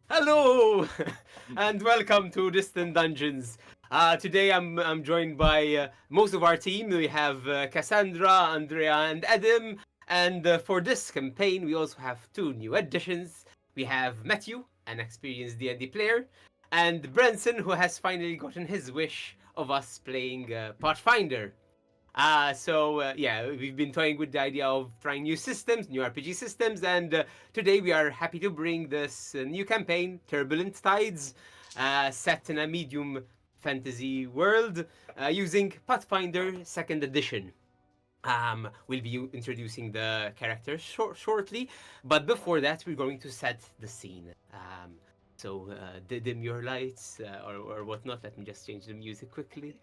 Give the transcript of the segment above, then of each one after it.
Hello, and welcome to Distant Dungeons. Today I'm joined by most of our team. We have Cassandra, Andrea, and Adam. And for this campaign, we also have two new additions. We have Matthew, an experienced D&D player, and Branson, who has finally gotten his wish of us playing Pathfinder. We've been toying with the idea of trying new systems, new RPG systems, and today we are happy to bring this new campaign, Turbulent Tides, set in a medium fantasy world using Pathfinder Second Edition. We'll be introducing the characters shortly, but before that, we're going to set the scene. Dim your lights or whatnot. Let me just change the music quickly.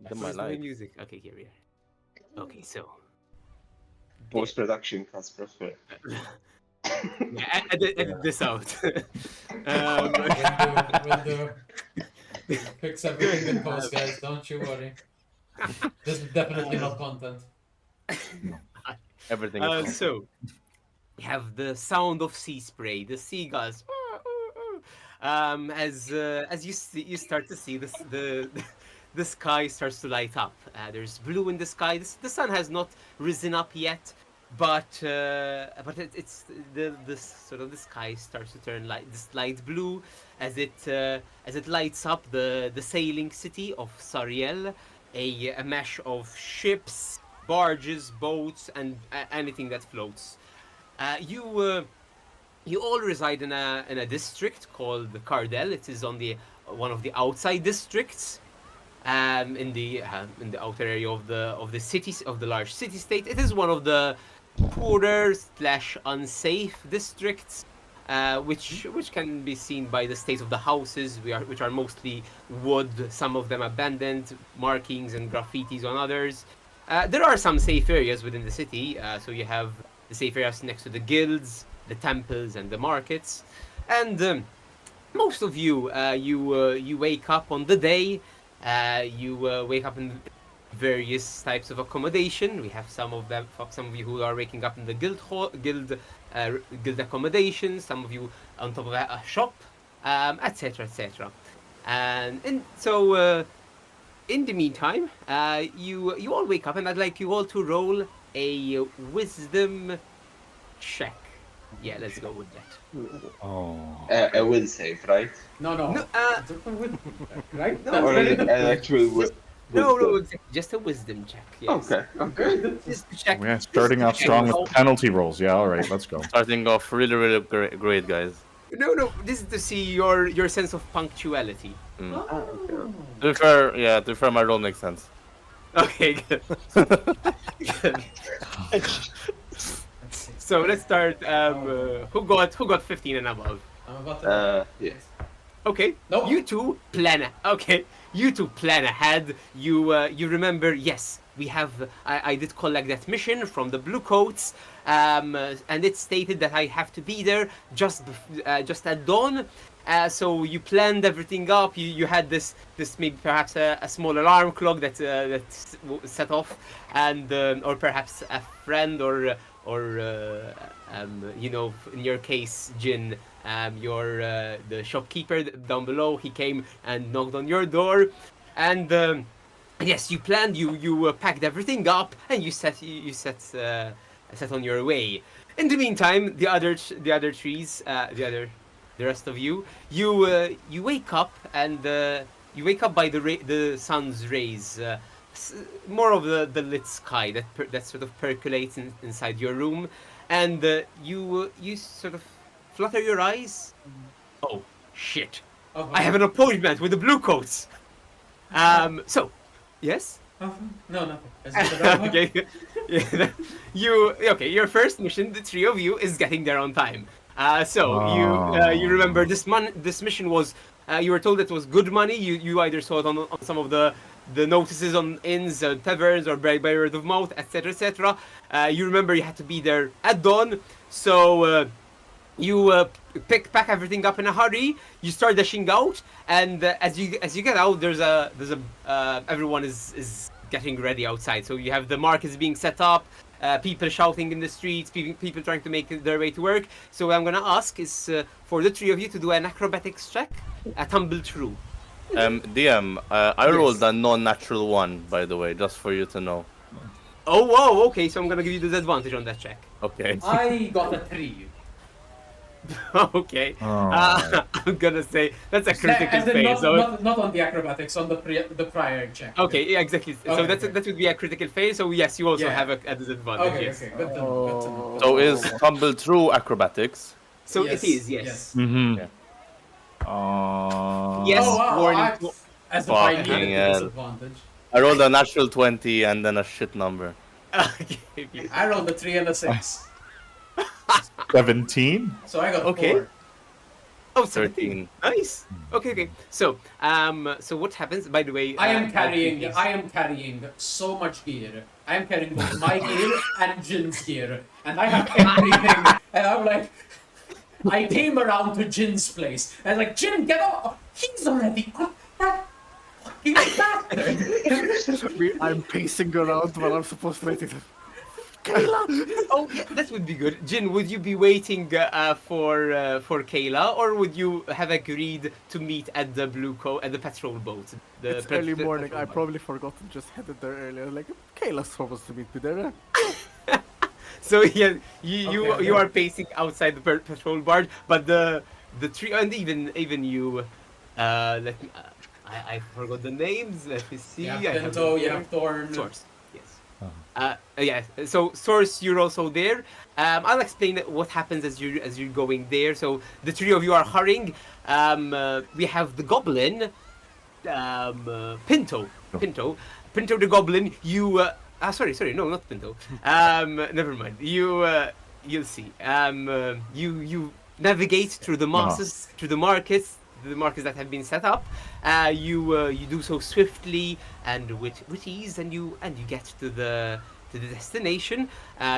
Dim my Where's my lights. music? Okay, here we are. Okay, so Post production comes prefer. yeah, edit this out. We'll do. Fix everything in post, guys. Don't you worry. This is definitely not content. Everything is fine. So we have the sound of sea spray, the seagulls. As you start to see this, the sky starts to light up. There's blue in the sky. The sun has not risen up yet, but it's the sort of the sky starts to turn this light blue as it lights up the sailing city of Sariel, a mesh of ships, barges, boats, and anything that floats. You all reside in a district called Cardell. It is on the one of the outside districts, in the outer area of the cities of the large city-state. It is one of the poorer slash unsafe districts, which can be seen by the state of the houses, which are mostly wood, some of them abandoned, markings and graffitis on others. There are some safe areas within the city, so you have the safe areas next to the guilds, the temples, and the markets. And most of you, you wake up on the day. You wake up in various types of accommodation. We have some of you who are waking up in the guild accommodation. Some of you on top of a shop, etc., etc. And so in the meantime, you all wake up, and I'd like you all to roll a wisdom check. Yeah, let's go with that. Oh. A will save, right? No. Right? No, Or an actual will. No, just a wisdom check. Yes. Okay. Just to check. We're starting off strong with the penalty rolls. Yeah, all right, let's go. Starting off really great, guys. No. This is to see your sense of punctuality. Oh. To be fair, my role makes sense. Okay, good. Good. So let's start. Who got 15 and above? I'm about to. Yes. Okay. No. You two plan. Okay. You two plan ahead. You remember? Yes, we have. I did collect that mission from the Blue Coats. And it stated that I have to be there just at dawn. So you planned everything up. You had this maybe perhaps a small alarm clock that set off, and or perhaps a friend or in your case, Jin, the shopkeeper down below. He came and knocked on your door, and yes, you planned. You packed everything up, and you set on your way. In the meantime, the other trees, the rest of you, you wake up, and you wake up by the sun's rays. More of the lit sky that sort of percolates inside your room, and you sort of flutter your eyes. Oh shit! Oh, I have an appointment with the Blue Coats. So, yes. No, nothing. Is it the right one? Okay. Your first mission, the three of you, is getting there on time. You remember this mission was you were told it was good money. You either saw it on some of the notices on inns, taverns, or by word of mouth, etc., etc. You remember you had to be there at dawn, so you pack everything up in a hurry. You start dashing out, and as you get out, there's a everyone is getting ready outside. So you have the markets being set up. people shouting in the streets, people trying to make their way to work. So what I'm gonna ask is for the three of you to do an acrobatics check, a tumble through. DM, I Yes. rolled a non-natural one, by the way, just for you to know. Oh, wow, okay, so I'm gonna give you the advantage on that check. Okay. I got a 3. Okay. Oh. I'm gonna say that's a critical As in fail. not, So not on the acrobatics, on the prior check. okay, yeah, exactly. So Okay, that would be a critical fail. So yes, you also Yeah. have a disadvantage. Okay, Yes. okay, good to know. Good to know. So is tumble through acrobatics? So Yes, it is, yes. Mm-hmm. Yeah. Yes. Oh wow! warning. As if I Fucking needed the hell. disadvantage. I rolled a natural 20 and then a shit number. Okay. I rolled a 3 and a 6, 17? so I got Okay. 4. Oh, 17. 13. Nice. Okay. So, so what happens? By the way, I am carrying. yes. I am carrying so much gear. I am carrying both my gear and Jin's gear, and I have everything. And I'm like, I came around to Jin's place, and like, Jin, get up! He's already up. That fucking bastard! I'm pacing around while I'm supposed to wait. Oh, yeah, that would be good. Jin, would you be waiting for Kayla, or would you have agreed to meet at the at the patrol boat? It's The early morning. patrol I boat? probably forgot to just headed there earlier. Like, Kayla's supposed to meet me there. So yeah, you Okay, you okay. are pacing outside the patrol barge, but the tree and even you, let me. I forgot the names. Let me see. You I have have Pinto, them you here. have Thorn. Source. Yes. Yeah. So Source, you're also there. I'll explain what happens as you're going there. So the three of you are hurrying. We have the goblin, Pinto, the goblin. You. Sorry. No, not Pinto. Never mind. You'll see. You navigate through the masses, through the markets that have been set up. You do so swiftly and with ease, and you get to the destination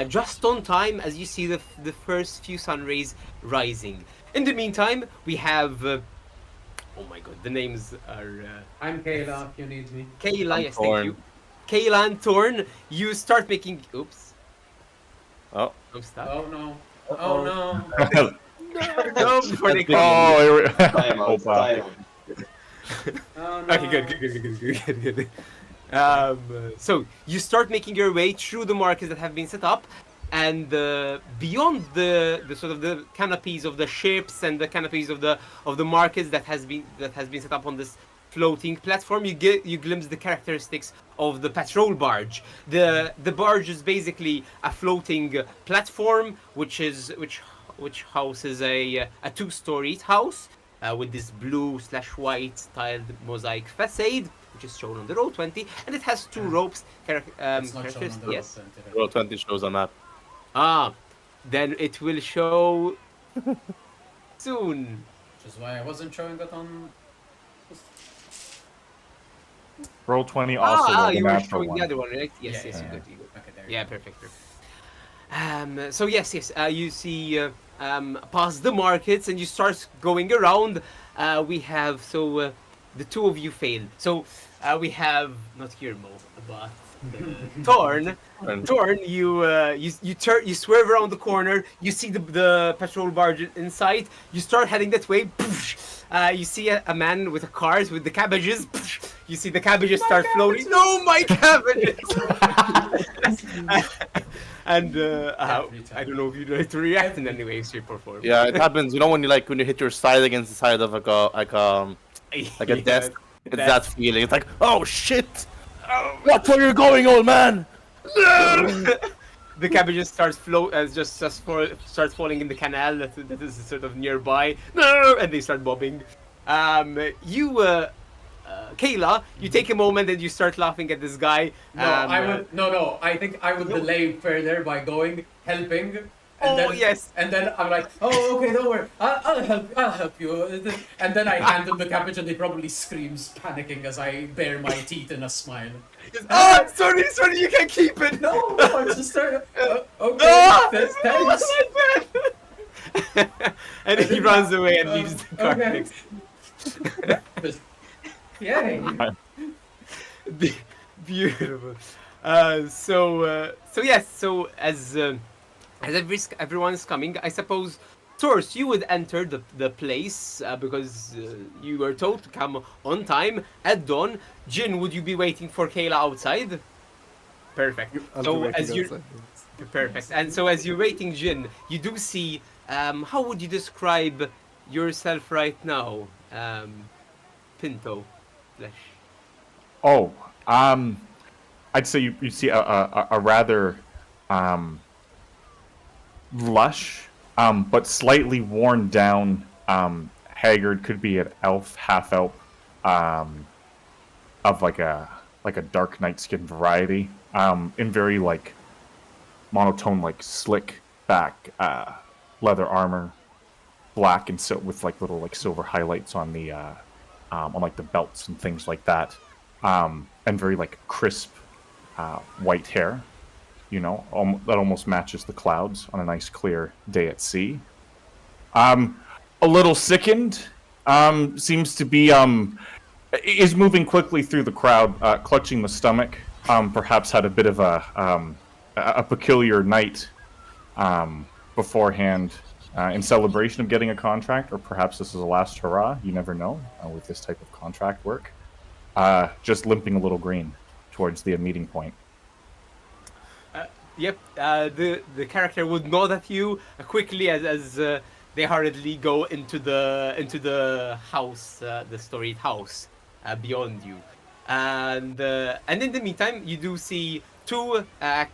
just on time as you see the first few sun rays rising. In the meantime, we have oh my god, the names are I'm Kayla, if you need me. Kayla. I'm Yes, Thorn. thank you. Kayla and Thorn. You start making. Oops, Oh. I'm stuck. Oh no. Oh no. No, before they come. Oh, Time out, Opa. time out. Oh no. Okay, good. So you start making your way through the markets that have been set up, and beyond the sort of the canopies of the ships and the canopies of the markets that has been set up on this floating platform, you glimpse the characteristics of the patrol barge. The barge is basically a floating platform, which houses a two-storied house with this blue/white tiled mosaic facade, which is shown on the roll 20, and it has two ropes. It's not shown Characters. on the Yes. roll 20, right? Roll 20 shows a map. Then it will show soon. Which is why I wasn't showing that on. Roll 20 also. roll the You were natural showing one. the other one, right? Yes, Yeah, yes, yeah. you good. Okay, there you Yeah, go. perfect. So yes, you see past the markets and you start going around. We have the two of you failed. So we have not Guillermo, but Torn. Torn, you swerve around the corner. You see the patrol barge in sight. You start heading that way. You see a man with a cart with the cabbages. You see the cabbages start floating. No, my cabbages! And I don't know if you'd like to react in any way, shape, or form. Yeah, it happens. You know when you hit your side against the side of like a desk. It's that feeling. It's like, oh shit! Watch where you're going, old man! The cabbages starts starts falling in the canal that is sort of nearby. No, and they start bobbing. Kayla, you take a moment and you start laughing at this guy. No, I think I would delay further by helping. And then, yes. And then I'm like, oh, okay, don't worry, I'll help you. And then I hand him the cabbage, and he probably screams, panicking as I bare my teeth in a smile. Oh, sorry, you can keep it. No, I'm just okay. Thanks. And he runs away and leaves the car. Okay. Yay. Beautiful. So yes. So as everyone is coming, I suppose. Source, you would enter the place because you were told to come on time at dawn. Jin, would you be waiting for Kayla outside? Perfect. I'll be So waiting as you outside. perfect, and so as you're waiting, Jin, you do see. How would you describe yourself right now, Pinto, flesh? Oh, I'd say you see a rather lush, but slightly worn down, haggard, could be an elf, half elf, of like a dark night skin variety, in very like monotone, like slick back, leather armor, black and so with like little like silver highlights on the on like the belts and things like that, and very like crisp, white hair, that almost matches the clouds on a nice clear day at sea. A little sickened, seems to be is moving quickly through the crowd, clutching the stomach. Perhaps had a bit of a peculiar night beforehand, in celebration of getting a contract, or perhaps this is a last hurrah. You never know with this type of contract work. Just limping a little green towards the meeting point. Yep. The character would nod at you quickly as they hurriedly go into the house, the storied house beyond you, and in the meantime, you do see two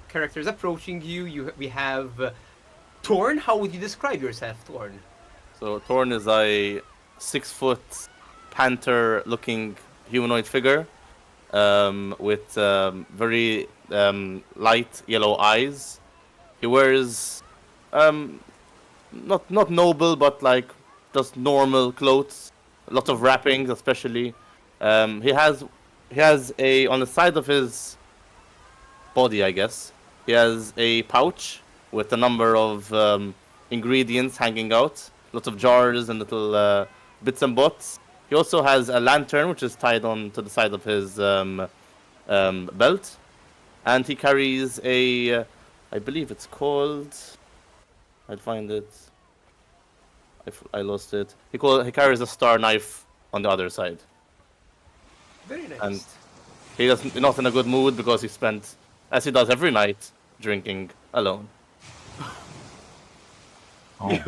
characters approaching you. We have Torn. How would you describe yourself, Torn? So Thorn is a 6-foot panther-looking humanoid figure, with very light yellow eyes. He wears not noble, but like just normal clothes. A lot of wrappings, especially. He has a on the side of his body, I guess. He has a pouch with a number of ingredients hanging out. Lots of jars and little bits and bobs. He also has a lantern, which is tied on to the side of his belt. And he carries I believe it's called... I'd find it. I lost it. He carries a star knife on the other side. Very nice. And he's not in a good mood because he spent, as he does every night, drinking alone. Oh.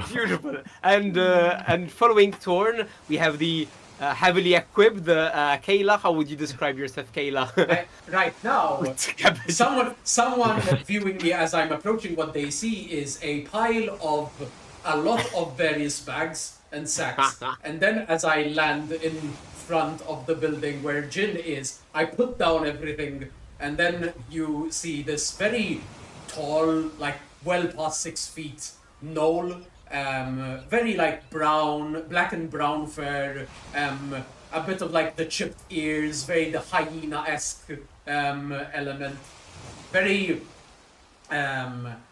Beautiful. And following Torn, we have the heavily equipped Kayla. How would you describe yourself, Kayla? Right now, someone viewing me as I'm approaching, what they see is a pile of a lot of various bags and sacks. And then as I land in front of the building where Jin is, I put down everything, and then you see this very tall, like well past 6 feet, gnoll, very like black and brown fur, a bit of like the chipped ears, very the hyena-esque element, very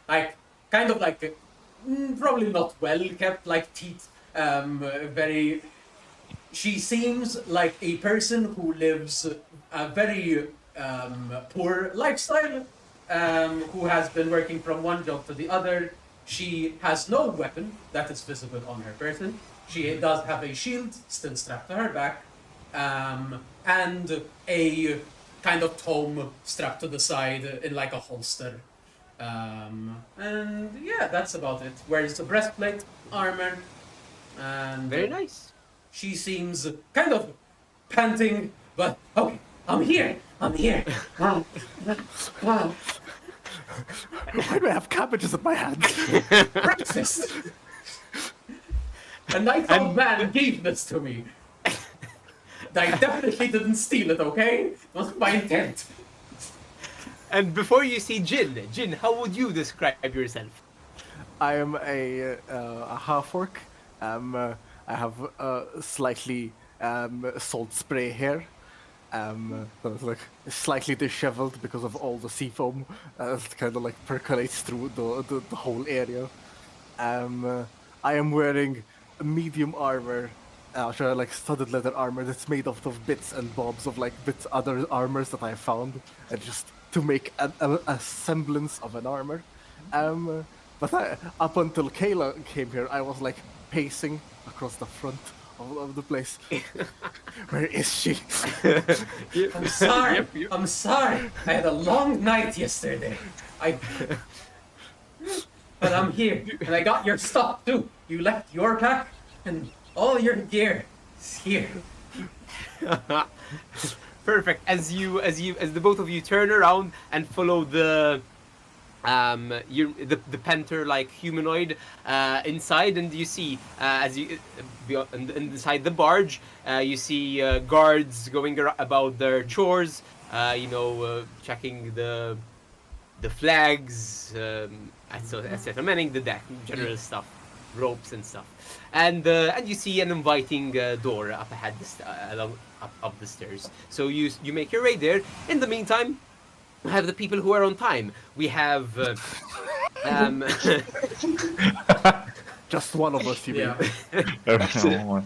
like kind of like probably not well kept, like teeth, very. She seems like a person who lives a very poor lifestyle, who has been working from one job to the other. She has no weapon that is visible on her person. She does have a shield still strapped to her back, and a kind of tome strapped to the side in like a holster. And yeah, that's about it. Wears a breastplate, armor, and Very nice. she seems kind of panting, but okay, I'm here. Why do I have cabbages in my hand? Breakfast. A night old man gave this to me. I definitely didn't steal it, okay? It wasn't my intent. And before you see Jin, how would you describe yourself? I am a half-orc. I have slightly salt spray hair. Like slightly disheveled because of all the sea foam. It kind of like percolates through the whole area. I am wearing medium armor like studded leather armor that's made out of bits and bobs of like other armors that I found, and just to make a semblance of an armor. But up until Kayla came here, I was like pacing across the front of the place. Where is she? I'm sorry. I'm sorry. I had a long night yesterday. But I'm here, and I got your stuff too. You left your pack, and all your gear is here. Perfect. As the both of you turn around and follow the panther-like humanoid inside, and you see inside the barge, you see guards going about their chores, checking the flags, etc. Manning the deck, general stuff, ropes and stuff, and you see an inviting door up ahead, up the stairs. So you make your way there. In the meantime, we have the people who are on time. We have Just one of us, you mean? Yeah.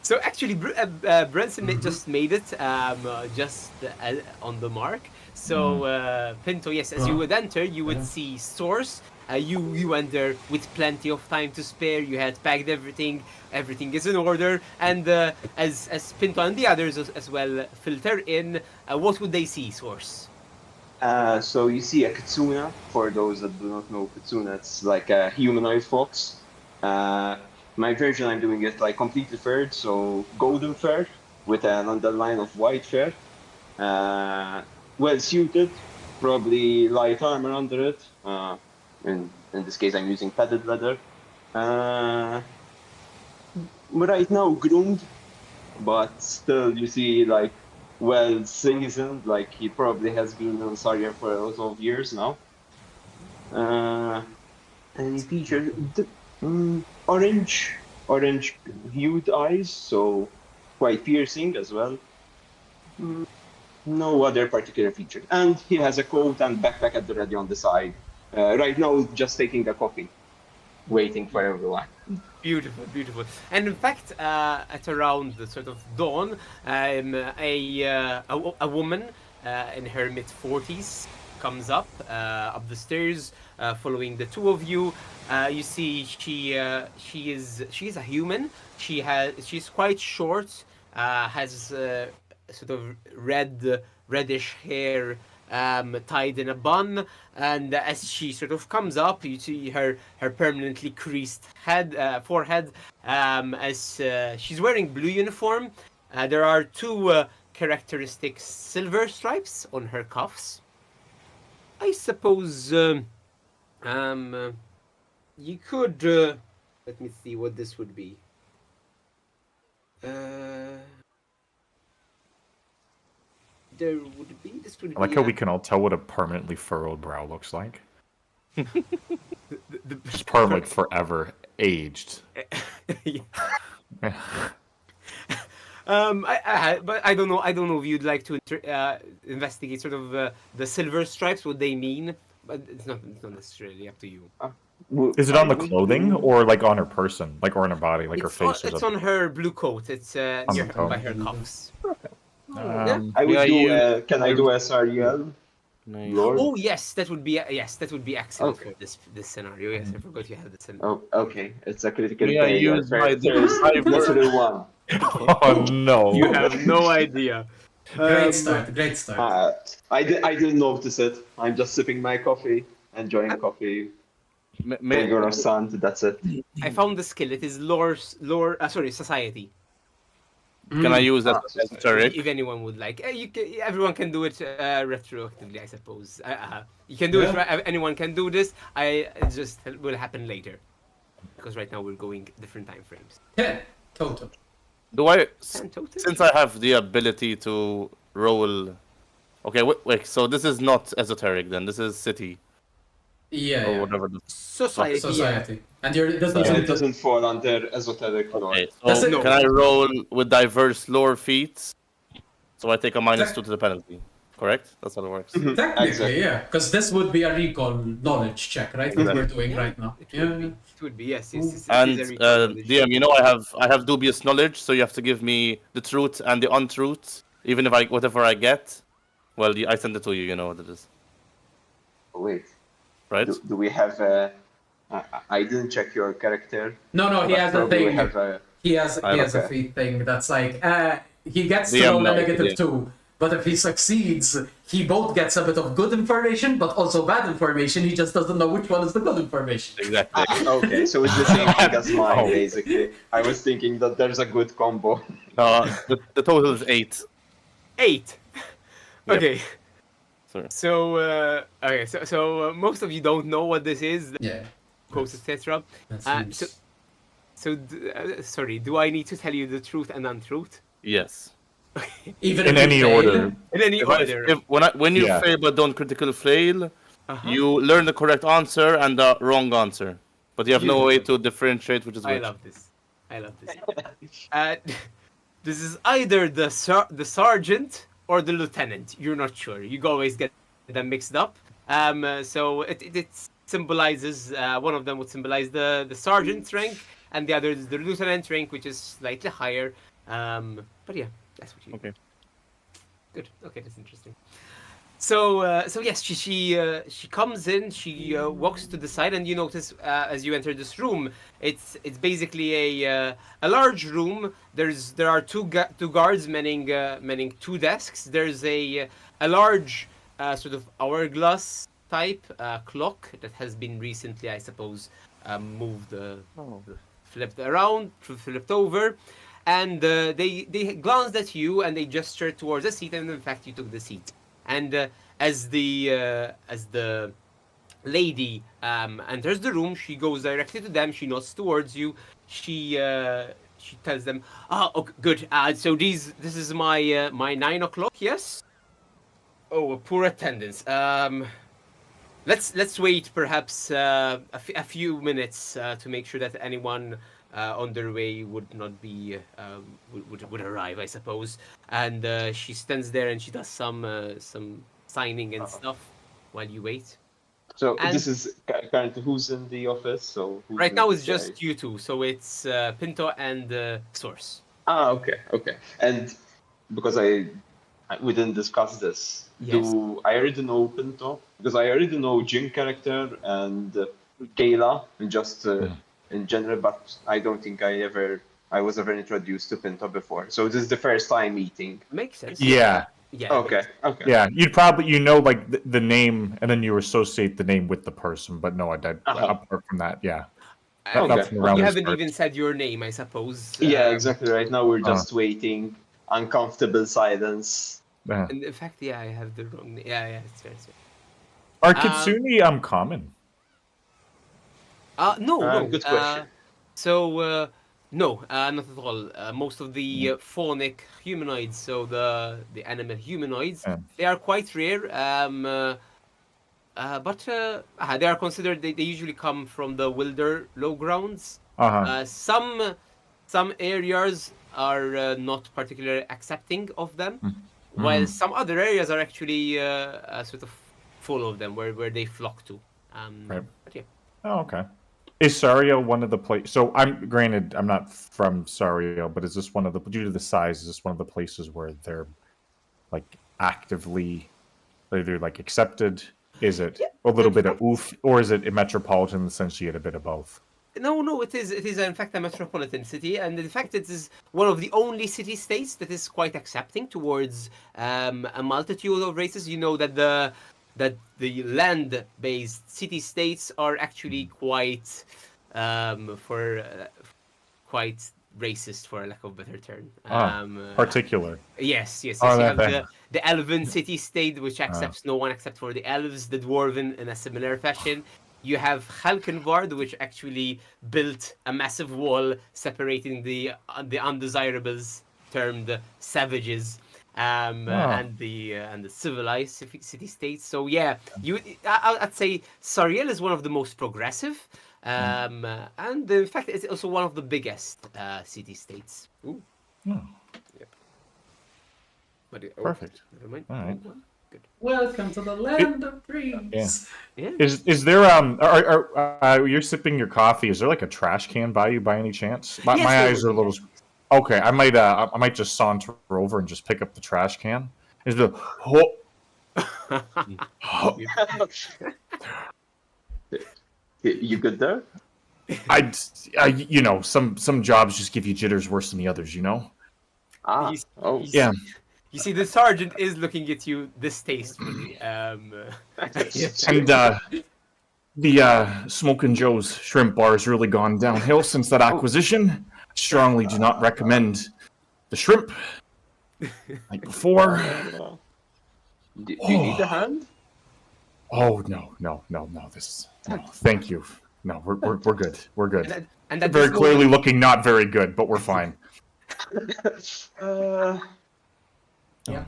so actually Branson just made it just on the mark. So Pinto, yes, as you would enter, you would see Source. You enter with plenty of time to spare. You had packed everything is in order, and as Pinto and the others as well filter in, what would they see, Source? So you see a kitsuna. For those that do not know kitsuna, it's like a humanoid fox. My version, I'm doing it like completely furred, so golden fur with an underline of white fur. Well suited, probably light armor under it. In this case, I'm using padded leather. Right now groomed, but still you see like well seasoned, like he probably has been on Sariel for a lot of years now. And he features orange hued eyes, so quite piercing as well. No other particular feature. And he has a coat and backpack at the ready on the side. Right now, just taking a coffee, waiting for everyone. Beautiful, beautiful. And in fact, at around the sort of dawn, a woman in her mid-40s comes up the stairs, following the two of you. You see, she is a human. She's quite short, has sort of reddish hair. Tied in a bun, and as she sort of comes up, you see her permanently creased forehead. As she's wearing blue uniform, there are two characteristic silver stripes on her cuffs. I suppose you could let me see what this would be. There would be. This would I like be how we can all tell what a permanently furrowed brow looks like. Just permanently forever aged. But I don't know. I don't know if you'd like to investigate sort of the silver stripes, what they mean. But it's not necessarily up to you. Is it on the clothing or like on her person, like or on her body, like her face? It's on her blue coat. It's by her cuffs. I would do. Can I do a Sariel? Lord? Oh yes, that would be excellent for this scenario. Yes, I forgot you had this. Oh, okay. It's a critical Yeah, failure. use my Natural one. Oh no! You have no idea. Great start. I didn't notice it. I'm just sipping my coffee, enjoying coffee. Figure of sun. That's it. I found the skill. It is society. Can I use that as esoteric? If anyone would like, everyone can do it retroactively, I suppose. You can do it. Anyone can do this. It just will happen later, because right now we're going different time frames. 10 total. Do I? 10 total? Since I have the ability to roll. Okay, wait. So this is not esoteric then. This is city. Yeah. Or whatever. Society. And it It doesn't fall under esoteric lore. Okay, so No. can I roll with diverse lore feats? So I take a -2 to the penalty. Correct? That's how it works. Technically, Exactly. yeah, because this would be a recall knowledge check, right? What we're doing right now. It Yeah, would be. yeah. It would be. Yes. Yes. It And is a recall knowledge. DM, you know I have dubious knowledge, so you have to give me the truth and the untruth, even if whatever I get. Well, I send it to you. You know what it is, Wait, right? do we have I didn't check your character. No, he but has a probably we thing. have a. He has I a okay. feat thing that's like he gets to DM roll a no, negative yeah. 2, but if he succeeds, he both gets a bit of good information, but also bad information. He just doesn't know which one is the good information. Exactly. Okay, so it's the same thing as mine, Oh. basically. I was thinking that there's a good combo. The total is 8. 8. Yep. Okay. Sorry. So most of you don't know what this is, Yeah. quotes, etc. That's Sorry, do I need to tell you the truth and untruth? Yes. even In if you any fail, order. In any If order. when you Yeah. fail but don't critical fail, Uh-huh. you learn the correct answer and the wrong answer, but you have no way Beautiful. to differentiate which is I which. love this. I love this. This is either the sergeant or the lieutenant. You're not sure. You always get them mixed up. So it symbolizes one of them would symbolize the sergeant's rank, and the other is the lieutenant rank, which is slightly higher. But yeah, that's what you. Okay. Good. Okay, that's interesting. So yes, she comes in. She walks to the side, and you notice as you enter this room, it's basically a large room. There are two guards manning 2 desks. There's a large sort of hourglass type clock that has been recently, I suppose, moved, flipped around, flipped over. And they glanced at you and they gestured towards a seat, and in fact you took the seat. And as the lady enters the room, she goes directly to them. She nods towards you. She tells them, "Oh, okay, good. So this is my 9 o'clock. Yes. Oh, poor attendance. Let's wait perhaps a few minutes to make sure that anyone on their way would not be would arrive, I suppose." And she stands there and she does some signing and stuff while you wait. So And- this is currently who's in the office. So who's Right in now the it's just you two, so it's Pinto and Source. Okay. And because we didn't discuss this, Yes. do I already know Pinto? Because I already know Jin character and Kayla, just in general, but I don't think I was ever introduced to Pinto before. So this is the first time meeting. Makes sense. Yeah. Yeah. Okay. Yeah, you'd probably like the name, and then you associate the name with the person. But no, apart from that, yeah. Okay. Nothing around You his haven't part. even said your name, I suppose. Yeah, exactly. Right now we're Uh. just waiting, uncomfortable silence. Yeah. And in fact, yeah, I have the wrong name. Yeah, it's fair. Are Kitsune common? No. Good question. No, not at all. Most of the phonic humanoids, so the animal humanoids, Yeah. they are quite rare. But they are considered. They usually come from the wilder lowgrounds. Some areas are not particularly accepting of them, while some other areas are actually sort of full of them, where they flock to. Right. But yeah. Oh, okay. Is Sariel one of the places? So I'm not from Sariel, but is this one of the, due to the size, is this one of the places where they're like actively, they're like accepted? Is it a little bit of oof, or is it a metropolitan in the sense you get a bit of both? No, it is in fact a metropolitan city, and in fact it is one of the only city-states that is quite accepting towards a multitude of races. You know that the land-based city-states are actually quite quite racist, for a lack of a better term. Particular. Yes. Oh, You that have thing. the elven city-state, which accepts no one except for the elves, the dwarven in a similar fashion. You have Halkenvard, which actually built a massive wall separating the undesirables, termed savages, and the civilized city-states. So yeah, I'd say Sariel is one of the most progressive, and in fact it's also one of the biggest city-states. Ooh. Oh, But perfect. Never mind. All right. Welcome to the land of dreams. Yeah. Yeah. Is there you're sipping your coffee? Is there like a trash can by you by any chance? My, Yes, my there eyes would are a be. little. Okay, I might just saunter over and just pick up the trash can. Is the You good there? some jobs just give you jitters worse than the others. You know. Ah, He's- oh. he's- Yeah. You see, the sergeant is looking at you distastefully. And the Smokin' Joe's shrimp bar has really gone downhill since that acquisition. Strongly do not recommend the shrimp like before. Do you need a hand? Oh no! This. No, thank you. No, we're good. We're good. and at Very this clearly moment- looking not very good, but we're fine. Yeah.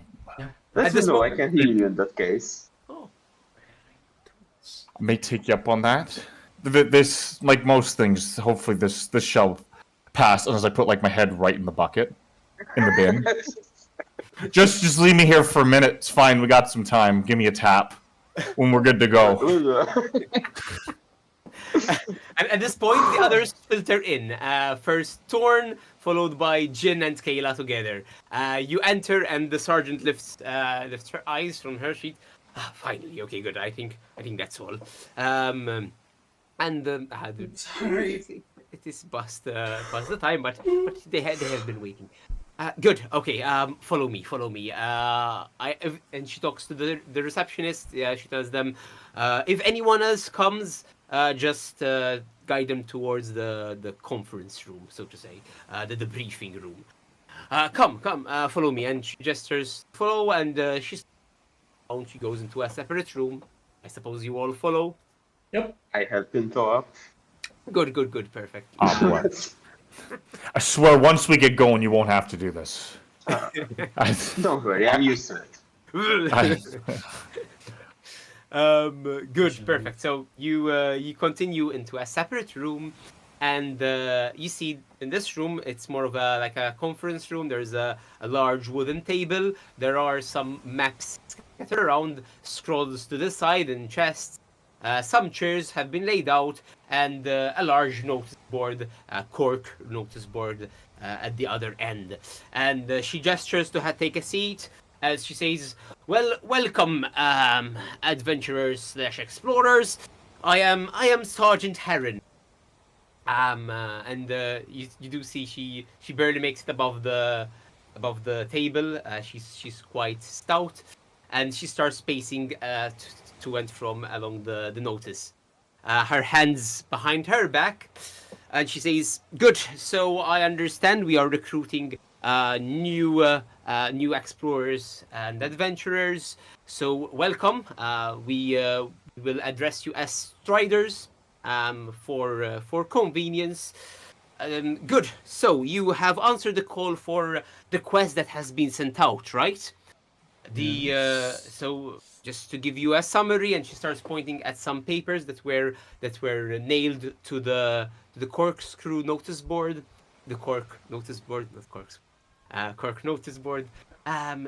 Let At me this know. I moment- can heal you in that case. Oh. I may take you up on that. This, like most things, hopefully this shall pass unless I put like my head right in the bucket, in the bin. Just leave me here for a minute. It's fine. We got some time. Give me a tap when we're good to go. And at this point, the others filter in. First Torn, followed by Jin and Kayla together. You enter, and the sergeant lifts her eyes from her sheet. Ah, finally, okay, good. I think that's all. Sorry. It is past the time, but they have been waiting. Good. Okay. Follow me. And she talks to the receptionist. Yeah, she tells them, if anyone else comes, just guide them towards the conference room, so to say, the debriefing room. Come, follow me. And she gestures follow, and she goes into a separate room. I suppose you all follow. Yep. I have Pinto up. Good, perfect. Oh boy. I swear, once we get going, you won't have to do this. Don't worry, I'm used to it. Good, perfect. So you continue into a separate room, and you see in this room it's more of a conference room. There's a large wooden table. There are some maps scattered around, scrolls to the side, and chests. Some chairs have been laid out, and a large notice board, cork notice board at the other end. And she gestures to her take a seat as she says, "Well, welcome, adventurers / explorers. I am Sergeant Heron." You do see she barely makes it above the table. She's quite stout, and she starts pacing to and from along the notice. Her hands behind her back, and she says, "Good. So I understand we are recruiting new explorers and adventurers. So welcome. We will address you as Striders for convenience. Good. So you have answered the call for the quest that has been sent out, right? So just to give you a summary, and she starts pointing at some papers that were nailed to the corkscrew notice board, cork notice board.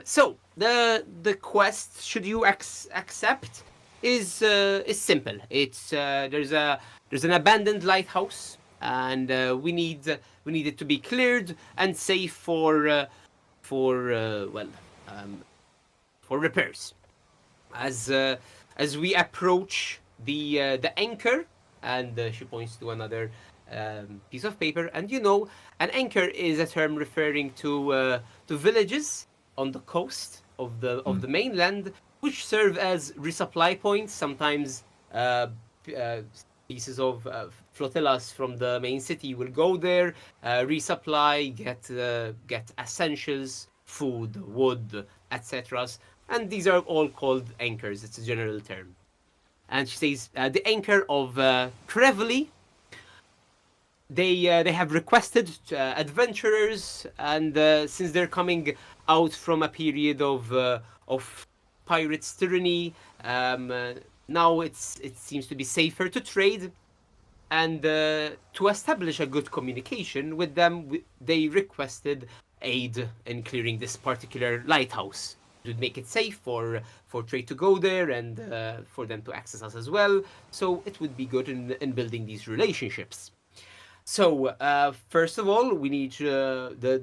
So the quest, should you accept, is simple. It's there's an abandoned lighthouse, and we need it to be cleared and safe for repairs. As we approach the anchor, and she points to another piece of paper, and an anchor is a term referring to villages on the coast of the mainland, which serve as resupply points. Sometimes pieces of flotillas from the main city will go there, resupply, get essentials, food, wood, etc. And these are all called anchors. It's a general term. And she says the anchor of Crevely. They have requested adventurers, and since they're coming out from a period of pirates' tyranny, now it seems to be safer to trade, and to establish a good communication with them, they requested aid in clearing this particular lighthouse. would make it safe for trade to go there and for them to access us as well. So it would be good in building these relationships. So first of all, we need the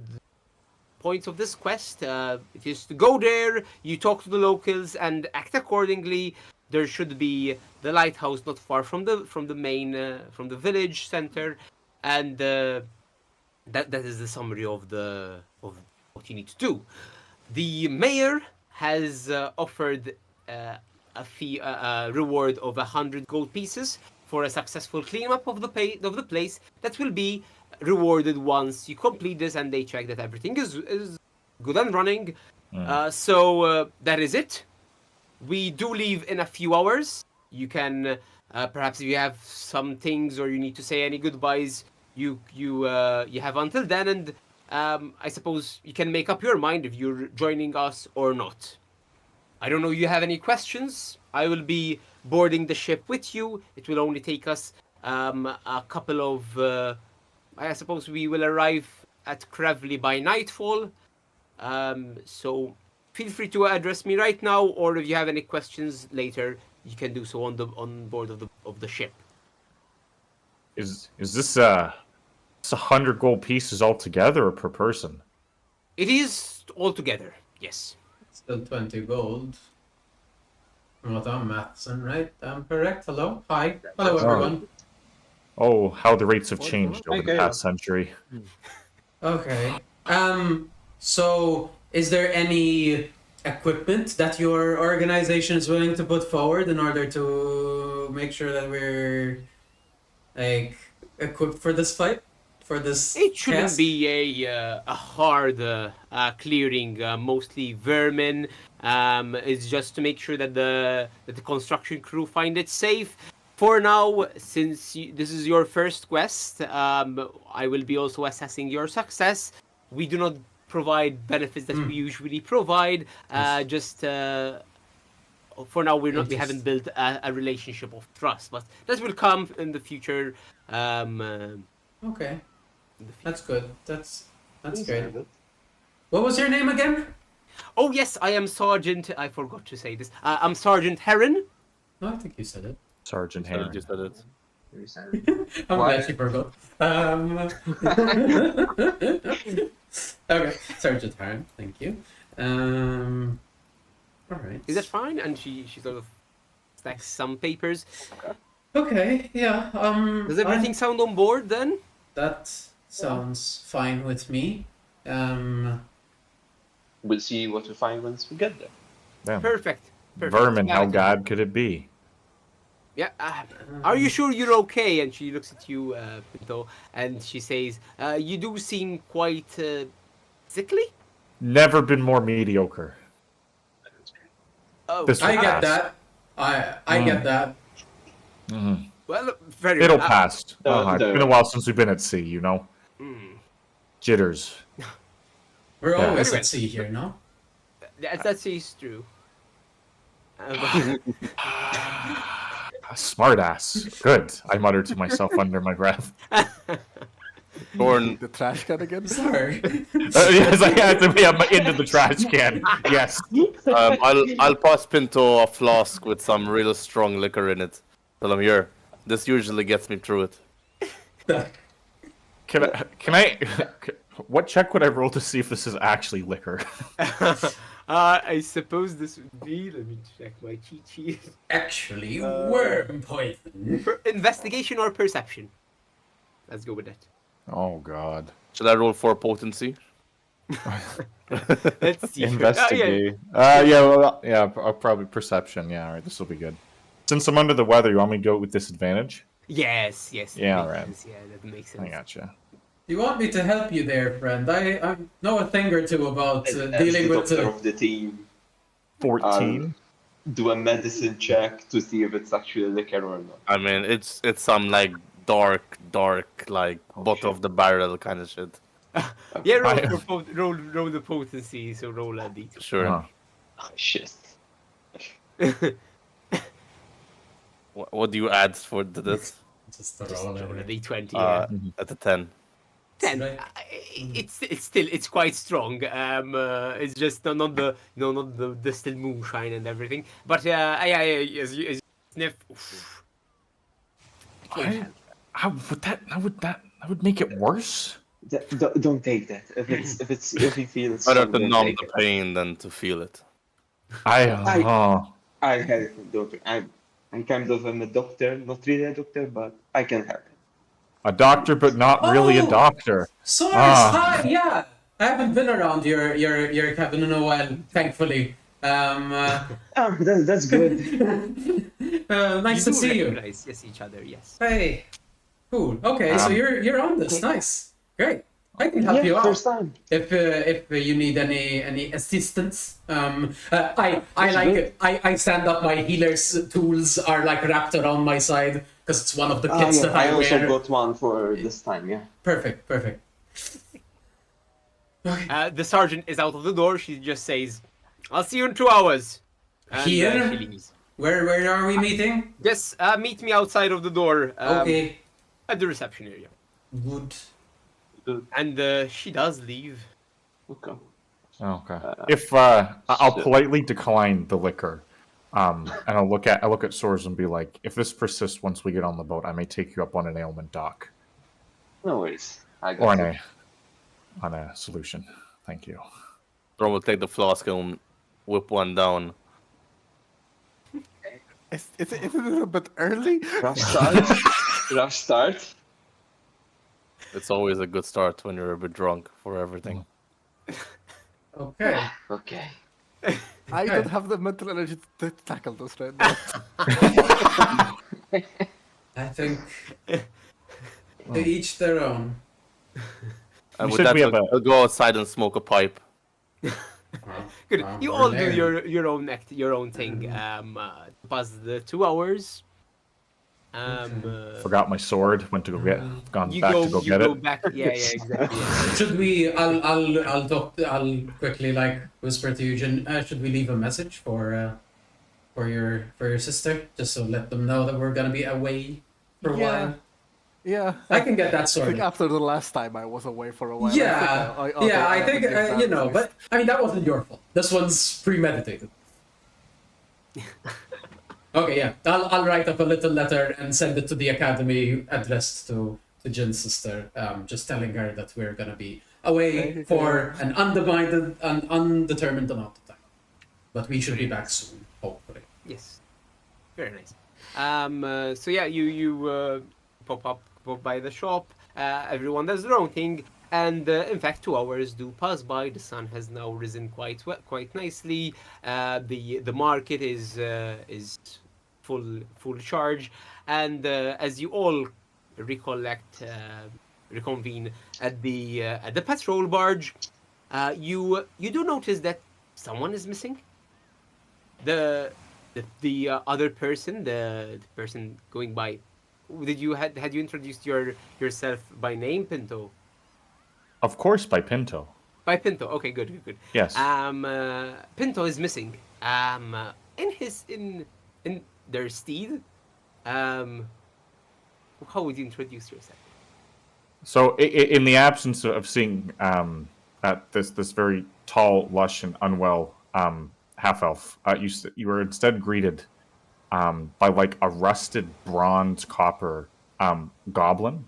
points of this quest. It is to go there, you talk to the locals, and act accordingly. There should be the lighthouse not far from the main from the village center, and that is the summary of what you need to do. The mayor has offered a fee, a reward of 100 gold pieces for a successful cleanup of the place. That will be rewarded once you complete this and they check that everything is good and running. So that is it. We do leave in a few hours. You can perhaps if you have some things or you need to say any goodbyes, you have until then, and I suppose you can make up your mind if you're joining us or not. I don't know if you have any questions. I will be boarding the ship with you. It will only take us a couple of... I suppose we will arrive at Krevly by nightfall. So feel free to address me right now, or if you have any questions later, you can do so on board of the ship. Is this 100 gold pieces altogether or per person? It is all together, yes. Still 20 gold. From what I'm mathsing, right? I'm correct. Hello? Hi. Hello, everyone. Oh, how the rates have changed over the past century. Okay. So is there any equipment that your organization is willing to put forward in order to make sure that we're like equipped for this fight? For this It shouldn't cast? be a hard clearing, mostly vermin. It's just to make sure that the construction crew find it safe. For now, since this is your first quest, I will be also assessing your success. We do not provide benefits that we usually provide. Just for now, we haven't built a relationship of trust, but that will come in the future. Okay. That's good. That's great. What was your name again? Oh yes, I am Sergeant. I forgot to say this. I'm Sergeant Heron. No, I think you said it. Sergeant Heron. You said it. I'm glad she forgot. Okay, Sergeant Heron. Thank you. All right. Is that fine? And she sort of stacks some papers. Okay. Yeah. Does everything sound on board then? That sounds fine with me. We'll see what we find once we get there. Damn. Perfect. Vermin, how Yeah. god could it be? Yeah. Are you sure you're okay? And she looks at you, Pinto, and she says, "You do seem quite sickly." Never been more mediocre. Oh, This I will get pass. that. I get that. Mhm. well, very. It'll pass. It's the- been a while since we've been at sea, you know? Jitters. We're Yeah. always Anyway. at sea here, no? That is true. Smart ass. Good, I muttered to myself under my breath. Gorn, The trash can again? Sorry. Yes, I had to be into the trash can. Yes. I'll pass Pinto a flask with some real strong liquor in it. Tell him here. This usually gets me through it. Can I what check would I roll to see if this is actually liquor? I suppose this would be. Let me check my cheat sheet. Actually, worm poison. Investigation or perception? Let's go with that. Oh god. Should I roll for potency? Let's see. Investigate. Probably perception. Yeah, alright, this will be good. Since I'm under the weather, you want me to go with disadvantage? Yes. Yeah, that makes alright. sense. Yeah, that makes sense. I gotcha. You want me to help you there, friend? I know a thing or two about As dealing the with doctor of the team, 14. do a medicine check to see if it's actually liquor or not. I mean, it's some like dark like bottom of the barrel kind of shit. Yeah, roll the potency. So roll a d. Sure. Uh-huh. Oh, shit. What do you add for this? just the roll Roll a over. d20. Yeah. At a 10. 10. Right. It's quite strong. It's just not the distilled moonshine and everything. But as you sniff, oof, it won't help. How would make it worse? Don't take that. If you feel it's Better strong, to don't numb take the it. pain than to feel it. I help, doctor. I'm kind of a doctor, not really a doctor, but I can help. a doctor, but not really a Oh! doctor. Source, Ah. hi, yeah. I haven't been around your cabin in a while, thankfully. Oh, that's good. Nice You to do see you. recognize each other, yes. Hey, cool. Okay, so you're on this. Nice, great. I can help you out first time. if you need any assistance. I stand up. My healer's tools are like wrapped around my side because it's one of the kits that I also wear. got one for this time. Yeah. Perfect. The sergeant is out of the door. She just says, "I'll see you in 2 hours." And, Here? she leaves. Where are we meeting? Yes, meet me outside of the door. Okay, At the reception area. good. And she does leave. Okay. Okay. If I'll politely decline the liquor, and I'll look at Soars and be like, if this persists once we get on the boat, I may take you up on an ailment dock No worries. I or got on a solution. Thank you. Thor will take the flask and whip one down. Is it a little bit early? Rough start. Rough start. It's always a good start when you're a bit drunk for everything. Okay. Okay. I don't have the mental energy to tackle this right now. I think to each their own. And You with said that, we have I'll go outside and smoke a pipe. Good. You all do there. your own thing. Pass the 2 hours. Forgot my sword. Went to go get. Gone You back go. to go You get go it. back. Yeah, exactly. Yeah. Should we? I'll quickly like whisper to Eugen. Should we leave a message for your sister, just so let them know that we're gonna be away for a while? Yeah. I can get that I sorted. think after the last time I was away for a while. Yeah, I think you know, but I mean that wasn't your fault. This one's premeditated. Okay, yeah, I'll write up a little letter and send it to the academy, addressed to Jin's sister, just telling her that we're gonna be away for an undetermined amount of time, but we should be back soon, hopefully. Yes. Very nice. So yeah, you pop by the shop. Everyone does their own thing, and in fact, 2 hours do pass by. The sun has now risen quite nicely. The market is full charge, and as you all reconvene at the patrol barge, you do notice that someone is missing. The other person, the person going by. Had you introduced yourself by name, Pinto? Of course, by Pinto. By Pinto. Okay, good. Yes. Pinto is missing. In their steed. How would you introduce yourself? So, in the absence of seeing this very tall, lush, and unwell half elf, you were instead greeted by like a rusted bronze copper goblin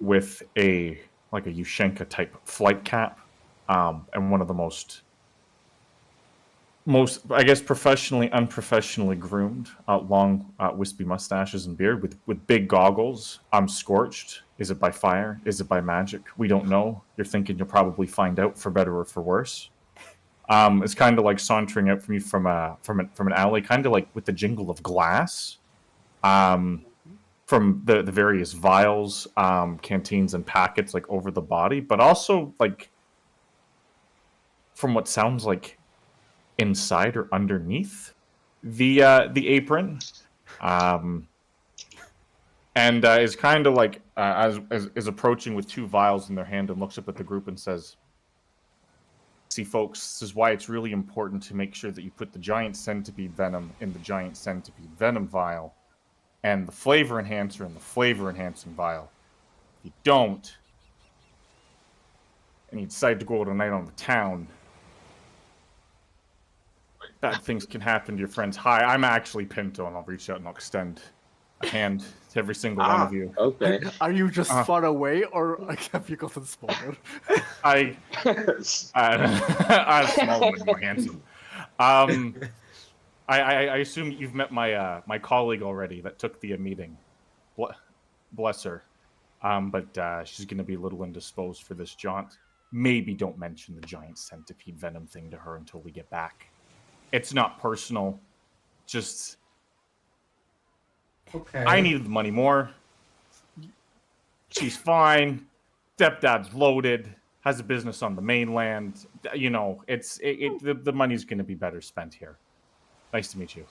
with a Yushenka type flight cap and one of the most I guess professionally, unprofessionally groomed, long wispy mustaches and beard with big goggles. Scorched. Is it by fire? Is it by magic? We don't know. You're thinking you'll probably find out, for better or for worse. It's kind of like sauntering out from you from an alley, kind of like with the jingle of glass, from the various vials, canteens, and packets like over the body, but also like from what sounds like inside or underneath the apron, and is kind of like is approaching with 2 vials in their hand and looks up at the group and says, "See, folks, this is why it's really important to make sure that you put the giant centipede venom in the giant centipede venom vial, and the flavor enhancer in the flavor enhancing vial. you don't, and you decide to go out tonight on the town, bad things can happen to your friends. Hi, I'm actually Pinto, and I'll reach out and I'll extend a hand to every single one of you. Okay. Are you just far away, or have you gotten smaller? I have small ones, more handsome. I assume you've met my colleague already that took the meeting. Bless her. But she's going to be a little indisposed for this jaunt. Maybe don't mention the giant centipede venom thing to her until we get back. It's not personal. Just Okay. I needed the money more. She's fine. Stepdad's loaded. Has a business on the mainland. You know, the money's going to be better spent here. Nice to meet you.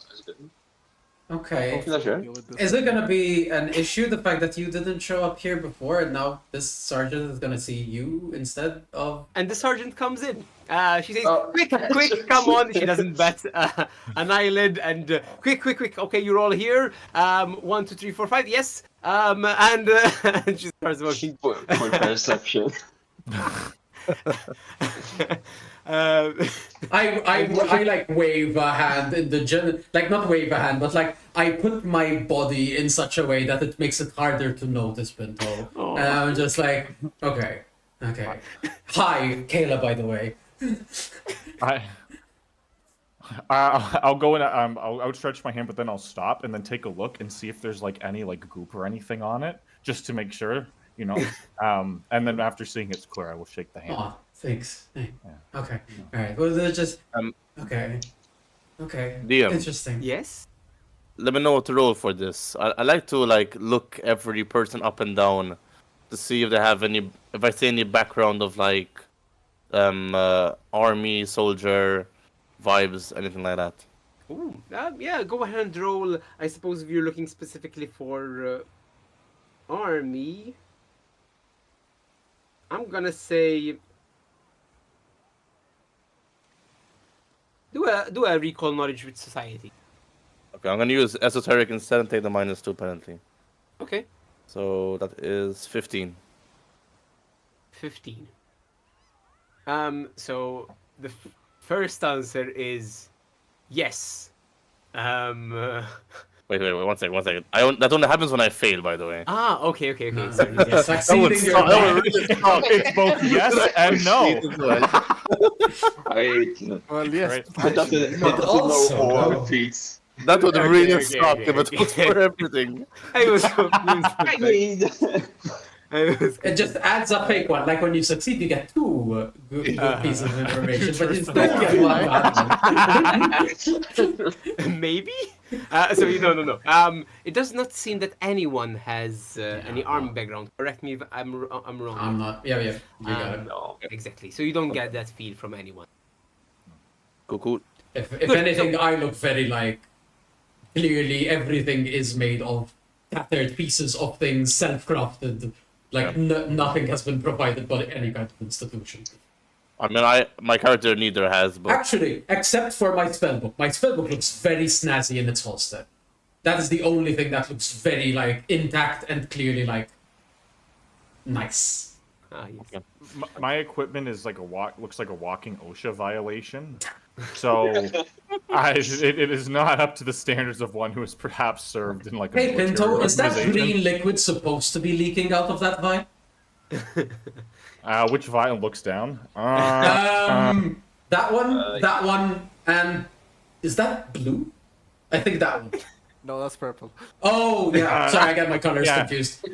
Okay. Pleasure. Is it gonna be an issue, the fact that you didn't show up here before and now this sergeant is gonna see you instead of... And the sergeant comes in. She says, Oh. quick, come on. She doesn't bat an eyelid. And quick. Okay, you're all here. 1, 2, 3, 4, 5. Yes. And she starts walking. For perception. I like wave a hand in the like not wave a hand, but like I put my body in such a way that it makes it harder to notice Pinto. Oh. And I'm just like, okay. Hi, Kayla, by the way. I'll go and I'll outstretch my hand, but then I'll stop and then take a look and see if there's like any like goop or anything on it, just to make sure, you know. And then after seeing it's clear, I will shake the hand. Aw, thanks. Hey. Yeah. Okay. All right. Well, they're just okay. DM. Interesting. Yes. Let me know what to roll for this. I like to like look every person up and down to see if they have any, if I see any background of like army, soldier vibes, anything like that. Ooh, yeah, go ahead and roll. I suppose if you're looking specifically for army, I'm gonna say do a recall knowledge with society. Okay, I'm gonna use esoteric instead and take the -2 penalty. Okay, So that is 15. 15. So the first answer is yes. Wait, one second. That only happens when I fail, by the way. Okay. No, Sorry. yeah, succeeding your plan. It's both yes and no. Well, yes. Right. I thought it also- know all feats. That would Okay, really okay, suck okay, if it was okay. for everything. I was confused. I mean, It just adds a fake one. Like when you succeed, you get two good pieces of information, but instead you get one bad one. Maybe. No. It does not seem that anyone has any army background. Correct me if I'm wrong. I'm not. Yeah. You got it. No, exactly. So you don't get that feel from anyone. Cool. If anything, I look very like clearly everything is made of tattered pieces of things, self-crafted. Like nothing has been provided by any kind of institution. I mean, my character neither has, but Actually, except for my spellbook. My spellbook looks very snazzy in its holster. That is the only thing that looks very like intact and clearly like nice. Yes. My equipment is like looks like a walking OSHA violation. So it is not up to the standards of one who has perhaps served in like a Hey Pinto, military is that organization. green liquid supposed to be leaking out of that vial? Which vial looks down? That one, and is that blue? I think that one. No, that's purple. Oh yeah, sorry, I got my colors yeah. confused.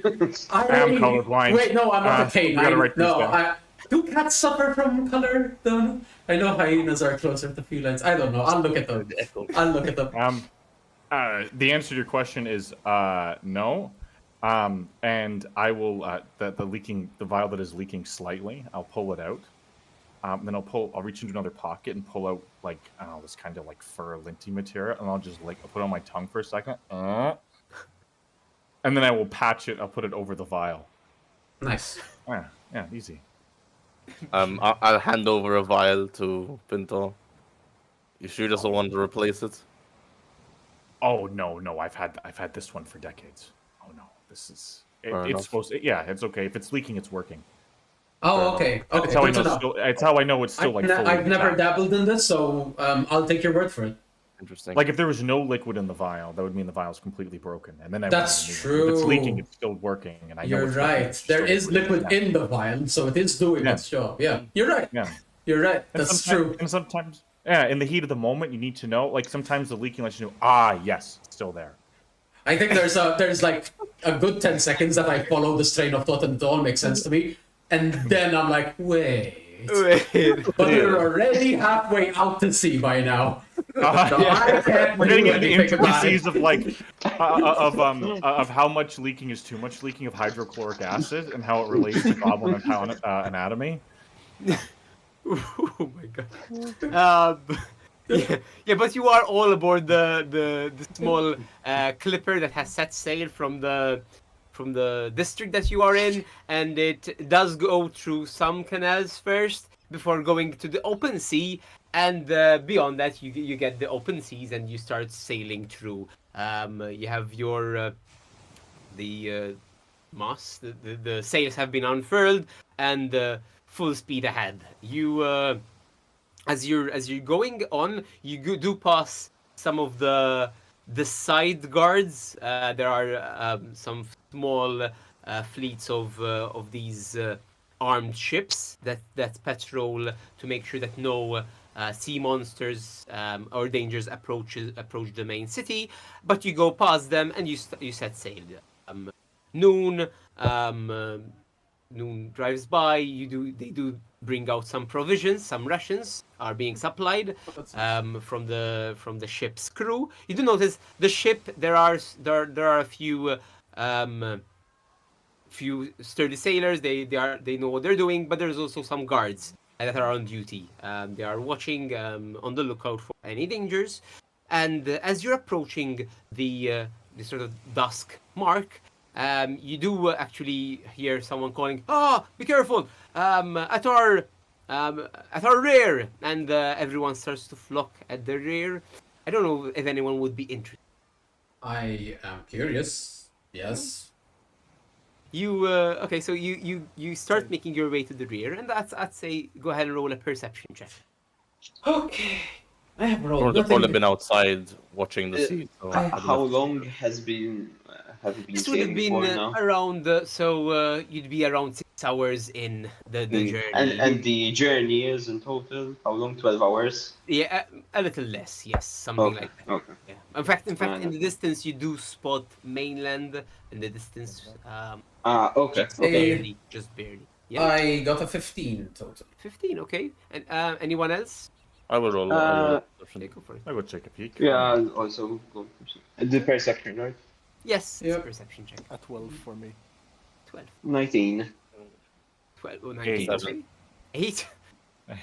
I am colorblind. Wait, no, I'm not a we gotta canine. write these No, down. do cats suffer from color? Though I know hyenas are closer to felines. I don't know. I'll look at them. The answer to your question is no. And I will the vial that is leaking slightly, I'll pull it out. Then I'll reach into another pocket and pull out like I don't know, this kind of like fur linty material, and I'll just like I'll put it on my tongue for a second. And then I will patch it, I'll put it over the vial. Nice. Yeah, easy. I'll hand over a vial to Pinto. You sure doesn't want to replace it? Oh no, I've had this one for decades. Oh no, this is Fair it's enough. supposed. Yeah, it's okay. If it's leaking, it's working. Oh, okay. That's Okay, how I good to know. know. Still, it's how I know it's still like fully I've never intact. dabbled in this, so I'll take your word for it. Interesting. Like if there was no liquid in the vial, that would mean the vial's completely broken, and then I That's wouldn't need it. If it's leaking, true. it's still working, and I know You're it's working. right. It's just There a is liquid Yeah. in the vial, so it is doing Yeah. its job. Yeah, you're right. Yeah. You're right. And That's sometimes, true. And sometimes, yeah, in the heat of the moment, you need to know. Like sometimes the leaking lets you know. Ah, yes, it's still there. I think there's like a good 10 seconds that I follow this train of thought and it all makes sense to me, and then I'm like, wait. But we're already halfway out to sea by now. So I can't We're do getting into the anything about intricacies it. of like of how much leaking is too much leaking of hydrochloric acid and how it relates to goblin anatomy. Oh my god. Yeah, but you are all aboard the small clipper that has set sail from the district that you are in, and it does go through some canals first before going to the open sea, and beyond that you get the open seas and you start sailing through. You have your the mast, the sails have been unfurled, and full speed ahead. You as you're going on, you do pass some of the side guards. There are some small fleets of these armed ships that patrol to make sure that no sea monsters or dangers approach the main city. But you go past them and you set sail. Noon noon drives by. They do bring out some provisions, some rations are being supplied from the ship's crew. You do notice the ship. There are a few sturdy sailors. They know what they're doing, but there's also some guards that are on duty. They are watching, on the lookout for any dangers. And as you're approaching the sort of dusk mark, you do actually hear someone calling, "Ah, be careful! At our rear!" And everyone starts to flock at the rear. I don't know if anyone would be interested. I am curious. Yes. You okay? So you start making your way to the rear, and I'd say go ahead and roll a perception check. Okay. I have Or rolled they've probably nothing. been outside watching the sea. So I don't How know. long have you been This would have sailing been for now? around you'd be around 6 hours in the journey. And the journey is in total how long? 12 hours. Yeah, a little less, yes, something Okay. like that. Okay. Yeah. In fact, in the Okay. distance, you do spot mainland in the distance. Okay. Just Okay. barely, just barely. Yeah, I got a 15 total. 15. Okay, and anyone else? I will roll. I will roll a perception. Okay, go for it. I would take a peek. Yeah, I'll also go. The perception, right? Yes, it's Yeah. a perception check. A 12 for me. 12. 19. 12. Oh, 19. Eight. Okay. 8.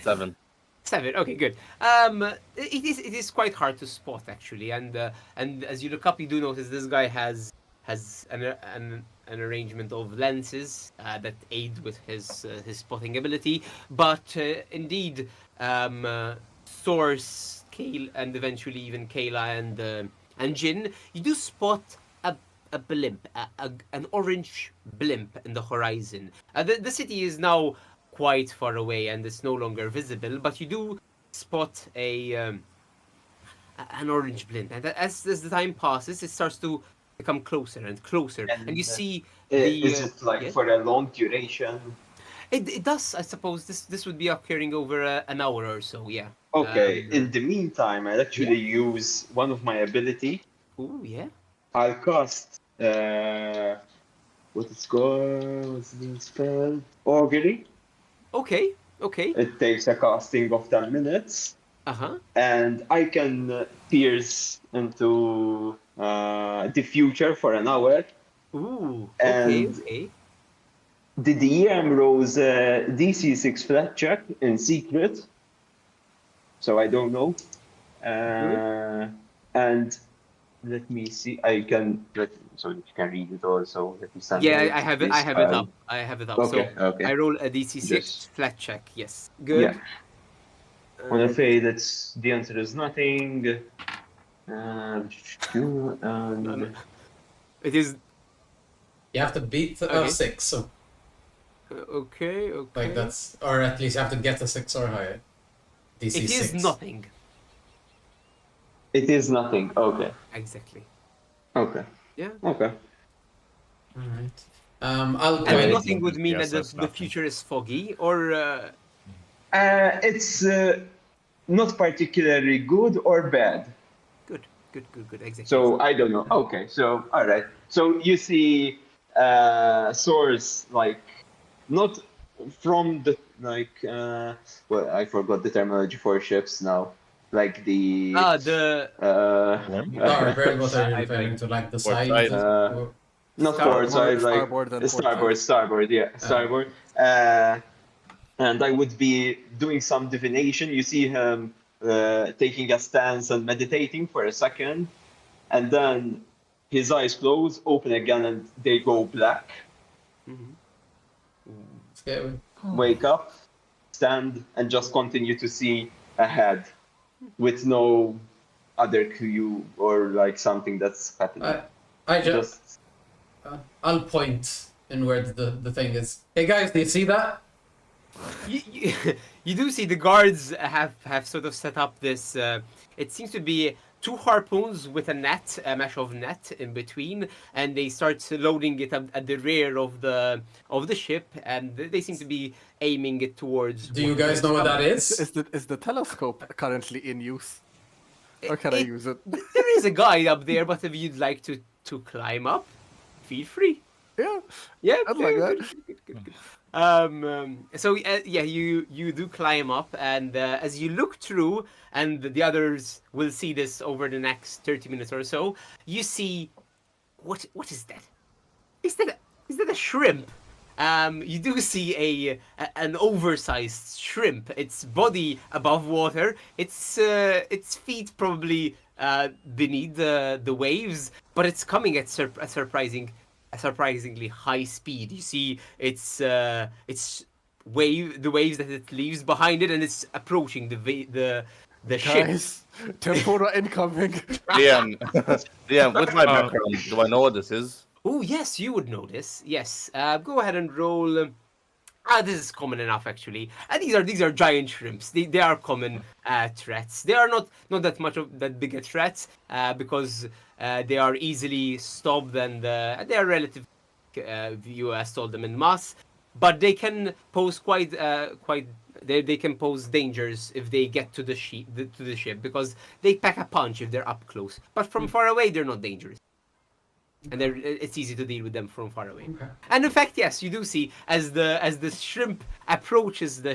7. 7. Okay, good. It is quite hard to spot actually, and as you look up, you do notice this guy has an arrangement of lenses that aid with his spotting ability. But indeed, Source, Kale, and eventually even Kayla and Jin, you do spot a blimp, an orange blimp in the horizon. The city is now quite far away and it's no longer visible, but you do spot an orange blimp, and as the time passes, it starts to become closer and closer, and you see Is it like yeah? for a long duration? It does, I suppose. This would be occurring over an hour or so. Yeah. Okay. In the meantime, I'll actually use one of my ability. Ooh, yeah. I'll cast what it's called? What's the spell? Augury. Okay. Okay. It takes a casting of 10 minutes, Uh-huh. and I can pierce into the future for an hour. Ooh. Okay. And- Okay. The DM rolls a DC 6 flat check in secret, so I don't know. And let me see. So you can read it also. Let me send Yeah, it I have it. this I have it file. up. I have it up. Okay, So okay. I roll a DC 6 Just- flat check. Yes. Good. Yeah. I'm afraid that's the answer is nothing. No. It is You have to beat Okay. 6, so Okay. like that's, or at least you have to get a 6 or higher. DC It is 6. nothing. It is nothing. Okay. Exactly. Okay. Yeah. Okay. Alright. I'll And point. nothing would mean Yes, that that's the nothing. future is foggy, or It's not particularly good or bad. good. Exactly. So I don't know. Okay, so all right. So you see source like not from the like well, I forgot the terminology for ships now. Like the The Starboard, what are you I referring beg- to? Like the Port side? side. Or- not Starboard. port side, like Starboard and port starboard, side. starboard, yeah, starboard. And I would be doing some divination. You see him taking a stance and meditating for a second, and then his eyes close, open again, and they go black. Scary. Wake up, stand, and just continue to see ahead with no other clue or like something that's happening. I just I'll point in where the thing is. Hey guys, do you see that? you, you do see the guards have sort of set up this. It seems to be two harpoons with a net, a mesh of net in between, and they start loading it up at the rear of the ship, and they seem to be aiming it towards. Do you guys know what that is? Is the telescope currently in use? Or can I use it? There is a guide up there, but if you'd like to climb up, feel free. Yeah, Yeah, I'd like that. good. So yeah, you do climb up, and as you look through, and the others will see this over the next 30 minutes or so, you see what is that? Is that a shrimp? You do see an oversized shrimp. Its body above water, its feet probably beneath the waves, but it's coming at a surprisingly high speed. You see the waves that it leaves behind it, and it's approaching the ship. Guys, tempora incoming. Liam, Liam, with my background, do I know what this is? Oh yes, you would know this. Yes, go ahead and roll. This is common enough actually. These are giant shrimps. They are common threats. They are not that much of that big a threat because they are easily stopped, and they are relative. You sold them in mass, but they can pose quite. They can pose dangers if they get to the ship because they pack a punch if they're up close. But from far away, they're not dangerous. And it's easy to deal with them from far away. Okay. And in fact, yes, you do see as the shrimp approaches the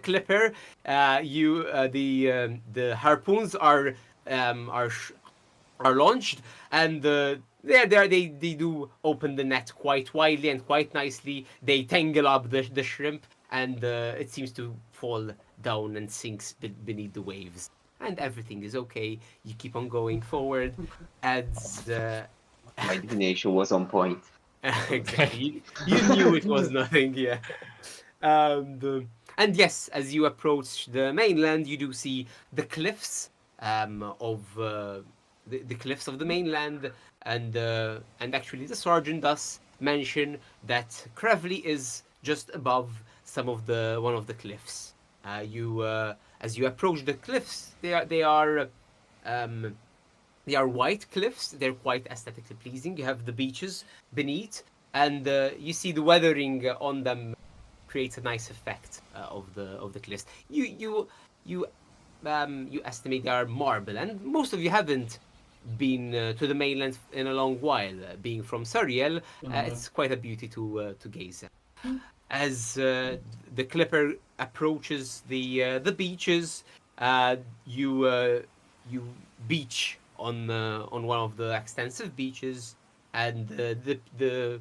clipper, the harpoons are launched, and they do open the net quite widely and quite nicely. They tangle up the shrimp, and it seems to fall down and sinks beneath the waves. And everything is okay. You keep on going forward as. My divination was on point. Exactly. You knew it was nothing, yeah. And yes, as you approach the mainland, you do see the cliffs of the cliffs of the mainland, and actually the sergeant does mention that Crevely is just above one of the cliffs. As you approach the cliffs, they are white cliffs. They're quite aesthetically pleasing. You have the beaches beneath, and you see the weathering on them creates a nice effect of the cliffs. You estimate they are marble, and most of you haven't been to the mainland in a long while. Being from Sariel, it's quite a beauty to gaze at. As the clipper approaches the beaches, you beach on one of the extensive beaches, and the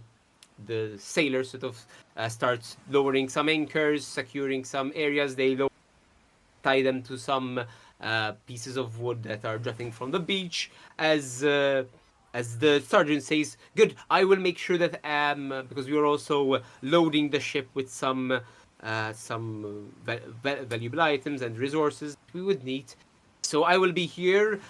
sailors sort of start lowering some anchors, securing some areas. They tie them to some pieces of wood that are jutting from the beach. As the sergeant says, "Good, I will make sure that because we are also loading the ship with some valuable items and resources we would need. So I will be here."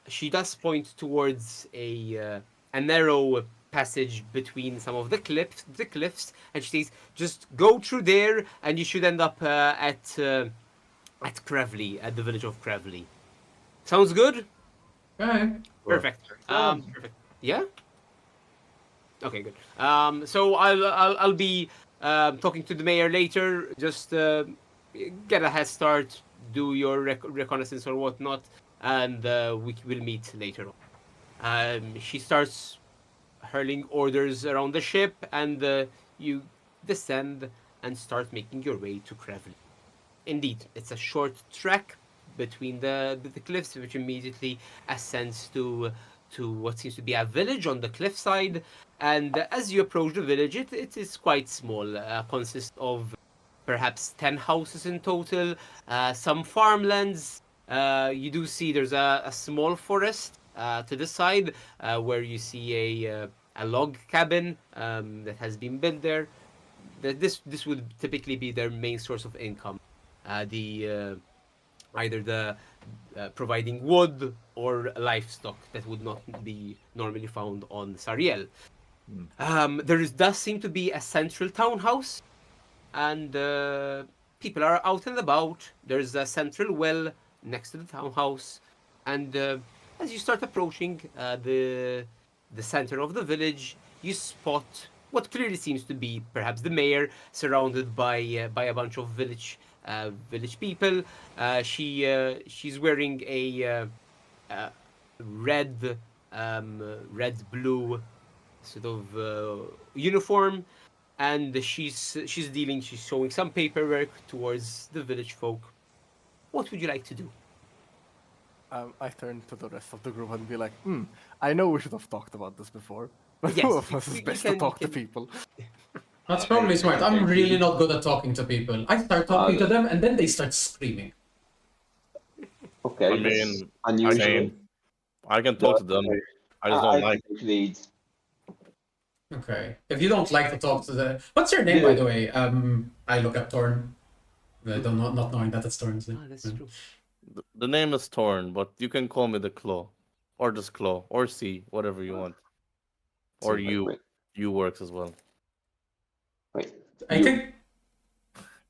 She does point towards a narrow passage between some of the cliffs, and she says, "Just go through there, and you should end up at Crevely, at the village of Crevely." Sounds good. Okay. Perfect. Sounds- Perfect. Yeah. Okay, good. So I'll be talking to the mayor later. Just get a head start, do your reconnaissance or whatnot, and we will meet later on. She starts hurling orders around the ship, and you descend and start making your way to Crevely. Indeed, it's a short trek between the cliffs, which immediately ascends to what seems to be a village on the cliffside. And as you approach the village, it is quite small. Consists of perhaps 10 houses in total, some farmlands. You do see there's a small forest to the side where you see a log cabin that has been built there. This would typically be their main source of income. The Either the providing wood or livestock that would not be normally found on Sariel. Does seem to be a central townhouse, and people are out and about. There's a central well next to the townhouse, and as you start approaching the center of the village, you spot what clearly seems to be perhaps the mayor, surrounded by a bunch of village people. She's wearing a red red blue sort of uniform, and she's showing some paperwork towards the village folk. What would you like to do? I turn to the rest of the group and be like, I know we should have talked about this before, but Yes, who of you- us is you best can- to talk you to can- people? That's probably smart. I'm really not good at talking to people. I start talking to them, and then they start screaming. Okay, I that's mean, unusual. I can talk to them. I just I don't like. can take lead. Okay. If you don't like to talk to the... What's your name, by the way? I look up Torn. Not knowing that it's Torn's name. Ah, that's true. The name is Torn, but you can call me the Claw, or just Claw, or C, whatever you want, or Wait, you. wait, You works as well. wait. I You- think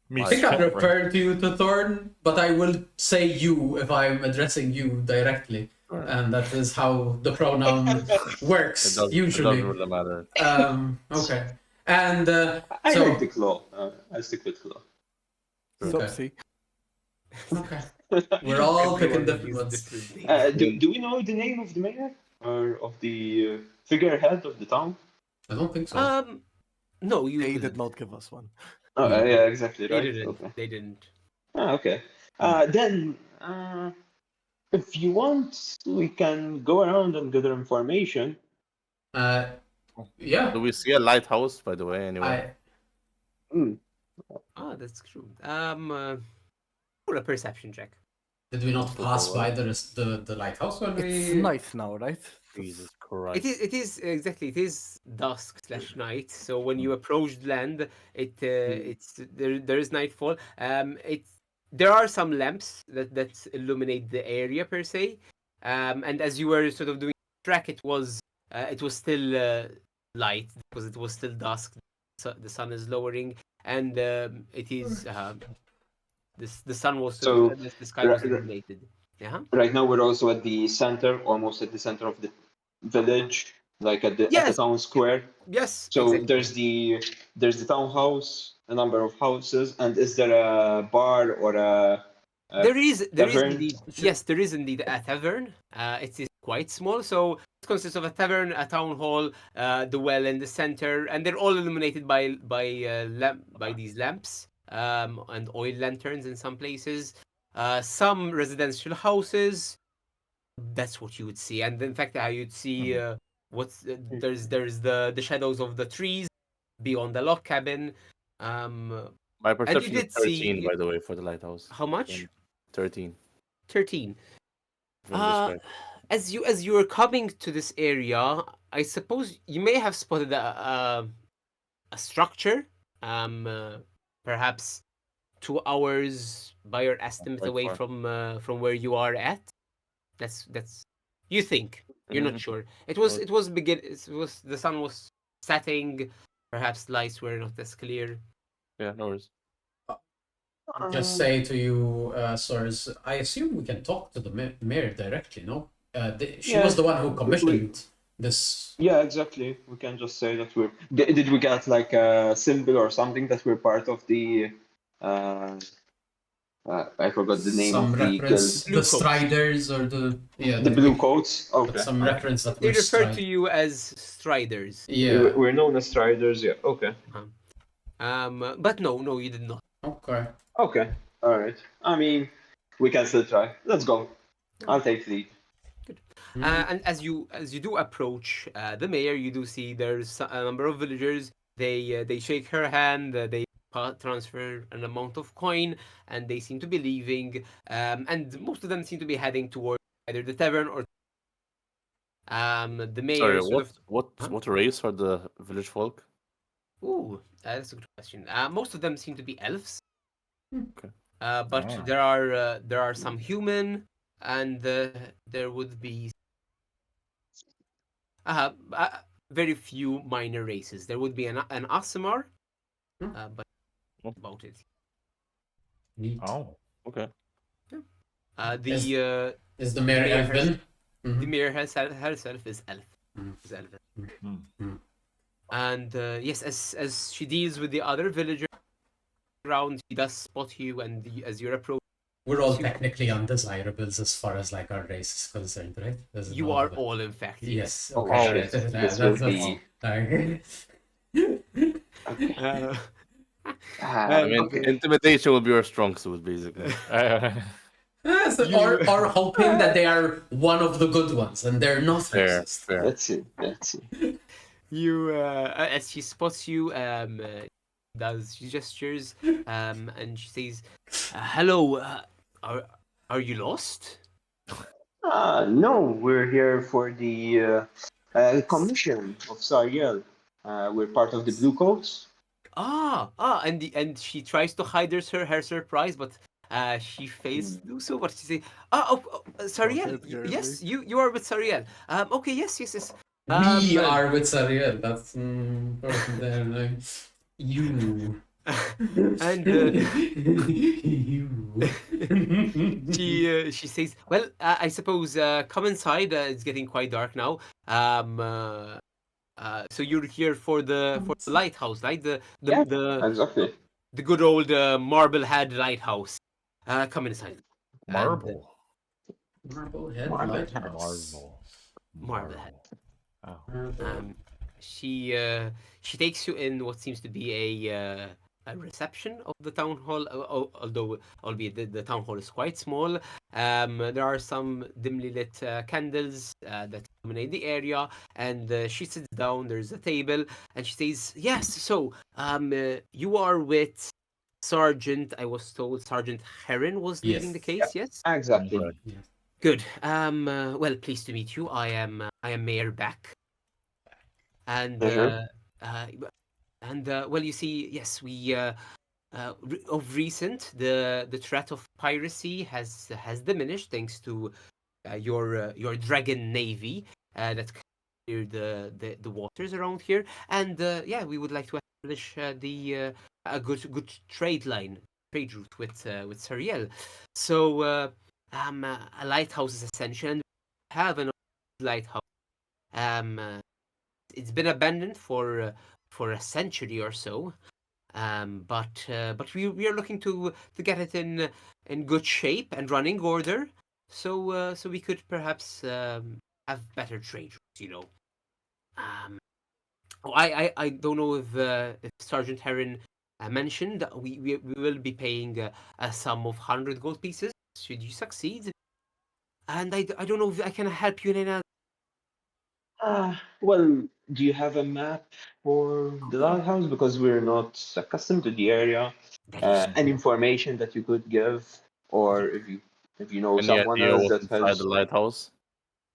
Me I think I'd separate. refer to you to Thorn, but I will say you if I'm addressing you directly. Sure. And that is how the pronoun works, It usually. doesn't really matter. Okay. And I so... like the claw. I stick with claw. Subsea. Okay. We're all picking Everyone different uses ones. different names. Do we know the name of the mayor or of the figurehead of the town? I don't think so. No, you They wouldn't. did not give us one. Oh, yeah, exactly. They Right. didn't. Okay. They didn't. Okay. Then, if you want, we can go around and gather information. Yeah. Do we see a lighthouse, by the way? Anyway, Ah, that's true. Roll a perception check. Did we not pass by the lighthouse when It's we... night now, right? Jesus Christ. It is exactly. It is dusk/night. So when you approach land, it's there is nightfall. There are some lamps that illuminate the area per se. And as you were sort of doing track, it was still light because it was still dusk. So the sun is lowering, and it is the sun was So, the sky was ra- ra- illuminated. Yeah. Right now, we're also at the center, almost at the center of the village, like at the Yes. town square. Yes. So exactly. there's the townhouse, a number of houses, and is there a bar or a There is tavern? indeed, yes, there is indeed a tavern. It is quite small, so it consists of a tavern, a town hall, the well in the center, and they're all illuminated by these lamps and oil lanterns in some places. Some residential houses. That's what you would see, and in fact, you'd see there's the shadows of the trees beyond the log cabin. My you perception is did see- 13, by the way, for the lighthouse. How much? 13. 13. From this guy. As you were coming to this area, I suppose you may have spotted a structure, perhaps 2 hours by your estimate quite away far. from where you are at. That's You think you're not sure. It was begin. It was the sun was setting. Perhaps lights were not as clear. Yeah, no worries. Just say to you, sirs, I assume we can talk to the mayor directly, no? She Yeah, was the one who commissioned this. Yeah, exactly. We can just say that we're. Did we get like a symbol or something that we're part of the? Uh, I forgot the name Some of the reference, guild. Blue the coats. Striders or the The blue coats. Okay. some reference that They we're refer to Striders. you as Striders. Yeah. We're known as Striders. Yeah. Okay. But no, you did not. Okay. Okay. All right. I mean, we can still try. Let's go. I'll take the lead. And as you do approach the mayor, you do see there's a number of villagers. They shake her hand. They transfer an amount of coin, and they seem to be leaving. And most of them seem to be heading towards either the tavern or. The mayor Sorry, sort of. what race are the village folk? Ooh, that's a good question. Most of them seem to be elves. Okay. But Ah. there are some human, and there would be very few minor races. There would be an Asimar, but Oh. about it. Neat. Oh. Okay. The Is the mayor mayor Elven? the mayor herself is elf. Is elf. And yes, as she deals with the other villagers around, she does spot you, and as you're approaching, We're all technically undesirables as far as like our race is concerned, right? There's you no are other- all in fact. Yes. Oh, Okay. shit. That's- This will that's- Uh, I mean, intimidation will be your strong suit, basically. Yes, or hoping that they are one of the good ones and they're not Fair, racist. fair. Let's see. Let's see. you as she spots you, does she gestures, and she says, "Hello, are you lost?" No, we're here for the commission of Sariel. We're part of the Blue Coats. And she tries to hide her surprise, but she fails to do so. But she say, Sariel, Okay, yes, you are with Sariel. Okay, yes. We are with Sariel. That's important there. Like, you. And You. she says, "Well, I suppose come inside. It's getting quite dark now. So you're here for the lighthouse, right? Yeah, The exactly. the good old Marblehead lighthouse. Come inside. Marble. Marblehead Marble. Lighthouse. Marblehead. Oh. She takes you in what seems to be a reception of the town hall, although albeit the town hall is quite small. There are some dimly lit candles that illuminate the area, and she sits down. There's a table, and she says, "Yes, so you are with Sergeant. I was told Sergeant Heron was leading Yes. the case. Yes, Exactly. Right. good. Well, pleased to meet you. I am Mayor Beck, and Pleasure. well, you see, yes, we of recent the threat of piracy has diminished thanks to your dragon navy that cleared the waters around here, and yeah, we would like to establish a good trade route with Sariel. So a lighthouse is essential, and we have an lighthouse. It's been abandoned for a century or so. But we are looking to get it in good shape and running order, so we could perhaps have better trade routes, you know. I don't know if Sergeant Heron mentioned that we will be paying a sum of 100 gold pieces should you succeed, and I don't know if I can help you in any. Well, do you have a map for the lighthouse? Because we're not accustomed to the area. Any information that you could give, or if you know Any someone idea else what's that inside the has lighthouse?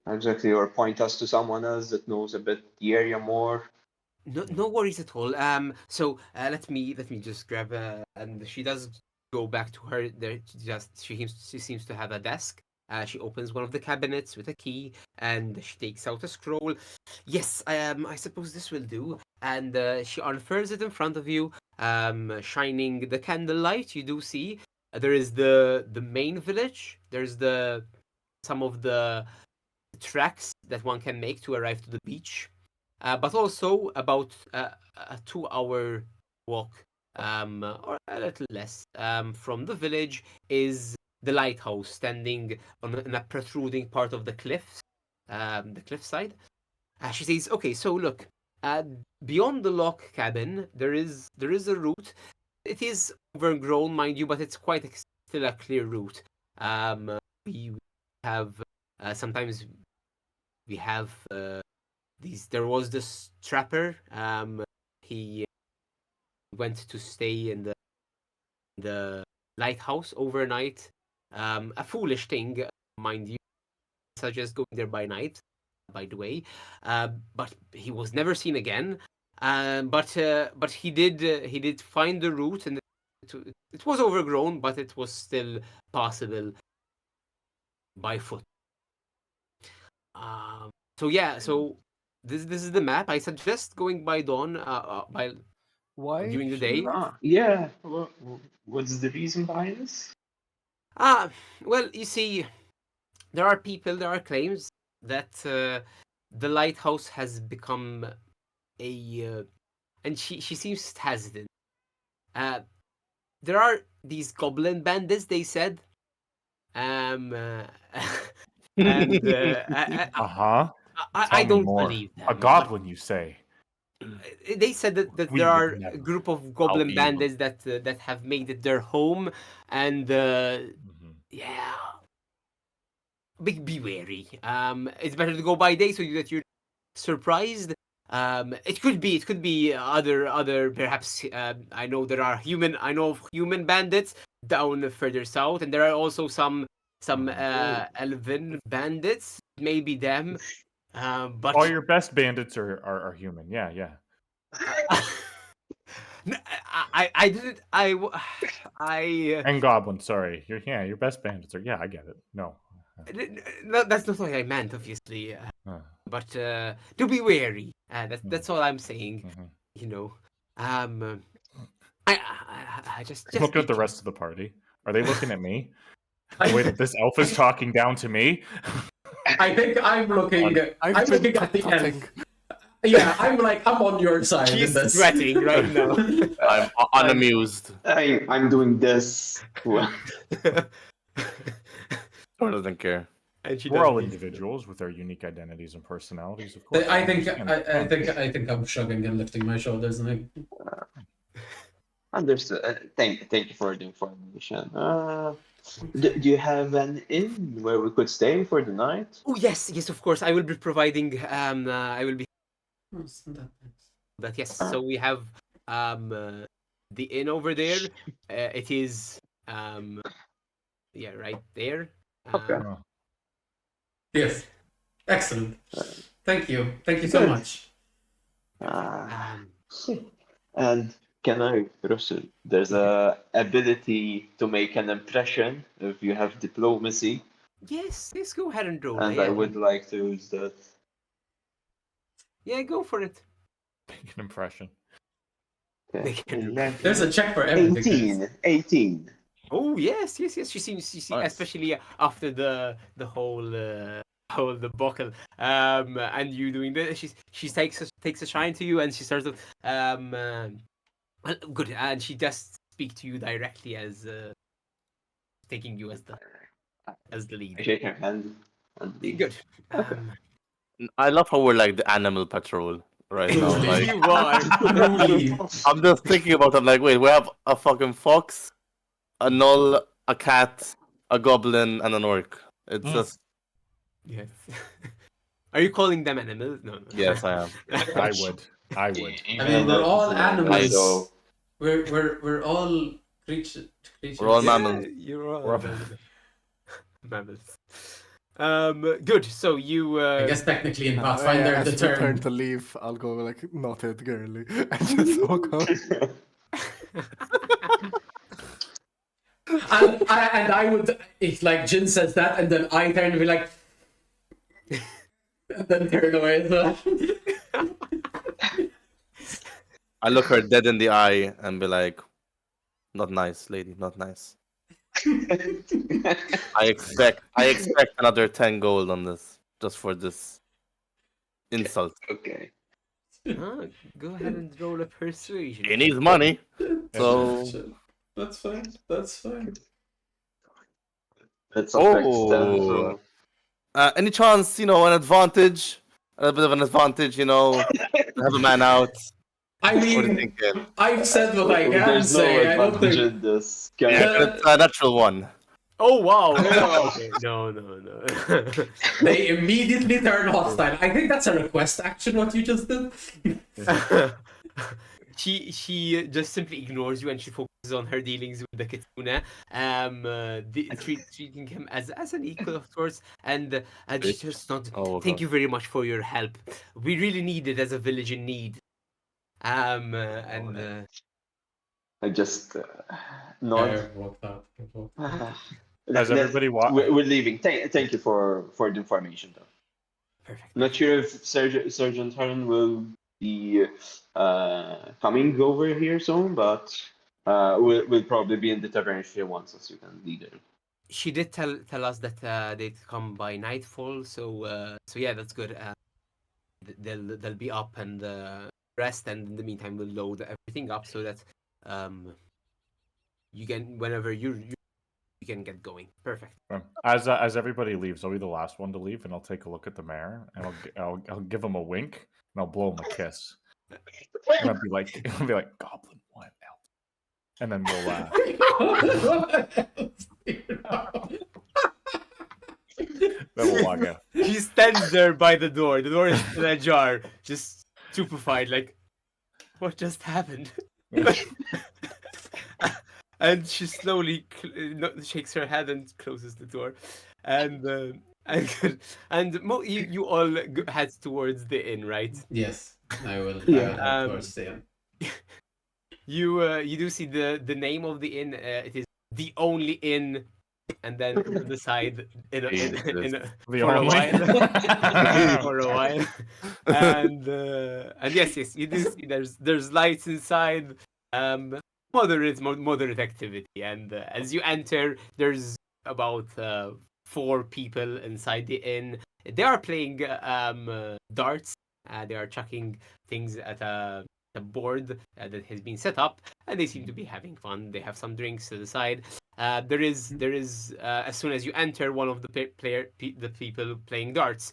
exactly, or point us to someone else that knows a bit the area more. No worries at all. So let me just grab and she does go back to her. There, she seems to have a desk, She opens one of the cabinets with a key, and she takes out a scroll. Yes, I suppose this will do. And she unfurls it in front of you, shining the candlelight. You do see there is the main village. There's some of the tracks that one can make to arrive to the beach, but also about a 2 hour walk, or a little less, from the village is the lighthouse standing on a protruding part of the cliffside. She says, "Okay, so look, uh, beyond the log cabin, there is a route. It is overgrown, mind you, but it's still a clear route. We have sometimes we have these. There was this trapper. He went to stay in the lighthouse overnight. A foolish thing, mind you. Suggest going there by night. By the way, but he was never seen again. But he did find the route, and it was overgrown, but it was still possible by foot. So yeah, so this is the map. I suggest going by dawn, by Why? during the should we day. not? Yeah. What's the reason behind this? Ah, well, you see, there are claims that the lighthouse has become and she seems hesitant. Uh, there are these goblin bandits. They said, um, and Uh huh. I Tell me don't more. believe them. A goblin, you say? They said that We there would are a never. group of How goblin evil. bandits that have made it their home, and Mhm. yeah, be wary. It's better to go by day so that you're surprised. It could be other perhaps. I know there are I know of human bandits down further south, and there are also some elven bandits. Maybe them. But All your best bandits are human. Yeah, yeah. I didn't. I. And goblins. Sorry. Your best bandits are. Yeah, I get it. No. No, that's not what I meant, obviously. Uh, But to be wary. That's all I'm saying. mhm. You know. Um. I just Looking at the speaking. rest of the party. Are they looking at me? The way that this elf is talking down to me? I think I'm looking. I've I'm been looking at the tut-tutting. elf. Yeah, I'm on your side in She's this. sweating right now. I'm unamused. I'm doing this. Well, Or doesn't care. And she We're all doesn't- individuals with our unique identities and personalities, of course. I think understand. I think I'm shrugging and lifting my shoulders and like, understood. Thank you for the information. Do you have an inn where we could stay for the night? Oh yes, of course. I will be providing. I will be oh, isn't that nice? that. Yes. So we have the inn over there. It is yeah, right there. Okay. Oh. Yes, excellent. Thank you so Good. much. Um, And can I, Russell? There's a ability to make an impression if you have diplomacy, yes, go ahead and roll. and Yeah, I would like to use that. yeah, go for it. Make an impression. Okay. Make an 11, There's a check for everything. 18. Oh yes. She seems, Nice. especially after the whole debacle. And you doing this, she takes a shine to you, and she starts to good, and she just speak to you directly as taking you as the I lead. shake her hand. And leave. Good. Um, I love how we're like the animal patrol right now. Like, you are. Truly. I'm just thinking about it. I'm like, wait, we have a fucking fox, a gnoll, a cat, a goblin, and an orc. It's just Yes. Are you calling them animals? No. yes, I am. I would. I mean, we're all animals. So, We're all creatures. We're all Yeah, mammals. you're all We're all mammals. Good. So you. I guess technically in Yeah, Pathfinder, as the we turn term. to leave, I'll go like noted girly and just walk on. and I would, if like Jin says that, and then I turn and be like, and then turn away. So. I look her dead in the eye and be like, "Not nice, lady. Not nice. I expect another 10 gold on this just for this insult. Okay. Go ahead and roll a persuasion. He needs money, so That's fine. That's fine. Let's affect Oh. Any chance, an advantage, a bit of an advantage, have a man out. I What are you mean, thinking? I've said what I can There's no say. I don't advantage think. in this. Yeah, it's a natural one. Oh wow! Okay. No. They immediately turn hostile. I think that's a request action. What you just did. She just simply ignores you and she focuses on her dealings with the kitsune, treating him as an equal, of course, and she just not. Oh, Thank God. you very much for your help. We really need it as a village in need. I just nod. Walked out. As everybody We're leaving. Thank you for the information, though. Perfect. Not sure if Sergeant Hearn will be coming over here soon, but we'll probably be in the tavern if he wants us. You can lead her. She did tell us that they'd come by nightfall, so yeah, that's good. They'll be up and rest, and in the meantime we'll load everything up so that you can whenever you can get going. Perfect. As everybody leaves, I'll be the last one to leave, and I'll take a look at the mayor, and I'll give him a wink, and I'll blow him a kiss. And I'll be like, Goblin, what else? And then we'll walk out. She stands there by the door. The door is still ajar, just stupefied, like, what just happened? And she slowly shakes her head and closes the door, and you all head towards the inn, right? Yes, I will. Yeah. I will towards the end. You do see the name of the inn. It is the only inn, and then to the side for a while, for a while, and yes, you do see there's lights inside. Moderate activity, and as you enter, there's about 4 people inside the inn. They are playing darts. They are chucking things at a board that has been set up, and they seem to be having fun. They have some drinks to the side. There is as soon as you enter, one of the people playing darts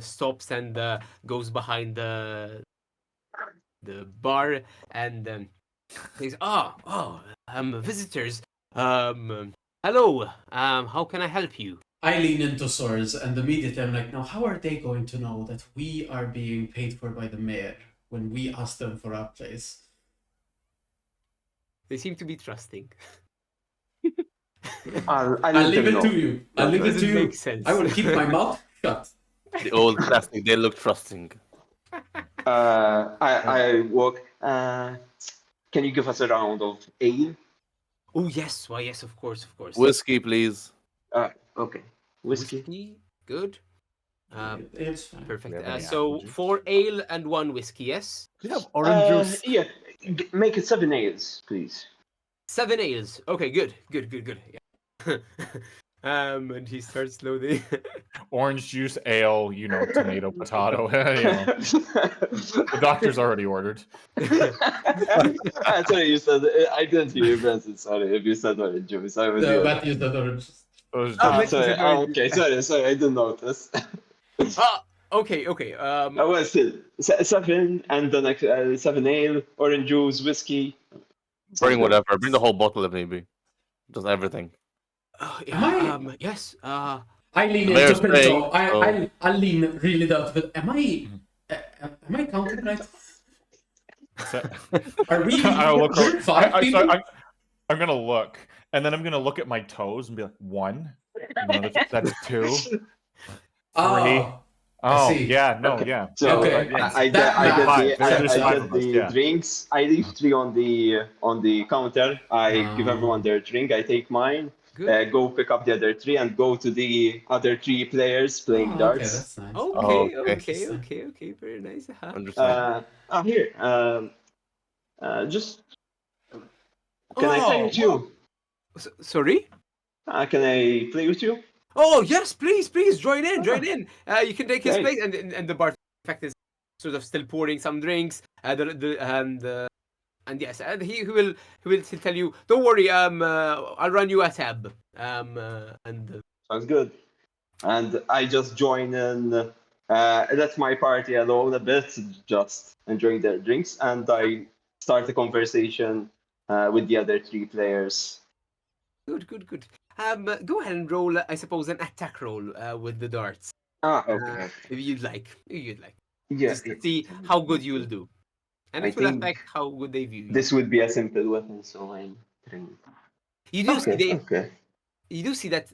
stops and goes behind the bar and says, visitors. Hello. How can I help you? I lean into Swords, and immediately I'm like, now how are they going to know that we are being paid for by the mayor when we ask them for our place? They seem to be trusting. I'll leave it to you. I'll leave it Doesn't to you. make sense. I will keep my mouth shut. The old classic, they look trusting. I walk. Can you give us a round of ale? Oh yes, why yes, of course. Whiskey, please. Okay. Whiskey. Good. It's fine. Perfect. Do we have any So apple juice? 4 ale and 1 whiskey, yes? We have orange juice. Yeah. Make it 7 ales, please. 7 ales. Okay, good. Yeah. And he starts slowly. Orange juice, ale, tomato, potato. The doctor's already ordered. Sorry, you said. I didn't hear you, Francis. Sorry, if you said orange juice, I was. No, Matthew said orange. Sorry. Okay. Sorry. I didn't notice. Okay. Well, still 7, and then like 7 ale, orange juice, whiskey. Bring whatever. Bring the whole bottle if need be. Just everything. Yes. I lean The mayor's into Pinto. saying, I lean really down to it. Am I counting right? Are we? I'll look we're 5 people? I'm gonna look, and then I'm gonna look at my toes and be like, 1. That's 2. 3. Oh, Oh, see. yeah, no, Okay. yeah. So Okay. I get That math. There's five I of get us, the yeah. drinks. I leave 3 on the counter. I give everyone Um, their drink. I take mine. Good. Go pick up the other 3 and go to the other 3 players playing Oh, okay, darts. that's nice. Okay, Oh, okay. okay, okay, okay. Very nice. Understand. Here. Just can I play Oh, with you? sorry? Can I play with you? Oh, yes, please, please, join in, join in. You can take his Great. place, and the bar, in fact, is sort of still pouring some drinks. And yes, and he will still tell you, don't worry, I'll run you a tab. Sounds good. And I just join in. Let my party alone a bit, just enjoying their drinks, and I start a conversation with the other 3 players. Good, good, good. Go ahead and roll, I suppose, an attack roll with the darts. Okay. If you'd like, if you'd like. Yeah. Just to see how good you will do. And I it will think affect how good they view you. this would be a simple weapon, so I'm trying. You do see Okay. you do see that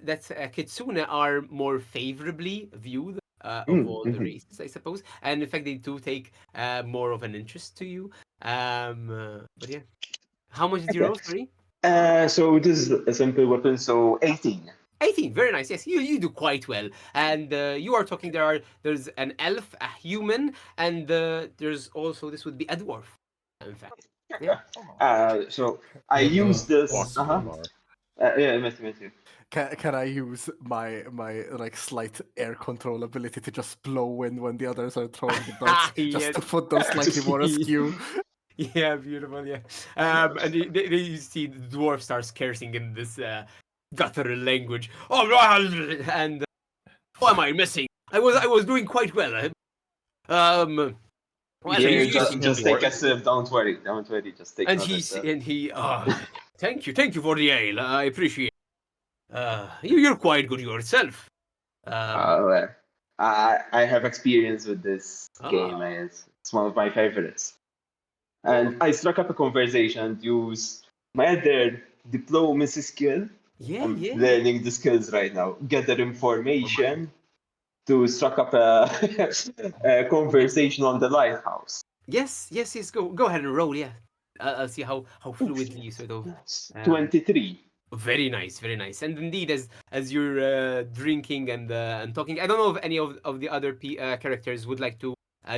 Kitsune are more favorably viewed of all the races, I suppose, and in fact they do take more of an interest to you. But yeah, how much did you roll? Sorry, So this is a simple weapon, so 18. 18. Very nice. Yes, you do quite well. And you are talking. There's an elf, a human, and there's also this would be a dwarf. In fact, yeah. So I Yeah, use this. Awesome. Yeah, Matthew. Can I use my like slight air control ability to just blow in when the others are throwing the darts, just Yes. to put them slightly more askew? Yeah, beautiful. Yeah, and you see the dwarf starts cursing in this guttural language. Oh, and what am I missing? I was doing quite well. Well, Yeah, you just take a sip. Don't worry. Just take and another sip. thank you for the ale. I appreciate. You're quite good yourself. Well, I have experience with this game. Ah. It's one of my favorites. And I struck up a conversation and used my other diplomacy skill. Yeah, I'm yeah. learning the skills right now. Gather information to struck up a conversation on the lighthouse. Yes. Go ahead and roll. Yeah, I'll see how fluidly you sort of. 23. Very nice, very nice. And indeed, as you're drinking and talking, I don't know if any of the other characters would like to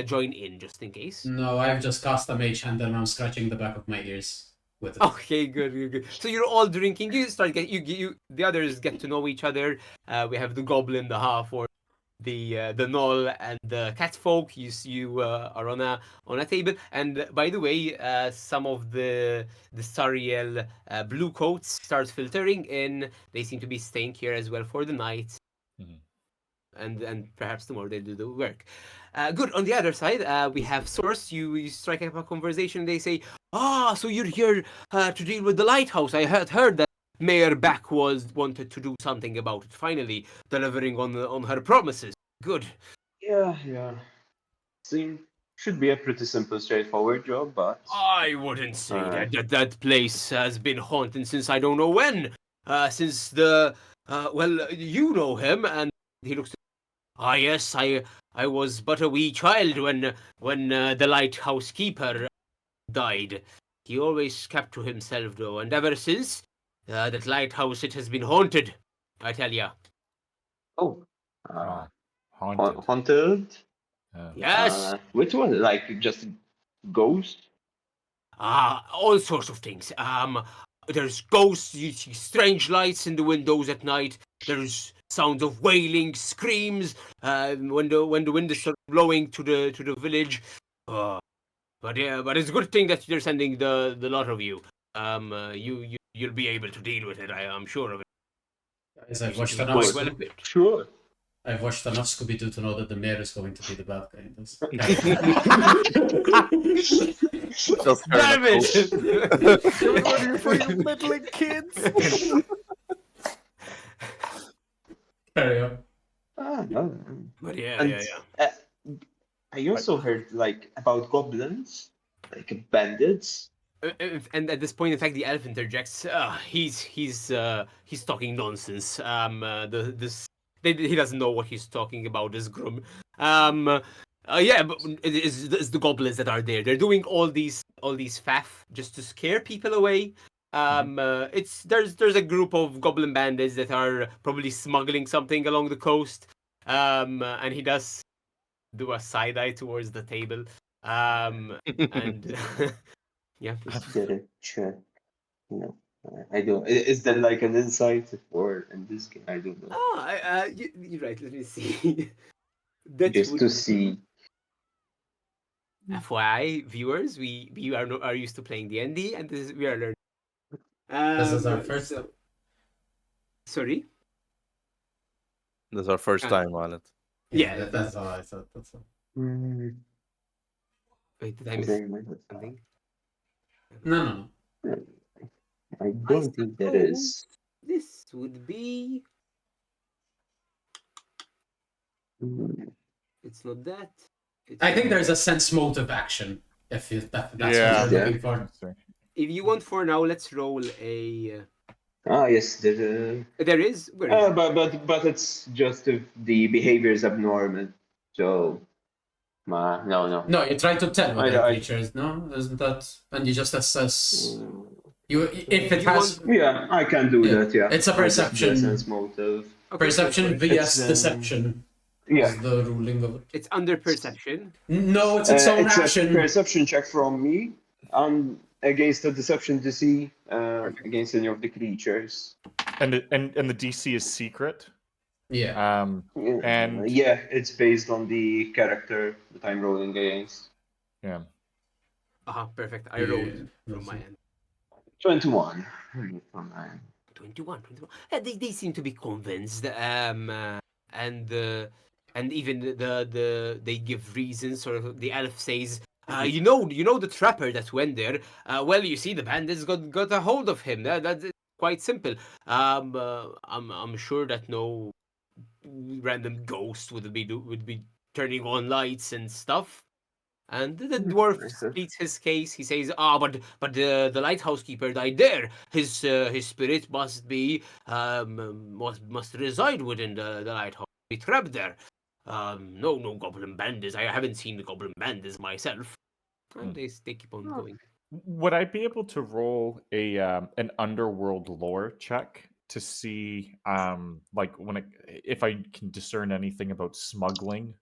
join in, just in case. No, I've just cast a mage hand and I'm scratching the back of my ears with it. Okay, good. So you're all drinking. You start get you the others get to know each other. We have the goblin, the half orc, the gnoll, and the catfolk. You are on a table. And by the way, some of the Sariel blue coats start filtering in. They seem to be staying here as well for the night. And perhaps tomorrow they'll do the work. Good. On the other side, we have Source. You strike up a conversation. They say, so you're here to deal with the lighthouse. I had heard that Mayor Back wanted to do something about it. Finally, delivering on her promises. Good. Yeah. Should be a pretty simple, straightforward job, but I wouldn't say that place has been haunted since I don't know when. Since you know him, and he looks. Yes, I was but a wee child when the lighthouse keeper died. He always kept to himself, though, and ever since, that lighthouse, it has been haunted, I tell ya. Haunted. haunted. Yes, Which one? Like just ghost? all sorts of things. There's ghosts, you see strange lights in the windows at night. There's sounds of wailing, screams, when the wind is sort of blowing to the village. But it's a good thing that you're sending the lot of you. You'll be able to deal with it. I'm sure of it. Guys, I've watched Quite enough. well equipped. Sure. I've watched enough Scooby-Doo to know that the mayor is going to be the bad guy in this. Just Damn it! Everybody for you meddling kids! Carry on. No. But yeah, And, yeah. I also heard like about goblins, like bandits. And at this point, in fact, the elf interjects. He's talking nonsense. He doesn't know what he's talking about. This Grum. Yeah, but it's the goblins that are there. They're doing all these faff just to scare people away. There's a group of goblin bandits that are probably smuggling something along the coast. And he does do a side eye towards the table. And yeah, please. Just get it check. You know, I don't. Is that like an insight or in this game? I don't know. Oh, you're right. Let me see. That Just would to see. FYI, viewers, we are used to playing D&D, and we are learning. This is our first. Sorry. This is our first time on it. Yeah, that's all I thought. That's all. Wait, did I miss something? No. I don't think there is. This would be. It's not that. I think there's a sense motive action. If that's Yeah. what you're looking for. If you want for now, let's roll a. Yes, there is. Where is it? but it's just if the behavior is abnormal. So, no. No, you try to tell what the I- creature is. No, isn't that? And you just assess. You if it You has Yeah, I can do Yeah. that. Yeah, It's a I just do perception. sense motive. Okay, perception so vs It's, deception. Yeah, Is the ruling of it. it's under perception. No, it's its own it's action. a perception check from me, and against a deception DC against any of the creatures. And the DC is secret. Yeah. And- yeah, it's based on the character that I'm rolling against. Yeah. Perfect. I Yeah, rolled from that's my it. end. 21. 21. They seem to be convinced. And even they give reasons. Or the elf says, you know the trapper that went there. Well, you see, the bandits got a hold of him. That's quite simple. I'm sure that no random ghost would be turning on lights and stuff. And the dwarf pleads his case. He says, but the lighthouse keeper died there. His spirit must be must reside within the lighthouse. Be trapped there. No goblin bandits. I haven't seen the goblin bandits myself. And they keep on going. Would I be able to roll a an underworld lore check to see like if I can discern anything about smuggling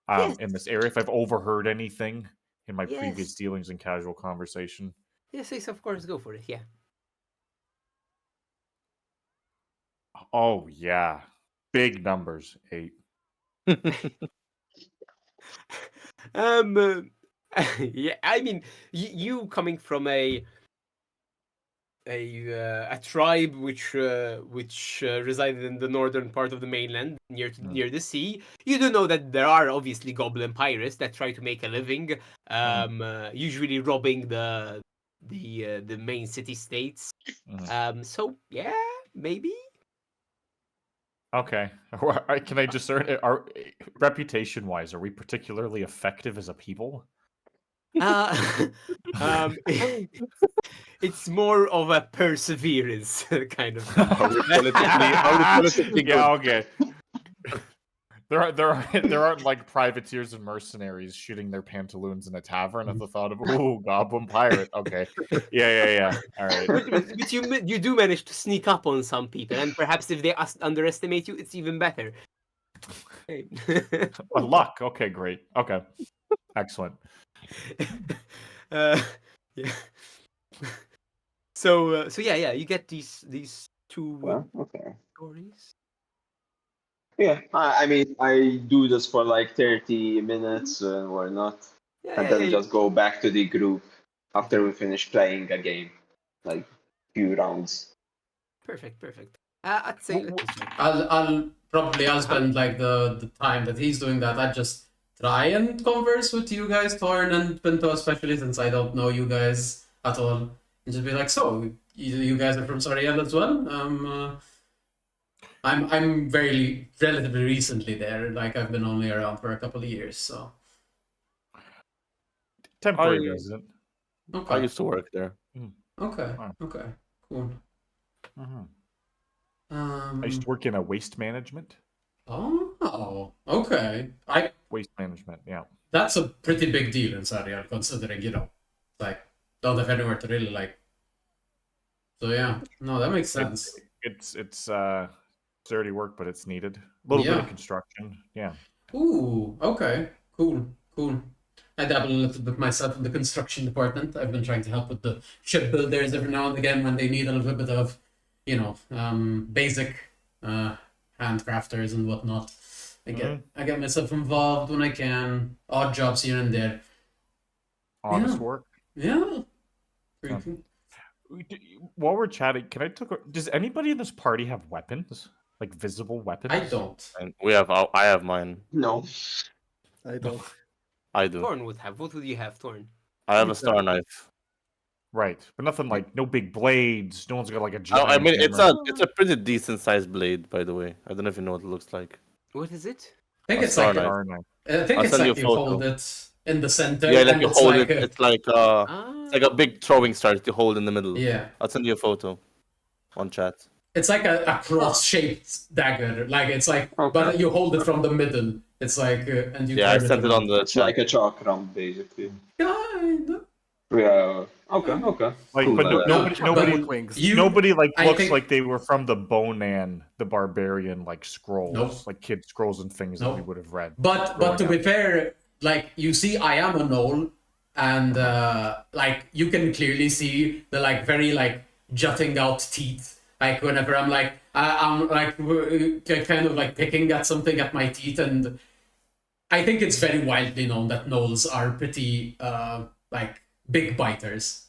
Yes. in this area, if I've overheard anything in my Yes. previous dealings and casual conversation? Yes, of course, go for it. Yeah. Oh yeah. Big numbers. 8. Yeah. I mean, you coming from a tribe which resided in the northern part of the mainland near the sea. You do know that there are obviously goblin pirates that try to make a living, usually robbing the main city states. So yeah, maybe. Okay. Can I discern reputation wise, are we particularly effective as a people? It's more of a perseverance kind of. Yeah, okay. There aren't like privateers and mercenaries shooting their pantaloons in a tavern at the thought of goblin pirate. Okay, yeah. All right. But you do manage to sneak up on some people, and perhaps if they underestimate you, it's even better. Hey. Well, luck. Okay, great. Okay, excellent. Yeah. So yeah, you get these two Okay. stories. Yeah, I mean, I do this for like 30 minutes or not, and then just go back to the group after we finish playing a game, like few rounds. Perfect. I'd say I'll spend like the time that he's doing that. I just try and converse with you guys, Torn and Pinto, especially since I don't know you guys at all, and just be like, so you guys are from Sariel as well? I'm very relatively recently there. Like I've been only around for a couple of years, so Temporary resident. okay. I used to work there. Okay, Wow. okay, cool. I used to work in a waste management. Oh, Oh, okay. Waste management, yeah. That's a pretty big deal in Sariel, considering, like, don't have anywhere to really, like... So, yeah. No, that makes sense. It's dirty work, but it's needed. A little bit Yeah. of construction, yeah. Ooh, okay. Cool. I dabble a little bit myself in the construction department. I've been trying to help with the shipbuilders every now and again when they need a little bit of, basic handcrafters and whatnot. I get myself involved when I can. Odd jobs here and there. Honest Yeah. work. Yeah. Pretty Yeah. cool. While we're chatting, does anybody in this party have weapons? Like visible weapons? I don't. And I have mine. No. I don't. I do. Thorn would have. What would you have, Thorn? I have a star knife. Right, but nothing like no big blades. No one's got like a I giant mean, hammer. it's a pretty decent sized blade, by the way. I don't know if you know what it looks like. What is it? I think A it's star like knife. Star knife. I think I'll it's send you like a you photo. hold it in the center. Yeah, like and you it's hold like it. It's like a big throwing star that you hold in the middle. yeah. I'll send you a photo on chat. It's like a cross-shaped dagger. Like it's like, Okay. but you hold it from the middle. It's like, and you. Yeah, I turn sent it on the It's chat. like a chakram, basically. Kinda. Yeah. Okay. Like, Cool. but nobody, With wings. You- nobody like I looks think- like they were from the Bonan, the barbarian, like scrolls, Nope. like kid scrolls and things that we Nope. would have read. But growing to be up. fair, like you see, I am a gnoll, and like you can clearly see the like very like jutting out teeth. Like whenever I'm like I'm like kind of like picking at something at my teeth, and I think it's very widely known that gnolls are pretty like big biters.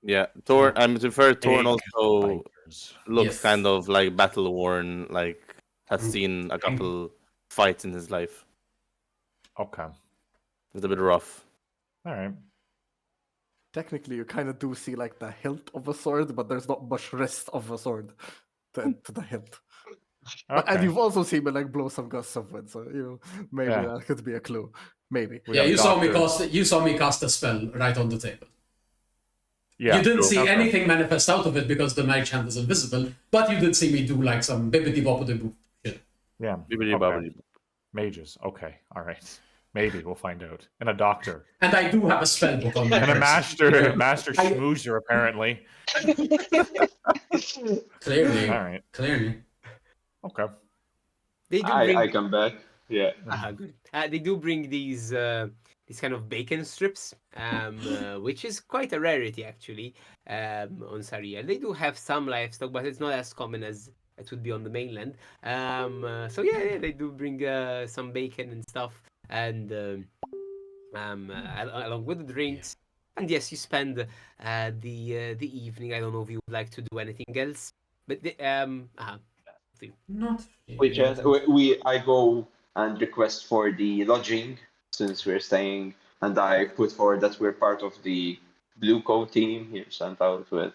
Yeah, Thorn. To be fair, Thorn Big also Bikers. looks Yes. kind of like battle worn. Like has Mm. seen a couple fights in his life. Okay, It's a bit rough. all right. Technically, you kind of do see like the hilt of a sword, but there's not much wrist of a sword to the hilt. And Okay. you've also seen me like blow some gusts of wind, so maybe Yeah. that could be a clue. Maybe. We Yeah, got a you saw me cast a spell right on the table. Yeah, You didn't true. see Okay. anything manifest out of it because the mage hand is invisible, but you did see me do like some bibbidi boppity boop shit. Yeah, Bibbidi okay. bobbidi. Mages. Okay, all right. Maybe we'll find out. And a doctor. And I do have a spell book on my And a person. master I- schmoozer, apparently. Clearly. All right. Clearly. Okay. They do bring. I come back. Yeah. Good. They do bring these kind of bacon strips, which is quite a rarity actually on Sariel. They do have some livestock, but it's not as common as it would be on the mainland. So yeah, they do bring some bacon and stuff, and along with the drinks. And yes, you spend the evening. I don't know if you would like to do anything else, but Not Which I go and request for the lodging since we're staying, and I put forward that we're part of the blue coat team here sent out with.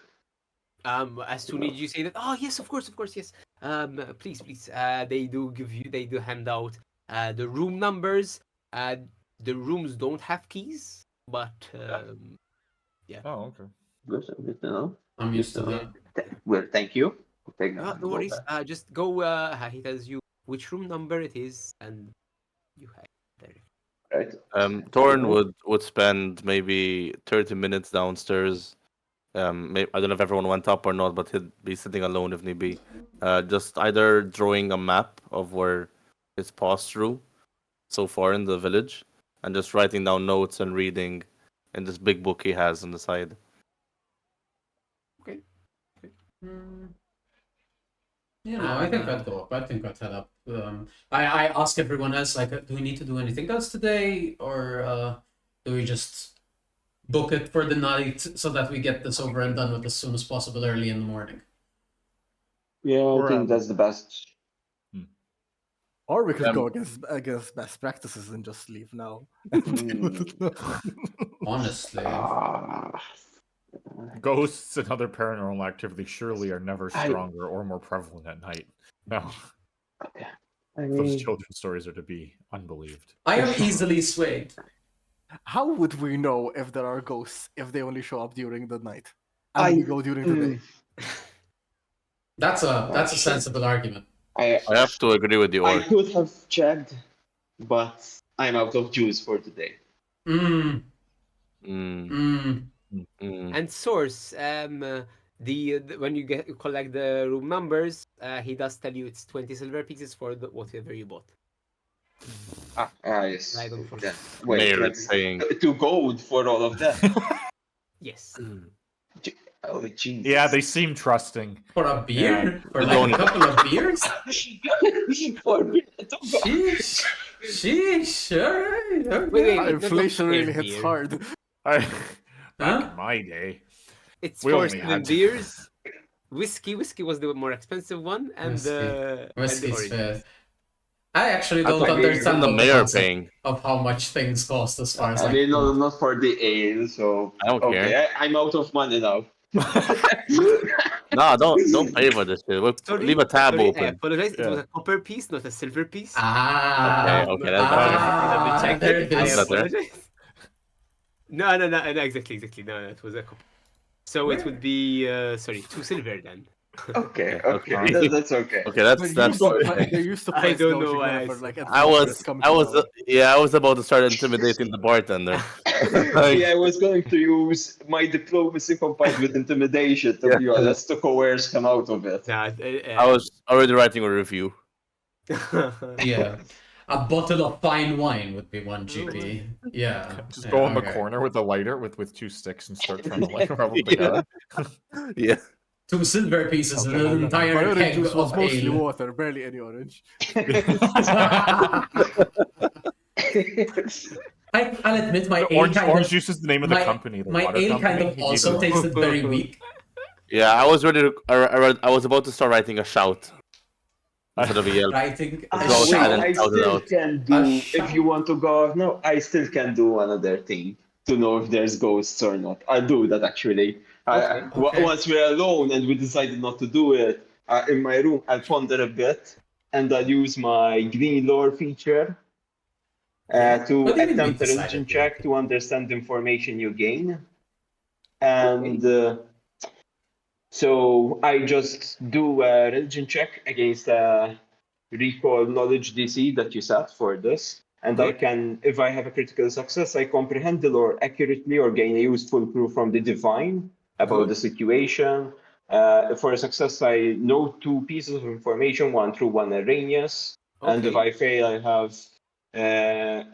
As soon as you say that, oh yes, of course, yes. Please. They do hand out the room numbers. The rooms don't have keys, but Oh, okay. Good to know. I'm used to that. Well, thank you. We'll take that. no worries. Just go. He tells you which room number it is, and you have there. Right. Thorn would spend maybe 30 minutes downstairs. I don't know if everyone went up or not, but he'd be sitting alone if need be. Just either drawing a map of where he's passed through so far in the village, and just writing down notes and reading in this big book he has on the side. I think I'd go up. I think I'd head up. I ask everyone else, like, do we need to do anything else today? Or do we just book it for the night so that we get this over and done with as soon as possible early in the morning? Yeah, I Or, think that's the best. Or we could go against best practices and just leave now. Honestly. Ghosts and other paranormal activity surely are never stronger or more prevalent at night. No, I those mean, children's stories are to be unbelieved. I am easily swayed. How would we know if there are ghosts if they only show up during the night? And we go during the day. That's a sensible argument. I I have to agree with the I orc. could have checked, but I'm out of juice for today. Mm. Mm, Mm. mm. And source, the when you collect the room numbers, he does tell you it's 20 silver pieces for whatever you bought. Yes. I don't Then, forget. wait, Mayor that's is saying. 2 gold for all of that. Yes. Oh, Jesus. Yeah, they seem trusting. For a beer? For We like don't- a couple of beers? For Sheesh. Sheesh. Alright. Okay. Wait, Inflation not really fair hits beer. hard. Back Huh? in my day, It's We first only in had- beers. Whiskey was the more expensive one, and Whiskey. the Whiskey's orange. fair. I actually I don't thought understand the what the mayor concept paying. of how much things cost as far as I like mean, food. not for the ale, so I don't okay. care. I'm out of money now. No, don't pay for this shit. We'll Sorry, leave a tab sorry, I open. apologize. It Yeah. was a copper piece, not a silver piece. Ah. Okay, that's better. Check there it. it I is. apologize. No, exactly. No, it was a copper. So it would be, 2 silver then. Okay, Yeah, okay, okay. that's okay. Okay, that's They're okay. used to I price don't know gouging why I whenever said like that. I adventurers was, come I to was, town. yeah, I was about to start intimidating the bartender. Like, Yeah, I was going to use my diplomacy combined with intimidation, to be honest, to coerce him out of it. Nah, I was already writing a review. Yeah. A bottle of fine wine would be 1 GP. Yeah. just yeah, go in the okay. corner with a lighter with 2 sticks and start trying to like rub them together. Yeah. 2 silver pieces and an My entire orange keg juice was of mostly ale. water, barely any orange. I'll admit my ale Orange, kind orange of juice is the name of the my, company. The my water ale company. kind of He also needed- tasted very weak. Yeah, I was ready to. I was about to start writing a shout instead of a yell. Writing a Well, Wait, talent I shout. out still out. can do, A if you want to go, no, I still can do another thing to know if there's ghosts or not. I'll do that actually. Okay. Once we're alone and we decided not to do it, in my room, I'll ponder a bit and I'll use my green lore feature to What do you mean we attempt a religion decided check to understand the information you gain. And so I just do a religion check against recall knowledge DC that you set for this. And I can, if I have a critical success, I comprehend the lore accurately or gain a useful clue from the divine about the situation. For a success, I know 2 pieces of information, one true, one erroneous. And if I fail, I have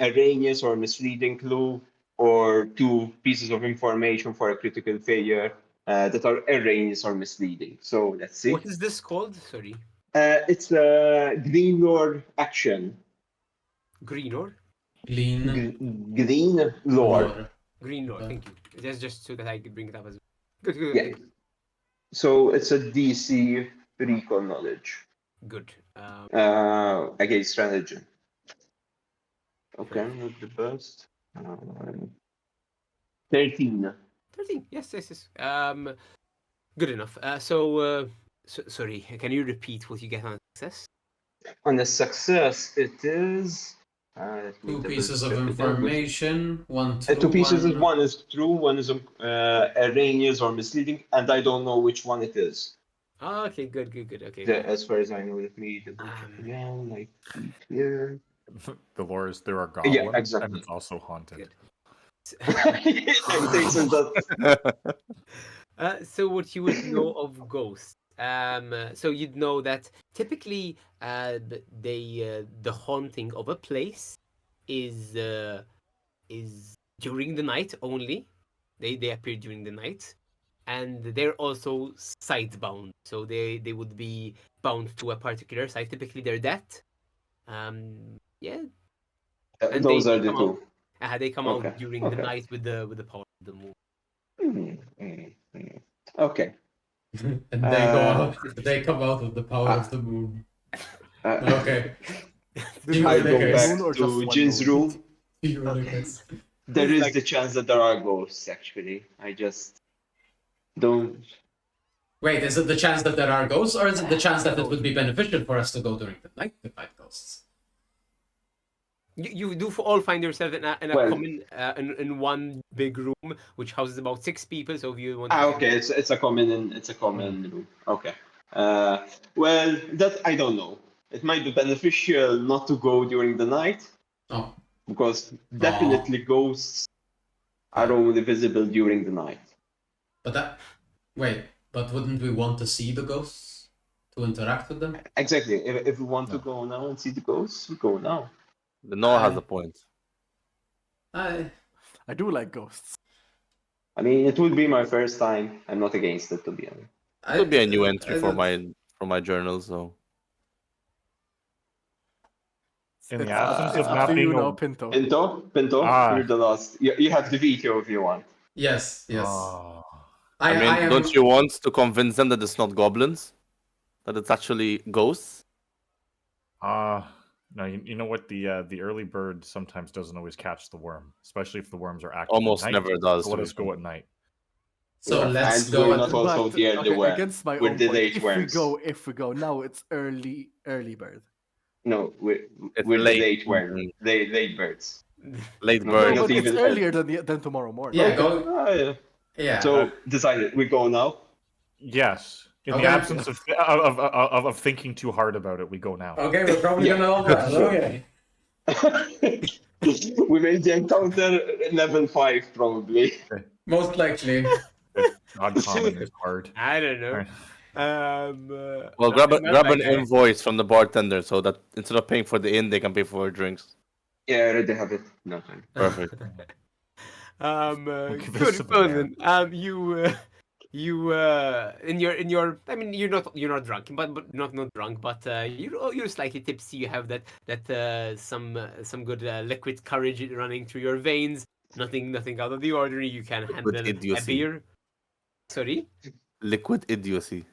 erroneous or misleading clue, or 2 pieces of information for a critical failure that are erroneous or misleading. So let's see. What is this called? Sorry. It's a green lore action. Green or? Lean. Green lore. Lore. Green Lord, Yeah. thank you. That's just so that I could bring it up as well. Good. Yeah. So it's a DC recall knowledge Good. against religion. Okay, not the best. 13. 13. Yes. Good enough. Sorry, can you repeat what you get on success? On a success, it is. Let me 2 double pieces of check it. information. 1 true, 2 pieces. One is true, one is erroneous or misleading, and I don't know which one it is. Oh, okay, good. Okay. As far as I know, let me double check again. Like here. the lore is there are goblins, Yeah, exactly. and it's also haunted. Good. It takes us that. So what you would know of ghosts? So you'd know that typically, the haunting of a place is during the night only. They appear during the night, and they're also site bound. So they would be bound to a particular site. Typically, they're dead. Yeah. And Those they are the come 2. They come Okay, out during the okay. night with the power of the moon. Okay. And they go out. They come out with the power of the moon. Okay. I go back Moon or just to one Jin's moon? room. Euronymous. There is the chance that there are ghosts, actually. I just don't. Wait, is it the chance that there are ghosts, or is it the chance that it would be beneficial for us to go during the night to fight ghosts? You do all find yourself in a Well- common in one big room which houses about 6 people. So if you want, to Okay, it's a common room. Okay. Well, that I don't know. it might be beneficial not to go during the night, Oh, because definitely ghosts are only visible during the night. but wouldn't we want to see the ghosts to interact with them? Exactly. If we want to go now and see the ghosts, we go now. The Noah has a point. I do like ghosts. I mean, it would be my first time. I'm not against it, to be honest. It would be a new entry for my journal, so. In the absence of It's up not to being you now, able- Pinto. Pinto, Ah. you're the last. You have the veto if you want. Yes. Oh. I mean, am, don't you want to convince them that it's not goblins? That it's actually ghosts? No, you know what? The early bird sometimes doesn't always catch the worm, especially if the worms are active. Almost at night. never does. So let us go at night. So Yeah, let's and go. we're not also But, the early okay, worm. against my We're own the point, late worms. if we go now, it's early bird. No, we're It's the late. late worm. Late birds. Late No, bird. not But it's even earlier than tomorrow morning. Yeah, Okay. go. Ah, yeah. Yeah. So decided. We go now. Yes. In Okay. the absence of thinking too hard about it, we go now. Okay, we're probably Yeah, gonna all that. sure. Okay. We made the encounter level 5 probably. Most likely. God, common is hard. I don't know. Alright. Well, not grab like an I- invoice from the bartender so that instead of paying for the inn, they can pay for drinks. Yeah, I already have it. No time. Perfect. give this Good to the fun. You in your I mean you're not drunk but not drunk but you're slightly tipsy. You have that some good liquid courage running through your veins. Nothing out of the ordinary. You can handle a idiocy. beer. Sorry. Liquid idiocy.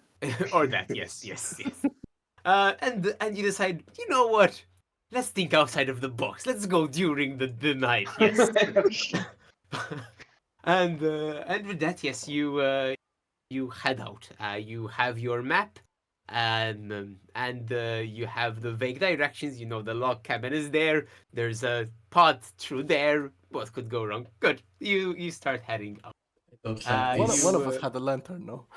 Or that, yes. And you decide, you know what? Let's think outside of the box. Let's go during the night. Yes. and with that, yes, you head out. You have your map, and you have the vague directions. You know the log cabin is there. There's a path through there. What could go wrong? Good. You start heading up. Don't Uh, like One, these. one of us had a lantern, no?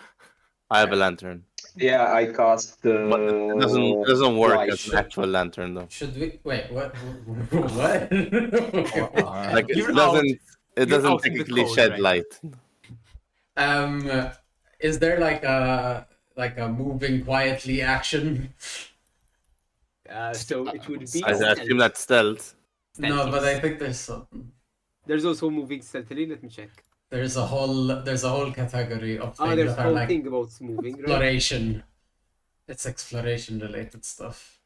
I have a lantern. Yeah, I cast. But it doesn't work light. as an actual lantern, though. Should we wait? What? What? Like, You're it doesn't you're doesn't out in the technically cold, shed right? light. Is there like a moving quietly action? So it would be. I assume that's stealth. No, but I Stealthy. think there's something. There's also moving stealthily. Let me check. There's a whole category of things There's a that are whole like thing about moving, right? exploration. It's exploration related stuff.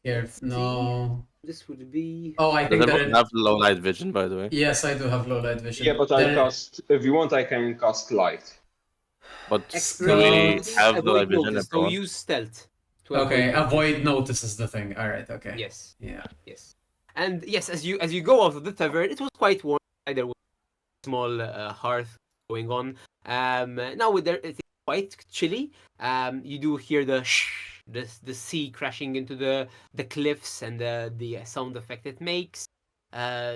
Here, no. This would be. Oh, I Does think everyone that. have low light vision, by the way? Yes, I do have low light vision. Yeah, but I There- cast. If you want, I can cast light. But do Exploration. we have low light Avoid vision? notice, so Everyone? use stealth. To Okay, avoid avoid notice is the thing. All right, okay. Yes, Yeah. yes. And yes, as you go out of the tavern, it was quite warm. There was a small hearth going on. Now it's quite chilly. You do hear the sea crashing into the cliffs and the sound effect it makes.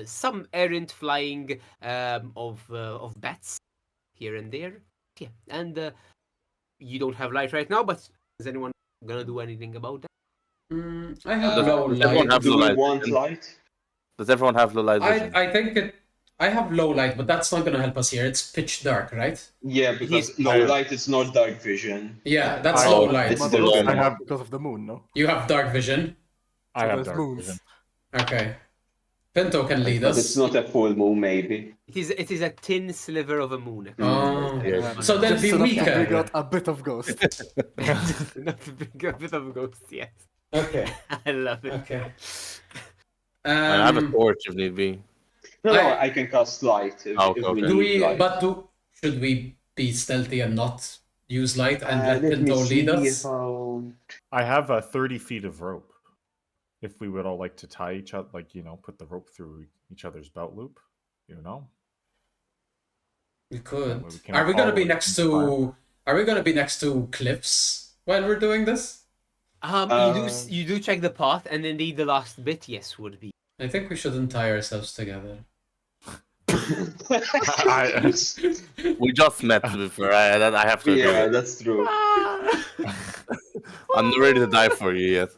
Some errant flying of bats here and there. Yeah, and you don't have light right now, but is anyone gonna do anything about that? I have Does low everyone light. have Do low we light want vision? light? Does everyone have low light vision? I think it. I have low light, but that's not gonna help us here. It's pitch dark, right? Yeah, because He's- low light is not dark vision. Yeah, that's I- low light. It's But the also wrong I have one. because of the moon, no? You have dark vision. I have there's dark moons. vision. Okay. Pinto can lead But us. it's not a full moon, maybe. It is a thin sliver of a moon. Oh. Yeah. So then Just be enough to bring weaker. out a bit of ghost. Not a bit of a ghost, yes. Okay. I love it. Okay. I have a Um, torch if need be. No, I- I can cast light if, Okay, if we okay. do need we? light. But should we be stealthy and not use light and let Let me Pinto see lead us? how- I have 30 feet of rope. If we would all like to tie each other, like, put the rope through each other's belt loop, We could. way we can Are we gonna all be like next to? Are we gonna be next to cliffs while we're doing this? You do check the path, and indeed the last bit, yes, would be. I think we shouldn't tie ourselves together. We just met before. I have to agree. Yeah, that's true. I'm not ready to die for you yet.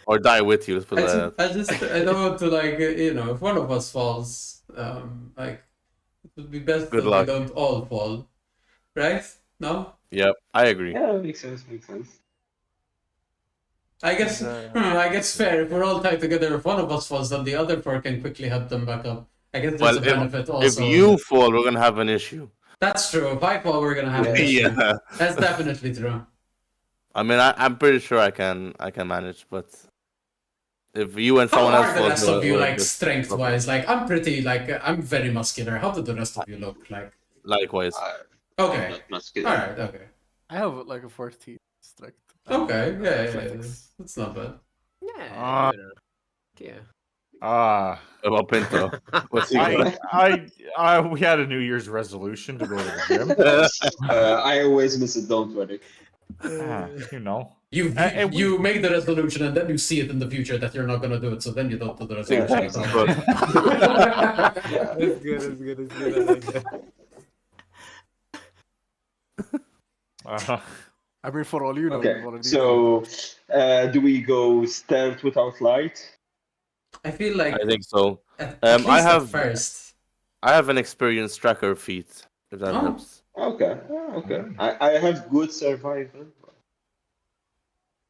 Or die with you, let's put that. I don't want to like if one of us falls, like it would be best Good that luck. we don't all fall, right? No, Yep, I agree. Yeah, makes sense. I guess I guess fair. If we're all tied together, if one of us falls, then the other four can quickly help them back up. I guess there's Well, a benefit if also. you fall, we're gonna have an issue. That's true. If I fall, we're gonna have an issue. Yeah. That's definitely true. I mean, I'm pretty sure I can manage, but if you and How someone else are the falls, rest of you we're like just- strength-wise? Like I'm pretty I'm very muscular. How do the rest of you look like? Likewise. Okay. Not muscular. All right. Okay. I have like a 14 strength. Okay. Yeah. Athletics. That's not bad. Yeah. Yeah. About Pinto. What's he got? We had a New Year's resolution to go to the gym. I always miss it. Don't worry. You know. You make the resolution and then you see it in the future that you're not gonna do it, so then you don't do the resolution. But That's good. I like that. I mean, for all you know, Okay, you've already so do we go stealth without light? I feel like I think so. at I least at have- first. I have an experienced tracker feat, if that Oh. helps. Okay. I have good survival.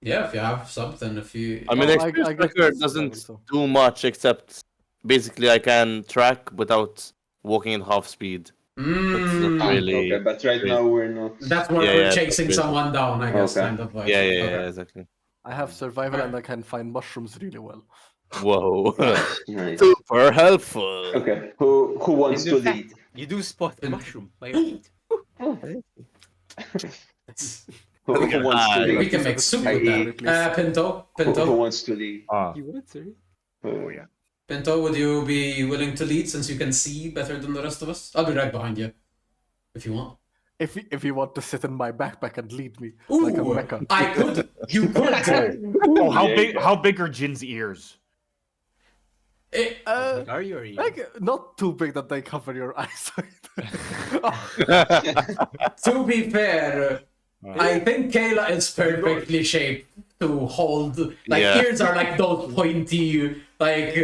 Yeah, if you have something, if you. I mean, I experienced guess tracker that's doesn't survival, do much except basically I can track without walking at half speed. It's not really. Okay, but right now we're not. That's where Yeah, we're yeah, chasing that's good. someone down, I guess, Okay. kind of like. Yeah, Okay. exactly. I have survival and I can find mushrooms really well. Whoa. Nice. Super helpful. Okay, who wants And to in fact, lead? you do spot a mushroom by your feet. Who wants to We lead? We can make soup I with eat. that. Pinto, Who wants to lead? You would, sorry. Oh yeah. Pinto, would you be willing to lead since you can see better than the rest of us? I'll be right behind you, if you want. If you want to sit in my backpack and lead me Ooh, like a mecha. I could. You could. Oh, Yeah. how big are Jin's ears? Are you or you? Like not too big that they cover your eyesight. To be fair, I think Kayla is perfectly shaped to hold. Like Yeah. ears are like those pointy, like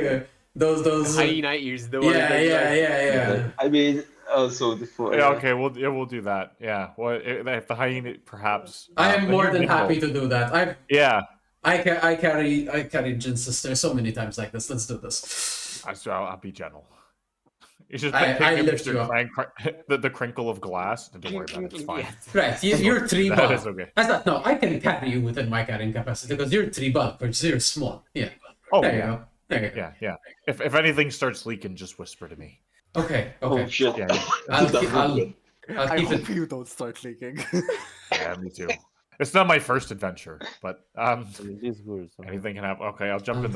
those. Hyena ears, the one that, like, Yeah. I mean, also the four. Yeah, okay, we'll do that. Yeah, well, if the hyena perhaps. I am but more you're than nimble. happy to do that. Yeah, I carry Jin's sister so many times like this. Let's do this. I'll be gentle. It's just I pick lift you up. the crinkle of glass. Don't worry about it. It's fine. Right, you're 3 That bulk. is okay. No, I can carry you within my carrying capacity because you're 3 bulk, but you're small. Yeah. Oh There you yeah, go. There you go. yeah. If anything starts leaking, just whisper to me. Okay. Oh shit. Yeah, I'll I keep hope it. you don't start leaking. yeah, me too. It's not my first adventure, but These words. anything can happen. Okay, I'll jump in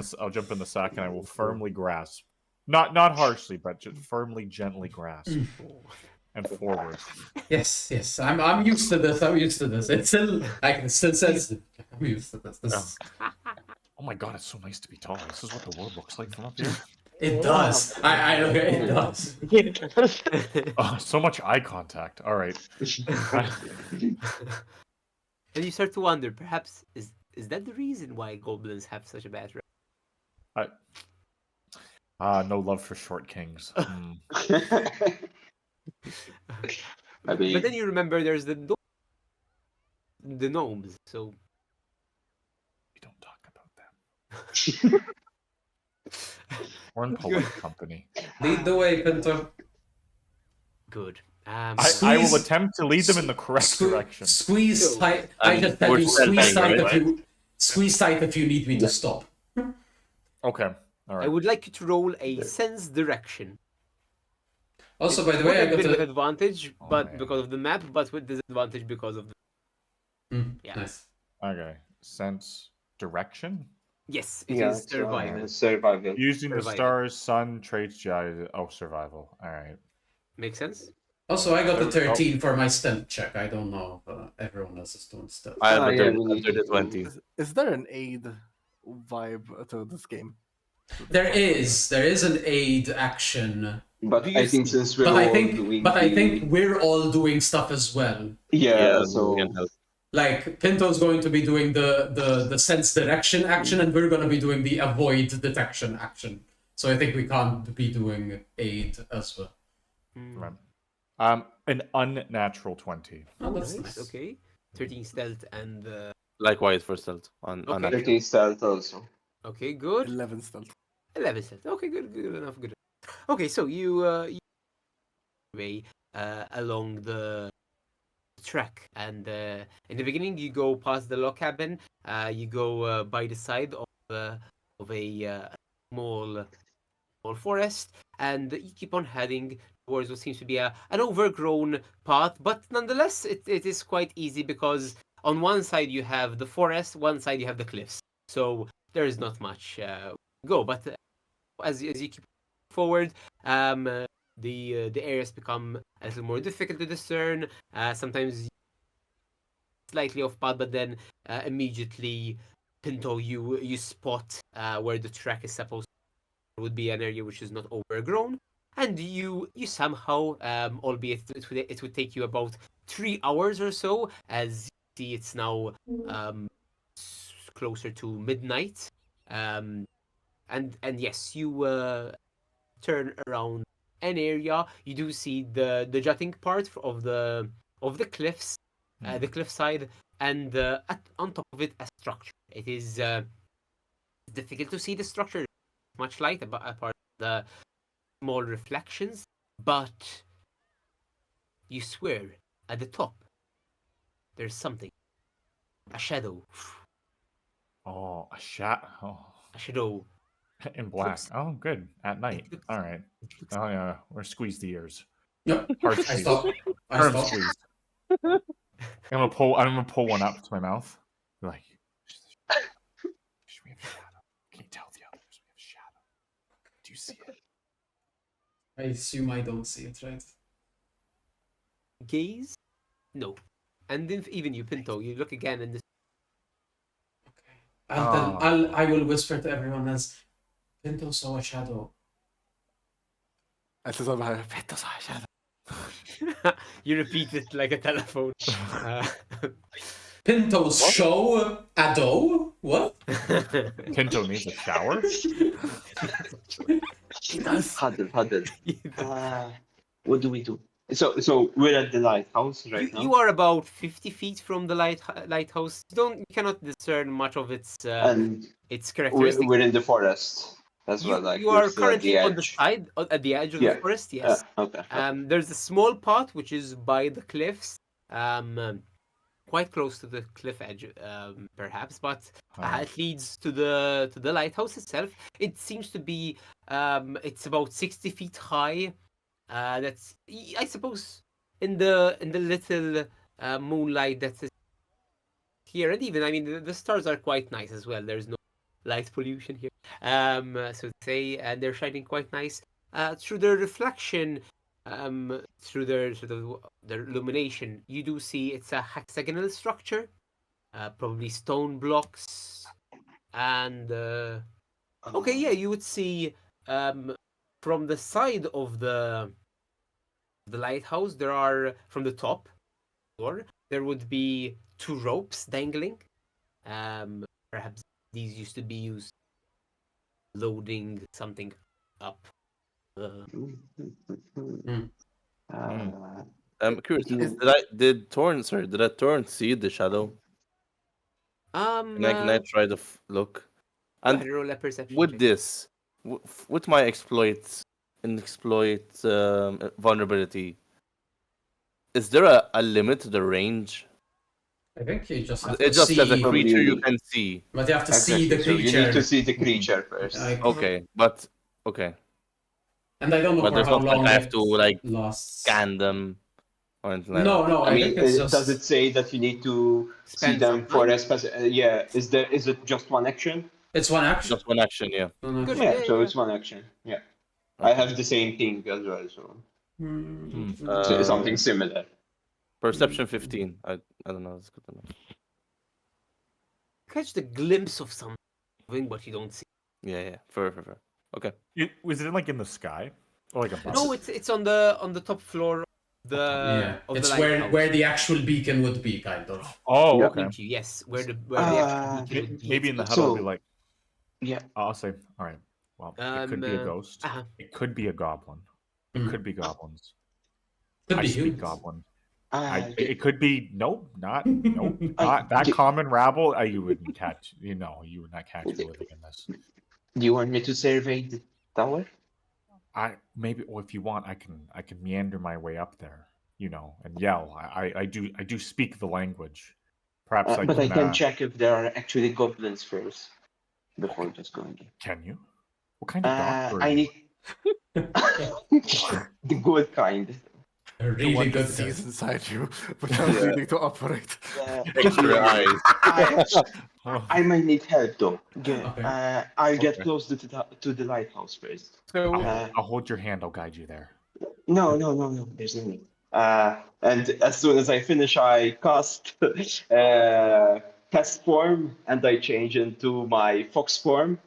the sack and I will firmly grasp, not harshly, but just firmly, gently grasp and forward. Yes. I'm used to this. It's still I can still sense it. I'm used to this. This Oh my god, it's so nice to be tall. This is what the world looks like from up here. it does. I it does. Oh, so much eye contact. All right. And you start to wonder, perhaps is that the reason why goblins have such a bad rep? No love for short kings. I mean, But then you remember there's the gnomes, so We don't talk about them. We're in public company. Lead the way, Pinto. good. I will Squeeze- attempt to lead them in the correct direction. Squeeze tight. I And just tell we're you, squeeze stealthing, tight right? squeeze tight if you need me to stop. Okay. All I right. would like you to roll a sense direction. Also, by the way, With I a got bit of to. advantage, Oh, but man. because of the map, but with disadvantage because of the Yeah. Nice. Okay. Sense direction. yes, it yeah, is survival. survival. Using the Survival. stars, sun, traits, GI. Oh, survival. All right. Make sense? Also, I got a There we go. 13 for my stealth check. I don't know if everyone else is doing stealth. I have Ah, a yeah, 30, we need under the to- 20s. Is there an aid vibe to this game? There is an aid action, But Do you I think see- since we're but all I doing think we're all doing stuff as well. yeah, we so can help. Like Pinto's going to be doing the sense direction action, and we're going to be doing the avoid detection action. So I think we can't be doing aid as well. Right. An unnatural 20. Oh, that's Nice. nice. Okay. 13 stealth and Likewise for stealth on Okay. 13 stealth also. okay, good. 11 stealth. 11 stealth. Okay, good enough. Good. Okay, so you way along the track, and in the beginning you go past the log cabin. You go by the side of a small forest, and you keep on heading towards what seems to be an overgrown path, but nonetheless it is quite easy because on one side you have the forest, one side you have the cliffs, so there is not much go. But as you keep forward, the areas become a little more difficult to discern. Sometimes slightly off path, but then immediately Pinto you spot where the track is supposed to would be an area which is not overgrown, and you somehow, albeit it would take you about 3 hours or so, as you see it's now closer to midnight, and yes, you turn around an area. You do see the jutting part of the cliffs, the cliffside, and on top of it a structure. It is difficult to see the structure, much light apart from the small reflections, but you swear at the top there's something, a shadow, Oh, a shot. Oh, a shadow. in black. Looks- Oh, good. At night. looks- All right. It looks Oh yeah, we're squeeze the ears. Yep. Hard I squeeze. stop. I Firm stop. squeeze. I'm gonna pull one up to my mouth. Be like, we have a shadow. Can you tell the others we have a shadow? Do you see it? I assume I don't see it, right? gaze, no, and then even you, Pinto, you look again, and this And then I will whisper to everyone as Pinto saw a shadow. I just thought about Pinto saw a shadow. you repeat it like a telephone. Pinto's show a doe? What? Pinto needs a shower. He does. Huddle. What do we do? So we're at the lighthouse right now. You are about 50 feet from the lighthouse. You cannot discern much of its And characteristics. we're in the forest as well. Like You are we're still currently at on the side, at the edge of the Yeah. forest. Yes. Okay. There's a small path which is by the cliffs, quite close to the cliff edge, perhaps, but it leads to the lighthouse itself. It seems to be it's about 60 feet high. That's, I suppose, in the little moonlight that is here, and even, I mean, the stars are quite nice as well. There's no light pollution here, so to say, and they're shining quite nice through their reflection, through their sort of their illumination. You do see it's a hexagonal structure, probably stone blocks, and okay, yeah, you would see from the side of the lighthouse, there are, from the top floor, there would be 2 ropes dangling. Perhaps these used to be used loading something up. I'm curious. You- Did Torrent see the shadow? Can I try to look? Go And ahead, roll a perception with check. this, with my exploit vulnerability, is there a limit to the range? I think you just have It to just see. says a creature you Probably- can see. But you have to see the Exactly, so creature. you need to see the creature first. Like, Okay, but okay, and I don't know but for there's how not like long I have it to like lasts. scan them or anything like No, that. no. I I mean, think it's just. does it say that you need to see Spend them some for time? a specific? Yeah, is it just one action? It's one action. Just one action, yeah. One Good. action. Yeah, Yeah, so yeah. it's one action. Yeah, I have the same thing as well, so Uh, something similar. Perception 15. I don't know. It's good enough. Catch the glimpse of something, but you don't see. Yeah. Fair. Okay. Was it like in the sky or like above? No, it's on the top floor the It's lighthouse. where the actual beacon would be, kind of. Oh, Yeah. okay. Thank you. Yes, where the actual beacon would be. Maybe in the hut So- I'll be like, Yeah. I'll say, all right. Well, it could be a ghost. uh-huh. It could be a goblin. It could be goblins. Could I be speak humans. goblin. Uh, It could be nope, not that do- common rabble. You wouldn't catch. You would not catch me living in this. Do you want me to survey the tower? Maybe, or if you want, I can meander my way up there. And yell. I do speak the language. Perhaps But I can. can check if there are actually goblins first before just going in. Can you? What kind of doctor are I you? need the good kind. A The really one good that thing. sees inside you without Yeah. needing to operate. Extra eyes. Oh, I might need help though. Yeah. Okay. I'll get Okay. close to the lighthouse first. So I'll hold your hand. I'll guide you there. No. There's no need. And as soon as I finish, I cast pest form, and I change into my fox form.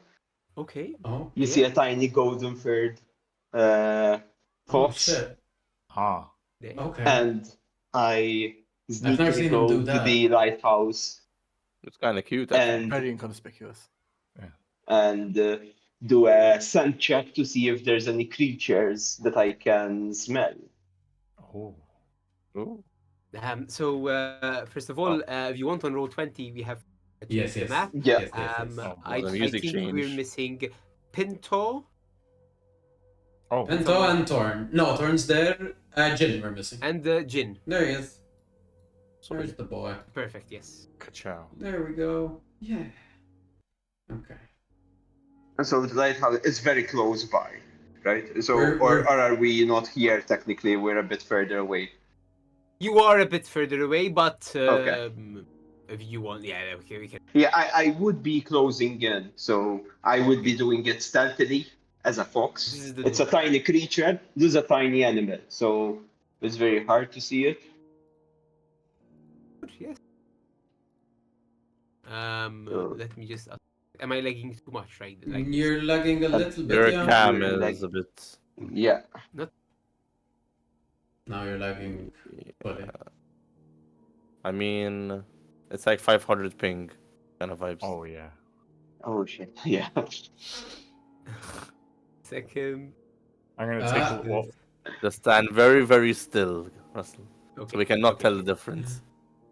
okay. Oh. You see a tiny golden furred Oh, fox, shit. Ah, There. Okay. and I never seen sneakily him go do to that. the lighthouse It's kind of cute. Actually. and Very inconspicuous. do a scent check to see if there's any creatures that I can smell. oh, Ooh. So first of all, if you want on roll 20, we have to Yes, the yes. map. Yeah. Yes, yes. Oh, I the think music we're change. missing Pinto. oh. Pinto and Torn. No, Torn's there. Jin, we're missing. And Jin. There he is. Sorry. There's the boy. Perfect, yes. Ka-chow. There we go. Yeah. Okay. And so the lighthouse is very close by, right? So, We're- or are we not here technically? We're a bit further away. You are a bit further away, but Okay. if you want, yeah, okay, we can. Yeah, I would be closing in, so I would be doing it stealthily as a This fox. is the It's a door. tiny creature. This is a tiny animal, so it's very hard to see it. Yes. Oh. Let me just. Am I lagging too much, right? Like, You're lagging a little bit, Your yeah. cam You're is a bit. Yeah. Now you're lagging fully. I mean, it's like 500 ping kind of vibes. Oh yeah. Oh shit. Yeah. second. I'm gonna take Ah. a well, Just stand very, very still, Russell, Okay. so we cannot okay. tell the difference.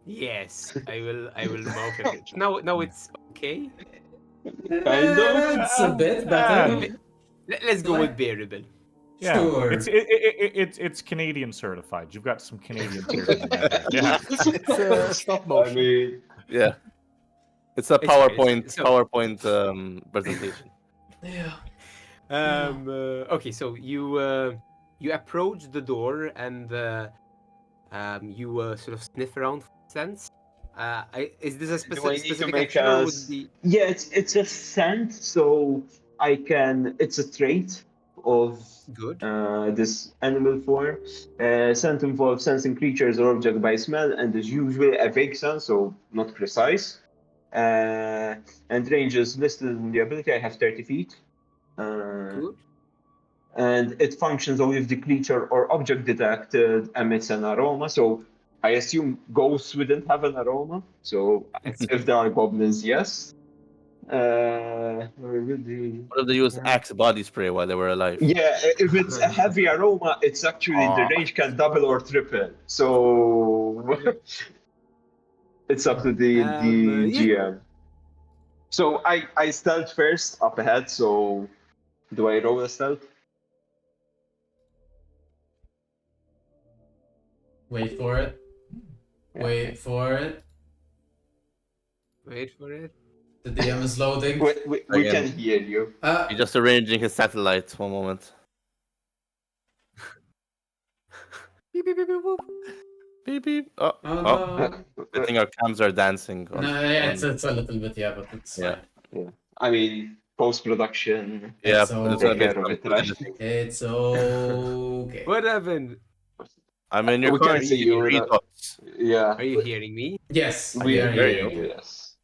Yes, I will. I will mount it. Now it's okay. Kind of. It's a bit better. Let's go with bearable. yeah. Sure. It's Canadian certified. You've got some Canadian certified. Yeah. It's stop I motion. mean, Yeah, it's a It's fine, PowerPoint so- PowerPoint presentation. Yeah. Okay, so you approach the door and you sort of sniff around for scents. Is this a do I specific need to specific make action or a? would it be... Yeah, it's a scent, so I can. It's a trait of Good? this animal form. Scent involves sensing creatures or objects by smell and is usually a vague sense, so not precise. And range is listed in the ability. I have 30 feet. Good. And it functions only if the creature or object detected emits an aroma. So I assume ghosts wouldn't have an aroma. So if there are goblins, yes. Or would the- What if they used Axe body spray while they were alive? Yeah, if it's a heavy aroma, it's actually the range can double or triple. So it's up to the yeah. GM. So I stealth first up ahead. So do I roll a stealth? Wait for it. Wait for it. Wait for it. The DM is loading. We can hear you. He's just arranging his satellite. One moment. Beep beep beep beep whoop. Beep beep. Oh, Oh oh. no. I think our cams are dancing. No, yeah, it's a little bit, yeah, but it's Yeah. fine. I mean, post-production. Yeah, It's but it's okay. a bit. Take care of it, right? It's okay. What happened? I mean, you're We can't currently see you using without- redots. Yeah. Are you hearing me? Yes, We are hear hear you. you, yes.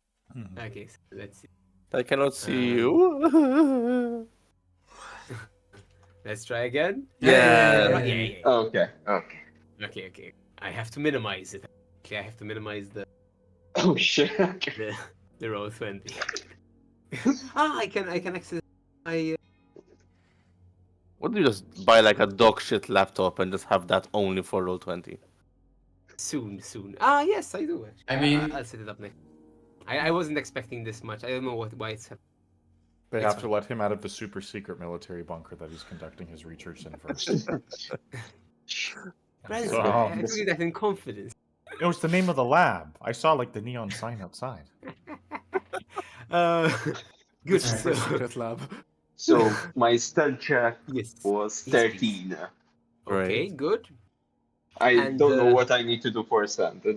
Okay, so let's see. I cannot see you. Let's try again. Yeah. Yeah. Okay. Okay. I have to minimize it. Okay, I have to minimize Oh shit. the roll 20. I can access my What do you just buy like a dog shit laptop and just have that only for Roll20? soon. Yes, I do. Actually. I mean- I'll set it up next. I wasn't expecting this much. I don't know why it's happening. They It's have to let him out of the super secret military bunker that he's conducting his research in first. President, So- I told you that in confidence. It was the name of the lab. I saw like the neon sign outside. Good. Super So, secret lab. So my stealth check yes. was Yes, please. 13. Okay, Right. good. I And, don't know what I need to do for stand. Do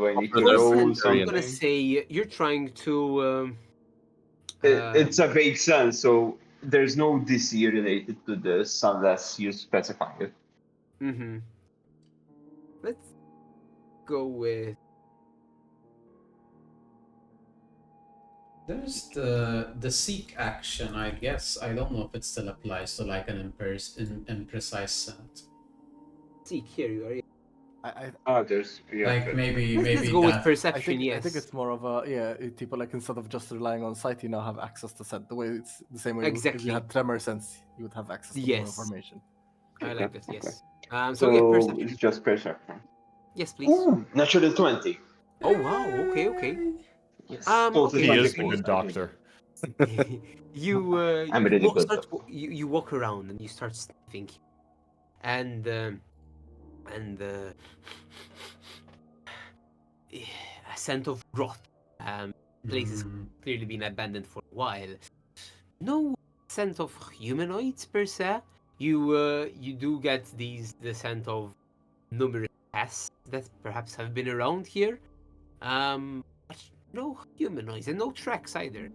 I need to After the roll Roll I'm something? gonna say you're trying to. It's a vague sense, so there's no DC related to this unless you specify it. Mm-hmm. Let's go with. There's the seek action, I guess. I don't know if it still applies to like an imprecise scent. Seek, here you are. There's Like maybe Let's go with that. perception. I think Yes. it's more of a people like instead of just relying on sight, you now have access to scent. The way it's the same way if Exactly. you had tremor sense, you would have access to more Yes. information. I like that. Okay. Yes. So yeah, So perception. it's just perception. Yes, please. Ooh, natural 20. Oh wow. Okay. Yes. Okay, He yeah, is so a you- good doctor. you I'm you, really walk, good, start, though. you walk around and you start sniffing, and a scent of rot. Place has clearly been abandoned for a while. No scent of humanoids per se. You do get the scent of numerous pests that perhaps have been around here. But no humanoids and no tracks either.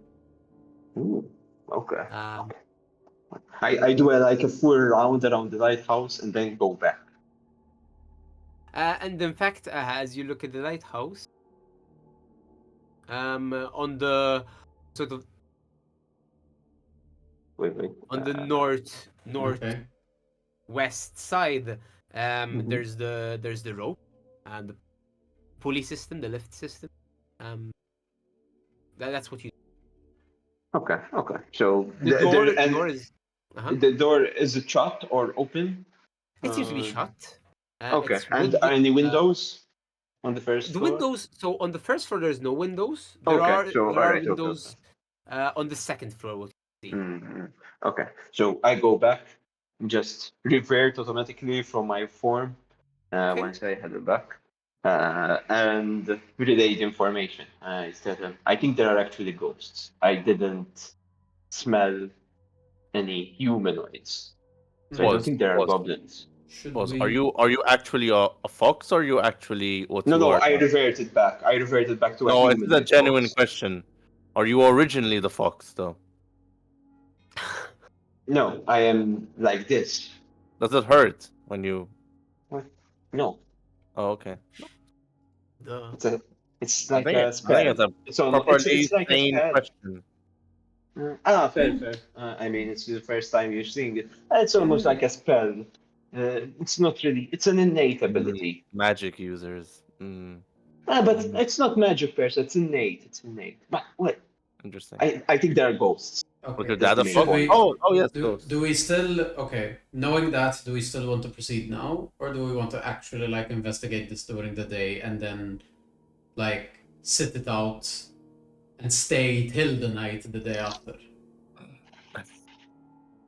Ooh, okay. Um, I do like a full round around the lighthouse and then go back. and in fact, as you look at the lighthouse, on the sort of Wait. on the Okay. northwest side, Mhm. there's the rope and the pulley system, the lift system. That's what you. Okay. So The door is. the door is it shut or open? It seems to be Uh, shut. Okay. It's And wood, any windows on the first the floor? windows. So on the first floor, there's no windows. There Okay, are so, there are alright, okay, windows on the second floor. What you see. Mhm. Okay. So I go back, just revert automatically from my form Okay. once I head back, and relay the information. I think there are actually ghosts. I didn't smell any humanoids, so I don't Was- think there are was- goblins. Should Boss, we? are you actually a fox or are you actually what No, you no, are? I now? reverted back. I reverted back to a No, it's humanoid. a genuine ghost. question. Are you originally the fox though? No, I am like this. Does it hurt when you? No, Oh, okay. it's I like think a I think spell. it's a It's on. properly It's like a sane spell. question. Fair. I mean, it's the first time you're seeing it. It's almost like a spell. It's not really. It's an innate ability. Magic users. Mm, But it's not magic per se. It's innate. But wait, interesting. I think there are ghosts. Was Okay. your dad a Should fox? we- Oh yes, Do, ghost. do we still okay? Knowing that, do we still want to proceed now, or do we want to actually like investigate this during the day and then like sit it out and stay till the night the day after?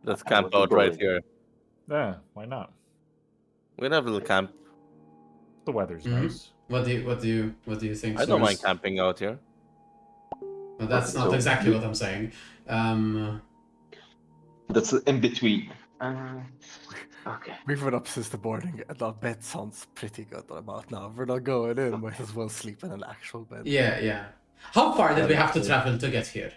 Let's I camp want to out go right in. here. Yeah, why not? We can have a little camp. The weather's Mhm. nice. What do you think? I don't mind Source? camping out here. Well, that's Okay, not so- exactly what I'm saying. That's in between. Okay. We've been up since the morning, and our bed sounds pretty good about now. We're not going in, might as well sleep in an actual bed. yeah. How far did we have to travel to get here?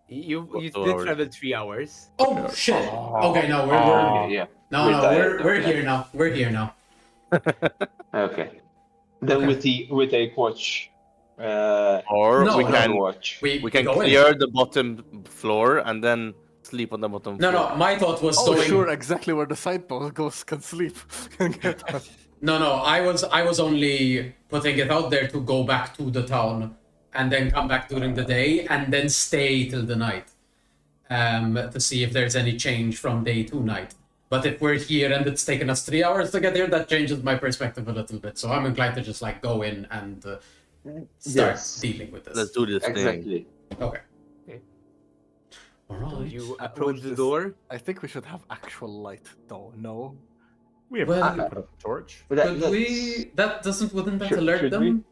You 2 did hours. travel 3 hours. Oh shit! Okay, no, we're Okay, yeah. no, We're tired we're of here that. now. We're here now. Okay. Then Okay. with a watch. Or No, we no. can watch. we can go in. clear the bottom floor and then sleep on the bottom No, floor. no. My thought was Oh, going. sure, exactly where the sideboard ghosts can sleep. Can get us. No, I was only putting it out there to go back to the town and then come back during the day and then stay till the night. To see if there's any change from day to night. But if we're here and it's taken us 3 hours to get here, that changes my perspective a little bit. So I'm inclined to just like go in and start dealing with this. Let's do this thing. Exactly. Okay. Okay. All So right. you approach the this- door. I think we should have actual light, though. No. We have Well- to put up a torch. But Could we? Wouldn't that Should- alert should them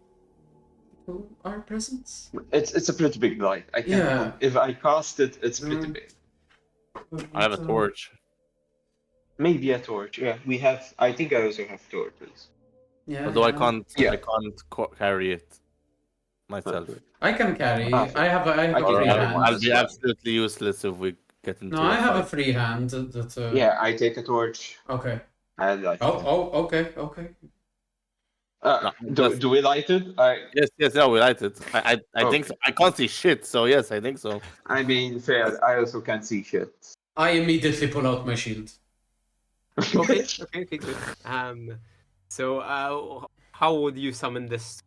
to our presence? It's a pretty big light. I can Yeah. If I cast it, it's pretty Mm. big. I have a torch. Maybe a torch. Yeah, we have. I think I also have torches. Yeah. Although I yeah. can't, Yeah. I can't carry it myself. I can carry. Ah, I have a I free can I'll, carry hand. one. I'll be absolutely useless if we get into. No, I have a fight. free hand. That. Yeah, I take a torch. Okay. I light it. Oh, okay. No, Do just- we light it? Yes, yeah, we light it. I think so. Okay. I can't see shit, so yes, I think so. I mean, fair. I also can't see shit. I immediately pull out my shield. Okay, good. So how would you summon this?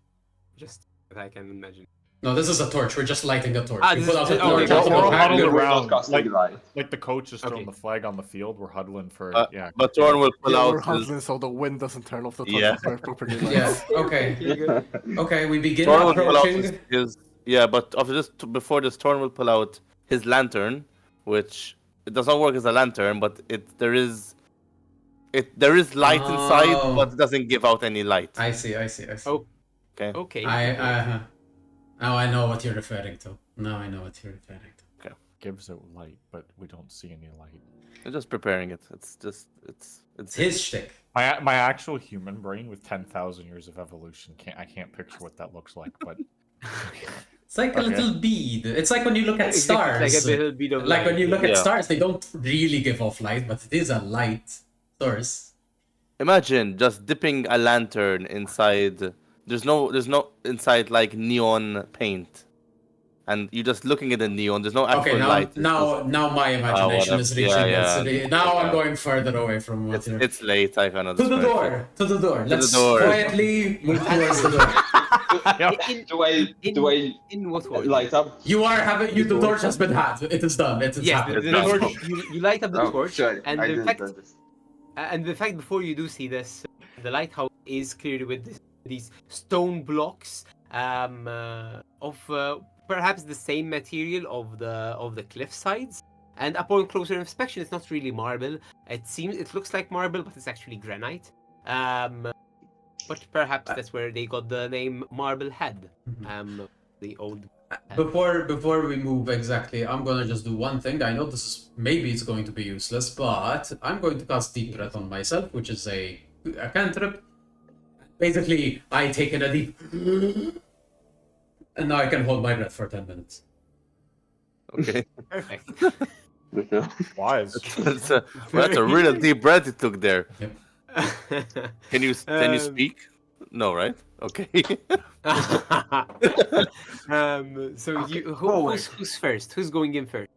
Just that I can imagine. No, this is a torch. We're just lighting a torch. Ah, We this pull is out a just- torch. okay, out of we're all the huddled pack. We're around, not casting like- light. Like the coach is throwing Okay. the flag on the field. We're huddling for yeah. But Thorn will pull Yeah, we're out. His, huddling so the wind doesn't turn off the Yeah. torches properly. Yeah. Okay. Okay. We begin Thorn will pull out approaching. his yeah, but after this, before this, Thorn will pull out his lantern, which it does not work as a lantern, but there is light inside, Oh. but it doesn't give out any light. I see. Oh. Okay. Okay. Now I know what you're referring to. Now I know what you're referring to. Gives out light, but we don't see any light. I'm just preparing it. It's It's his shtick. My actual human brain with 10,000 years of evolution can't picture what that looks like, but It's like a Okay. little bead. It's like when you look at Exactly, stars. like a little bit of Like when you look at Yeah. stars, they don't really give off light, but it is a light source. Imagine just dipping a lantern inside. There's no inside like neon paint, and you're just looking at the neon. There's no actual Okay, light. It's now my imagination whatever. is reaching Yeah, its. yeah. Now I'm Yeah. going further away from what It's, you're. it's late. I cannot. To the describe door. it. To the door. Let's door. quietly move towards the door. Do I In what way? light up? You are having. The torch has been had. It is done. It is Yes, happened. the done. torch. You light up the Oh, torch, sorry, and I the didn't fact, understand. and the fact before you do see this, the lighthouse is clearly with these stone blocks of perhaps the same material of the cliff sides. And upon closer inspection, it's not really marble. It looks like marble, but it's actually granite. But perhaps that's where they got the name Marble Head. The old. Before we move exactly, I'm gonna just do one thing. I know maybe it's going to be useless, but I'm going to cast Deep Breath on myself, which is a cantrip. Basically, I take in a deep, and now I can hold my breath for 10 minutes. Okay. Perfect. wise. That's a really deep breath you took there. Yep. Can you Um, speak? No, right? Okay. So you forward. who's first? Who's going in first?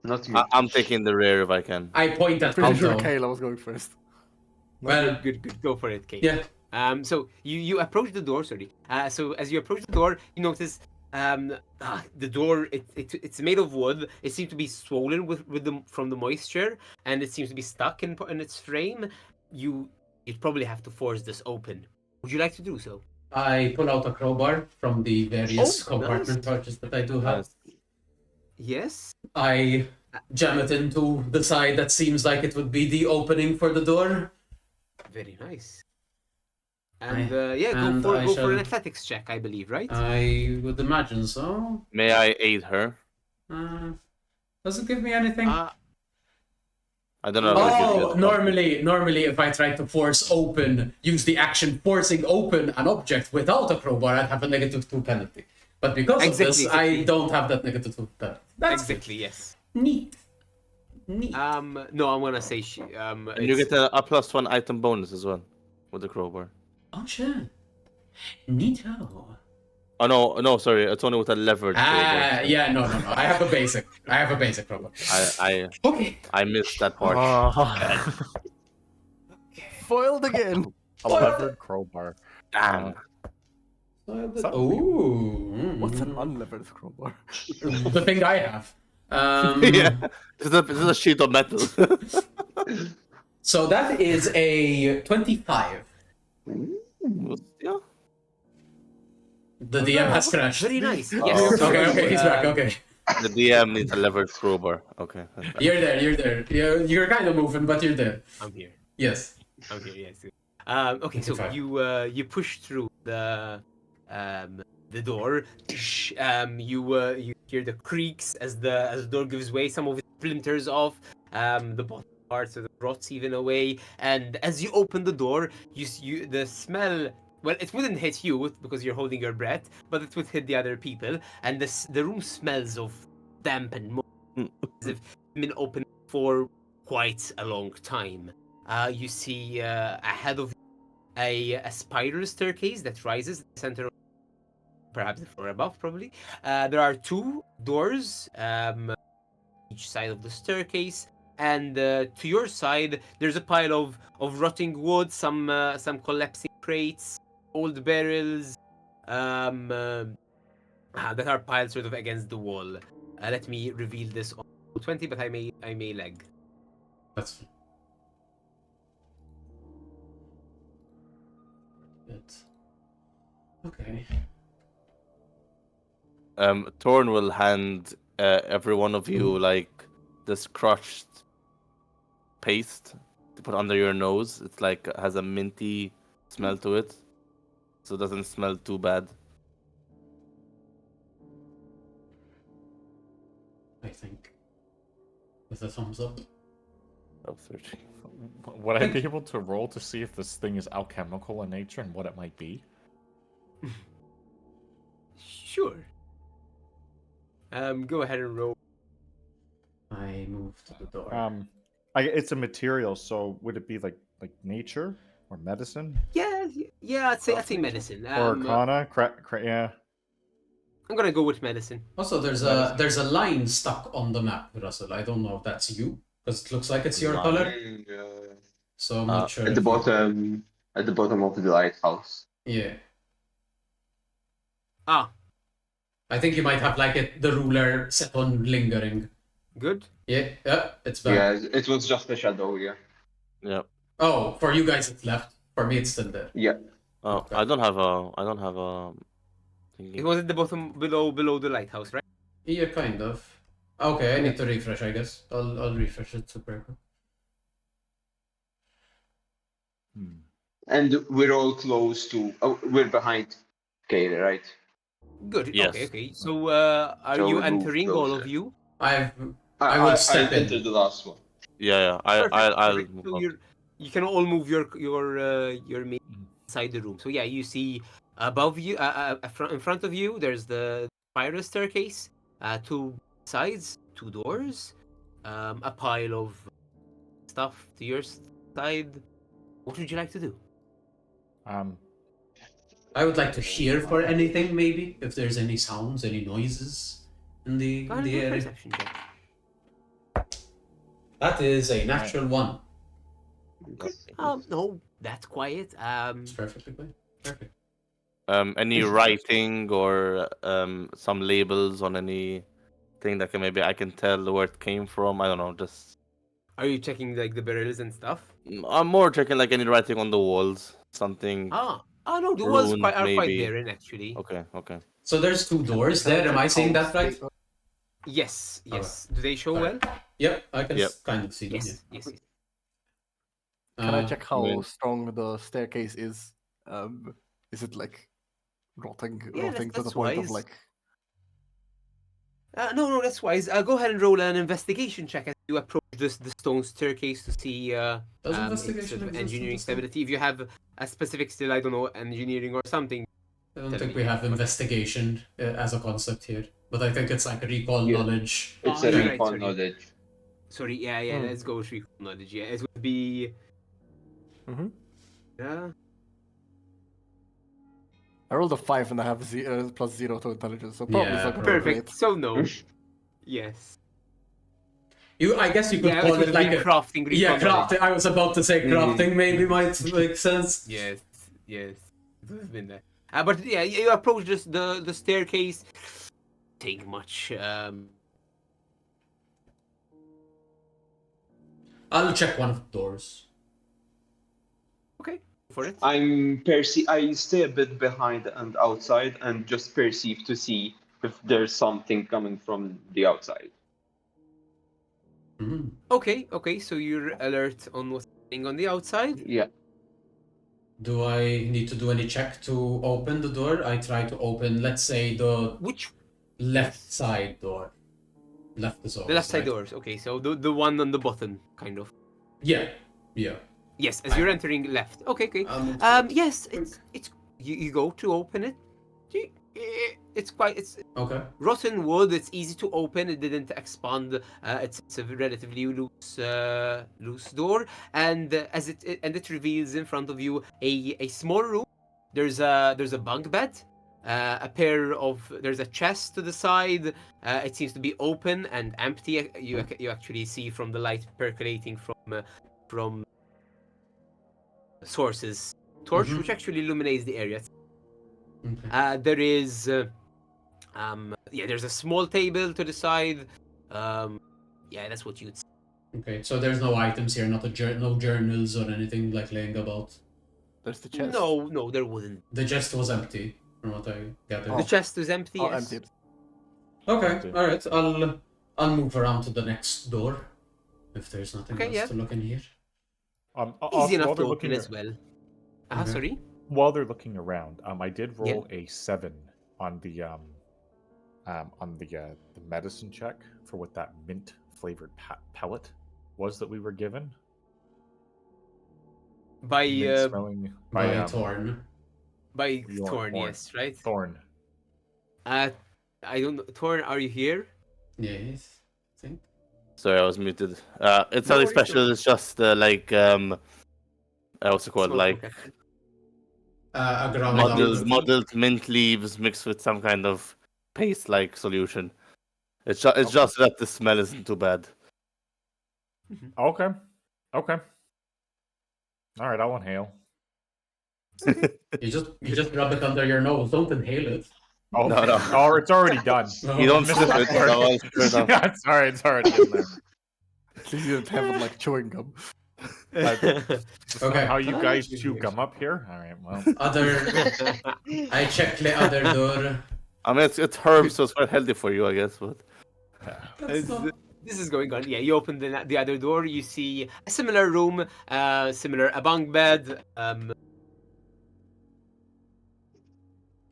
Not you. I'm taking the rear if I can. I point at Pretty sure Kanto. Kayla was going first. Well, Good. Go for it, Kate. yeah. So you approach the door. Sorry. So as you approach the door, you notice the door. It's made of wood. It seems to be swollen from the moisture, and it seems to be stuck in its frame. You'd probably have to force this open. Would you like to do so? I pull out a crowbar from the various Oh, compartment nice. torches that I do have. Yes. I jam it into the side that seems like it would be the opening for the door. Very nice. And I go for shall- an athletics check, I believe, right? I would imagine so. May I aid her? Does it give me anything? I don't know. if I give you Oh, that. normally if I try to force open, use the action forcing open an object without a crowbar, I'd have a -2 penalty. But because of this, Exactly. I don't have that -2 penalty. That's Exactly. Yes. neat. No, I'm gonna say And you get a +1 item bonus as well with the crowbar. Oh shit. Neato. Oh no, sorry. It's only with a leverage crowbar. Yeah, no. I have a basic crowbar. I Okay. I missed that part. Foiled again. A levered crowbar. Damn. Ooh. What's an unlevered crowbar? The thing I have. Yeah. This is a sheet of metal. So that is a 25. Yeah. The DM has crashed. Very nice. Yes. Okay, he's back. Okay. The DM needs a levered crowbar. Okay. That's fine. You're there. You're kind of moving, but you're there. I'm here. Yes. I'm here. Yes. Okay, so Okay. you push through the door. You hear the creaks as the door gives way. Some of it splinters off. The bottom parts of the rots even away. And as you open the door, you the smell. Well, it wouldn't hit you because you're holding your breath, but it would hit the other people. And the room smells of damp and mold, as if it's been open for quite a long time. You see ahead of you a spiral staircase that rises in the center of perhaps the floor above, probably. There are two doors each side of the staircase, and to your side there's a pile of rotting wood, some collapsing crates, old barrels that are piled sort of against the wall. Let me reveal this on 20, but I may lag. That's fine. Good. Okay. Thorn will hand every one of you like this crushed paste to put under your nose. It's like has a minty smell to it, so it doesn't smell too bad. I think. With a thumbs up. Oh, 13. Would I be able to roll to see if this thing is alchemical in nature and what it might be? Sure. Go ahead and roll. I move to the door. It's a material, so would it be like nature or medicine Yeah. I'd say medicine. or arcana? Yeah. I'm gonna go with medicine. Also, there's a line stuck on the map, Russell. I don't know if that's you, because it looks like it's your color. So I'm not sure. At the bottom of the lighthouse. Yeah. Ah, I think you might have like the ruler set on lingering. good. Yeah, it's back. Yeah, it was just a shadow. Yeah. Yeah. Oh, for you guys it's left. For me it's still there. Yeah. Oh, Okay. I don't have a. It was at the bottom below the lighthouse, right? Yeah, kind of. Okay, I need to refresh, I guess. I'll refresh it super quick. And we're all close to. Oh, we're behind Kayla, right? Good. Yes. Okay. So, are So you we move entering, all closer. of you? I would step in. entered the last one. Yeah. Perfect, I'll perfect. move So up. you can all move your main inside the room. So yeah, you see above you, in front of you, there's the spiral staircase. Two sides, two doors, a pile of stuff to your side. What would you like to do? I would like to hear for anything, maybe, if there's any sounds, any noises in the Go ahead and do a area. perception check. That is a natural one. No, that's quiet. It's perfectly fine. Perfect. Any writing or some labels on any thing that I can tell where it came from. I don't know. Just Are you checking like the barrels and stuff? I'm more checking like any writing on the walls. Something. No, the walls Runes, are quite maybe. barren actually. Okay. So there's two doors there. Am I saying that right? Yes. Do they show well? Yep, I can Yep. kind of see them. Yes. Yes. Can I check how mean- strong the staircase is? Is it like rotting Yeah, to the that's point of wise. like? No, that's wise. Go ahead and roll an investigation check as you approach the stone staircase to see Does its investigation sort of exist in engineering this game? stability. If you have a specific skill, I don't know, engineering or something. I don't Tell think me. we have investigation as a concept here, but I think it's like recall Yeah. knowledge. It's Oh, a you're right, recon sorry. knowledge. Sorry, yeah, let's go with recall knowledge. Yeah, it would be. Mhm. Yeah. I rolled a 5 and I have +0 to intelligence, so probably Yeah, it's not gonna be Perfect. great. So no. Yes. I guess you could Yeah, call it would it have like been a crafting. yeah, recon crafting. I was about to say crafting maybe might make sense. Yes, yes, it would have been that. But yeah, you approach the staircase. Take much. I'll check one of the doors. Okay, for it. I stay a bit behind and outside and just perceive to see if there's something coming from the outside. Mhm. Okay. So you're alert on what's happening on the outside. Yeah. Do I need to do any check to open the door? I try to open, let's say, the Which left side door. Left is always the left side right. doors. Okay, so the one on the bottom, kind of. Yeah. Yes, as you're entering left. Okay. Yes, it's you go to open it. It's Okay. rotten wood. It's easy to open. It didn't expand. It's a relatively loose door, and as it reveals in front of you a small room. There's a bunk bed. There's a chest to the side. It seems to be open and empty. You actually see from the light percolating from sources torch, which actually illuminates the area. Okay. There is there's a small table to the side. That's what you'd see. Okay. So there's no items here, no journals or anything like laying about. There's the chest. No, there wouldn't. The chest was empty, from what I gathered. The chest is empty. Oh, Yes. empty. Okay. Empty. All right. I'll move around to the next door if there's nothing Okay, else yeah. to look in here. Also, Easy enough while to they're open looking as well. Okay. Sorry. while they're looking around, I did roll a 7 on the medicine check for what that mint flavored pellet was that we were given. By Mint smelling By by Torn. Thorn, yes, right? Thorn. I don't know. Thorn, are you here? Yes. I think. Sorry, I was muted. It's No nothing worries, special. It's just what's it called? Small Like pocket. A ground muddled mint leaves mixed with some kind of paste-like solution. It's just that the smell isn't too bad. Okay. All right, I'll inhale. You just rub it under your nose. Don't inhale it. Oh, No, no. Oh, it's already done. You don't Missed sniff that it. part. No, it's fair enough. Yeah, it's already in there. At least you don't have it like chewing gum. Okay. How you guys chew gum up here? All right, well. I check the other door. I mean, it's herbs, so it's quite healthy for you, I guess. But This is going on. Yeah, you open the other door. You see a similar room, a bunk bed.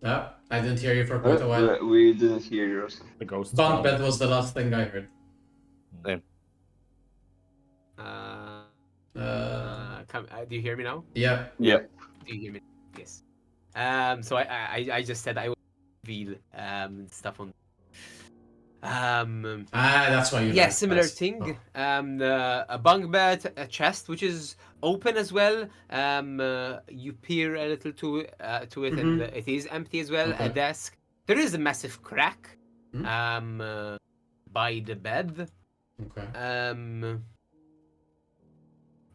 Yeah, I didn't hear you for quite a while. We didn't hear you. The ghost. Bunk bed was the last thing I heard. Do you hear me now? Yeah. yeah, Do you hear me? Yes. So I just said I would reveal stuff on. That's why you. Yeah, like similar fast. thing. A bunk bed, a chest which is open as well. You peer a little to it, and it is empty as well. Okay. A desk. There is a massive crack. Hmm. By the bed. Okay.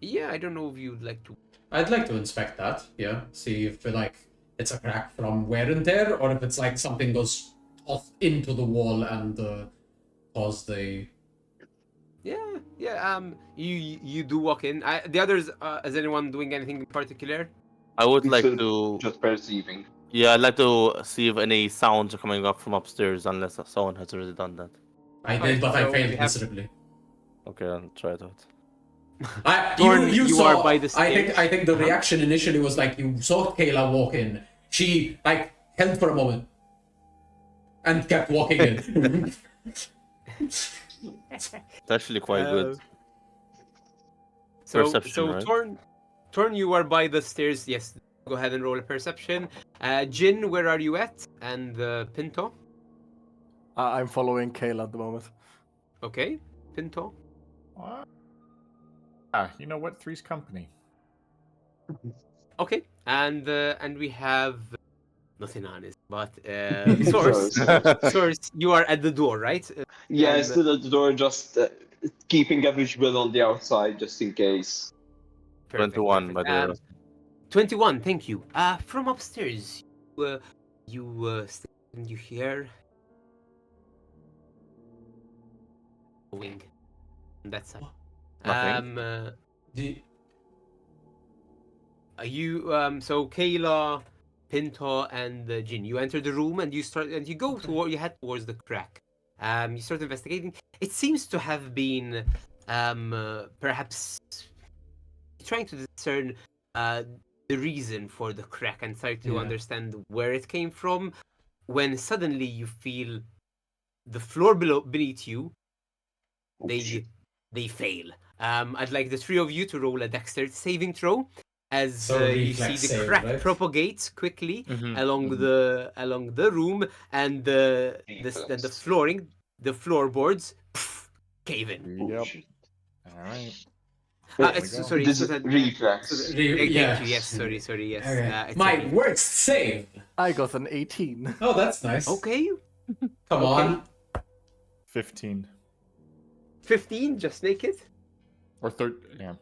Yeah, I don't know if you'd like to. I'd like to inspect that. Yeah. See if it's a crack from wear and tear, or if it's like something goes off into the wall and cause the. Yeah. You do walk in. The others. Is anyone doing anything in particular? I would like So, to. just perceiving. Yeah, I'd like to see if any sounds are coming up from upstairs, unless someone has already done that. I did, Alright, but I so failed we have- miserably. Okay, I'll try it out. Thorn, You you saw. are by the I stairs. think the reaction initially was like you saw Kayla walk in. She held for a moment and kept walking in. It's actually quite good. So Perception, right? Torn, you are by the stairs. Yes. Go ahead and roll a perception. Jin, where are you at? And Pinto. I'm following Kayla at the moment. Okay, Pinto. You know what? Three's company. Okay, and we have nothing honest. But Close. source, you are at the door, right? Yeah, And- still at the door, just keeping a visual on the outside, just in case. Perfect, 21 by perfect. the way. 21, thank you. From upstairs, you hear going on that side. Nothing. So Kayla, Pinto, and Jin, you enter the room and you go toward, you head towards the crack. You start investigating. It seems to have been perhaps trying to discern the reason for the crack and try to understand where it came from, when suddenly you feel the floor beneath you, they fail. I'd like the three of you to roll a dexterity saving throw as So you see reflex the save, crack right? propagates quickly Mhm, along the room, and the flooring, the floorboards cave in. Yep. Shit. All right. It's, go. sorry, This so is that, reflex. thank Yeah. you. Yes, sorry. Yes. Okay. It's My okay. worst save. I got an 18. Oh, that's nice. Okay, Come okay. on. 15 15, just make it. or 13. Yeah.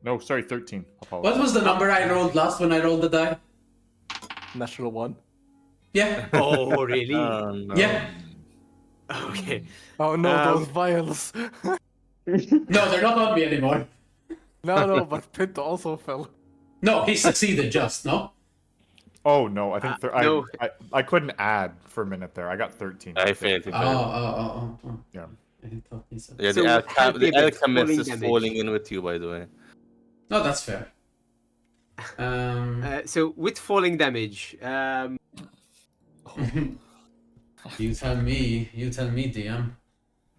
No, sorry, 13. What Apologies. was the number I rolled last when I rolled the die? Natural 1. Yeah. Oh, really? Oh, no. Yeah. Okay. Oh no, Um, those vials. No, they're not on me anymore. No, but Pinto also fell. No, he succeeded just, no? Oh no, I think no. I couldn't add for a minute there. I got 13. I failed. Oh. Yeah. I thought he said. Yeah, So the, have the damage, alchemist falling is damage. falling in with you, by the way. No, that's fair. So with falling damage, You tell me, DM.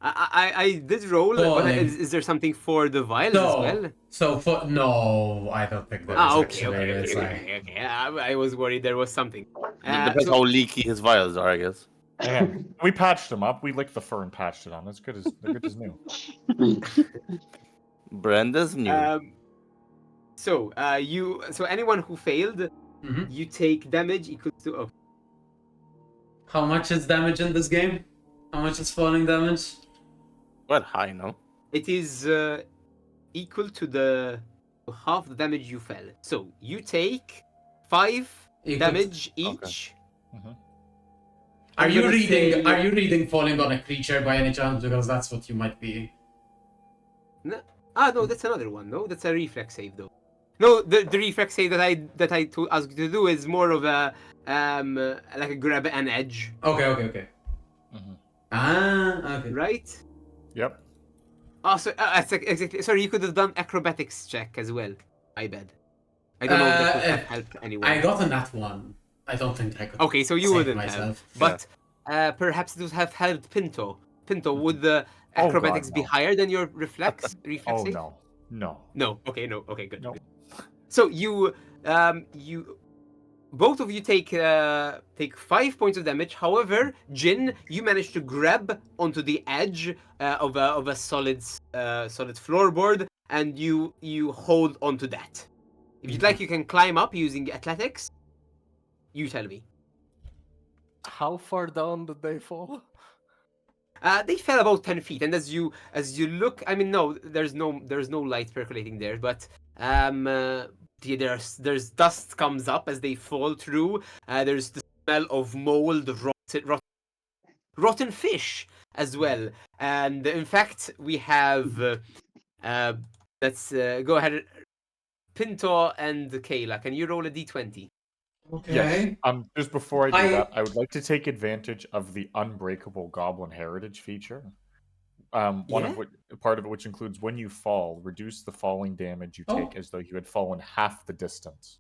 I did roll, but Falling. is there something for the vials as well? So for no, I don't think there is Okay, actually. It's like- okay. I was worried there was something. Depends So- how leaky his vials are, I guess. And we patched them up. We licked the fur and patched it on. It's good as they're good as new. Brenda's new. So anyone who failed, Mhm. you take damage equal to. Oh, How much is damage in this game? How much is falling damage? Quite high, no? it is equal to to half the damage you fell. So you take 5 Equal to- damage each. Are I'm you gonna reading? say- Are you reading falling on a creature by any chance? Because that's what you might be. No, that's another one. No, that's a reflex save though. No, the reflex save that I asked you to do is more of a like a grab an edge, Okay. Mhm. Okay. right? Yep. Oh, so exactly. Sorry, you could have done acrobatics check as well. I bet. I don't know if that would have helped anyone. I got a nat 1. I don't think I could. Okay, so you save wouldn't myself. have. But perhaps it would have helped Pinto. Pinto, would the Oh, acrobatics God, be no. higher than your reflex Oh save? no. No. No. Okay, good. No. So you both of you take 5 points of damage. However, Jin, you manage to grab onto the edge of a solid floorboard, and you hold onto that. If you'd like, you can climb up using athletics. You tell me. How far down did they fall? They fell about 10 feet, and as you look, I mean, no, there's no light percolating there, but there's dust comes up as they fall through. There's the smell of mold, rotten fish as well, and in fact we have. Let's go ahead. Pinto and Kayla, can you roll a d20? Okay. Yes. Just before I do I- that, I would like to take advantage of the Unbreakable Goblin Heritage feature. Part of it, which includes when you fall, reduce the falling damage you take as though you had fallen half the distance.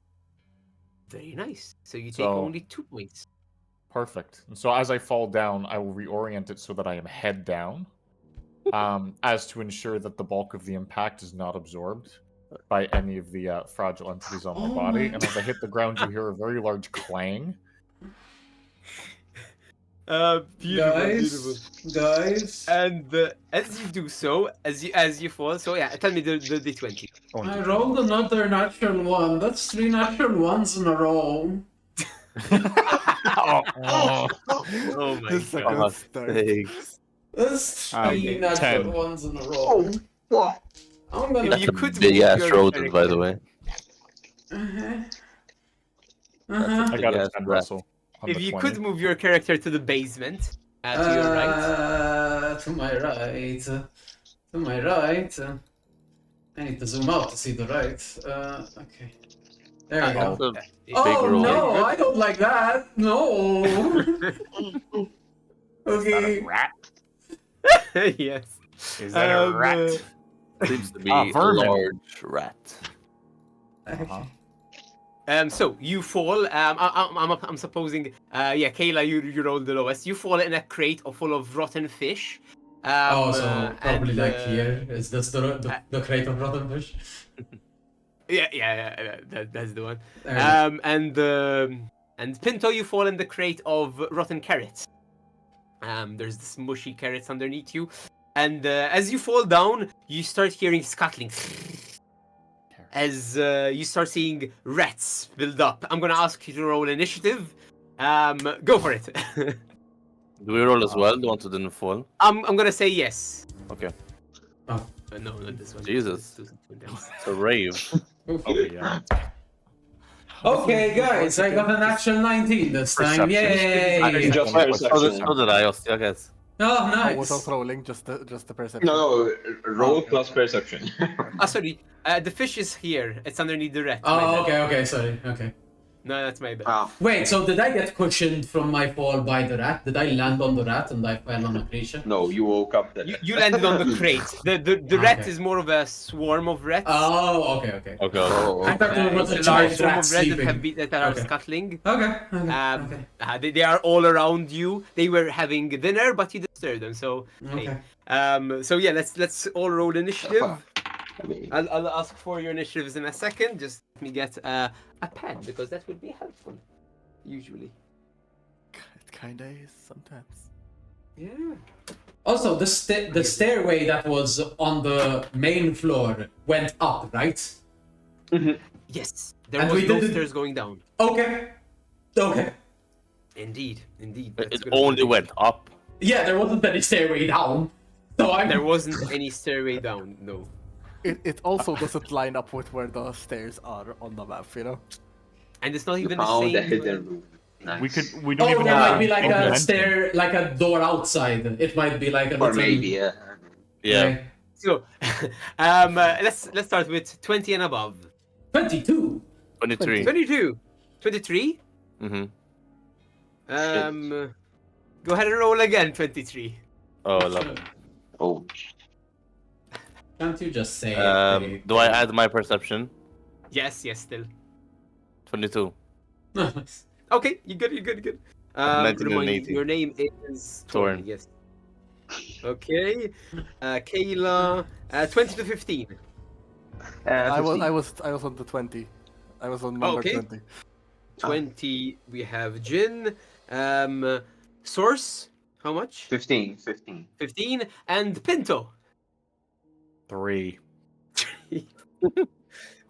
Very nice. So you take So- only 2 points. Perfect. And so as I fall down, I will reorient it so that I am head down, as to ensure that the bulk of the impact is not absorbed by any of the fragile entities on my Oh body. my- And as I hit the ground, you hear a very large clang. Guys. And as you do so, as you fall, so yeah, tell me the d20. Oh, I rolled another natural 1. That's 3 natural 1s in a row. Oh my This is a god. good start. Sakes. That's Okay, 3 natural 10. ones in a row. What? I'm gonna. That's you a could big move ass your rodent, by the character. way. Uh-huh. That's Uh-huh. a I big got a ass 10 rat. Russell on If the you 20. could move your character to the basement, to your right. To my right. To my right. I need to zoom out to see the right. Okay. There we go. That's a Yeah, big Oh roll. no, Good. I don't like that. No. Is that a Okay. rat? Yes. Is that a rat? Seems to be Ah, a vermin. large rat. Uh-huh. So you fall. I'm supposing. Yeah, Kayla, you rolled the lowest. You fall in a crate full of rotten fish. Oh, so probably and, like here. Is this the crate of rotten fish? Yeah. That's the one. There we go. And Pinto, you fall in the crate of rotten carrots. There's this mushy carrots underneath you, and as you fall down, you start hearing scuttling. As you start seeing rats build up. I'm gonna ask you to roll initiative. Go for it. Do we roll as well? The ones who didn't fall? I'm gonna say yes. Okay. Oh. No, not this one. Jesus. This one else. It's a rave. Oh, yeah. Okay, guys, I got an actual 19 this time. Perception. Yay! Just Like, perception. So did I, I guess. Oh, Oh, without nice. rolling, just the perception. No, roll plus perception. Sorry. The fish is here. It's underneath the rat. My Oh, bad. okay, sorry, okay. No, that's my bad. Ah, Wait, so did I get cushioned from my fall by the rat? Did I land on the rat and I fell on a creature? no, you woke up then. You landed on the crate. The rat Okay. is more of a swarm of rats. Oh, okay. Okay. Oh, I thought it was It's a a large giant swarm rat of rats that, sleeping. that are Okay. scuttling. Okay. They are all around you. They were having dinner, but you disturbed them. So, hey. Okay. So yeah, let's all roll initiative. I mean, I'll ask for your initiatives in a second. Just let me get a pen because that would be helpful. Usually. It kinda is sometimes. Yeah. Also, the stairway that was on the main floor went up, right? Yes. There And was we no didn't- stairs going down. Okay. Indeed. That's It good only observation. went up. Yeah, there wasn't any stairway down. So I'm. There wasn't any stairway down. No. It also doesn't line up with where the stairs are on the map, you know? And it's not you even the found same. a hidden room. Nice. We don't Oh, even there have might be like a momentum. stair, like a door outside. It might be like a Or little. maybe, yeah. Yeah. Okay. So, let's start with 20 and above. 22. 23. 22, 23. Mm-hmm. Go ahead and roll again. 23. Oh, I love it. Oh, Can't you just say it? Do I add my perception? Yes, still. 22. Nice. Okay, you good. 1980. Your name is Thorn. Yes. Okay. Kayla. 20 to 15. I 15. was on the 20. I was on number Okay. 20. 20. We have Jin. Source. How much? 15. 15. And Pinto. 3.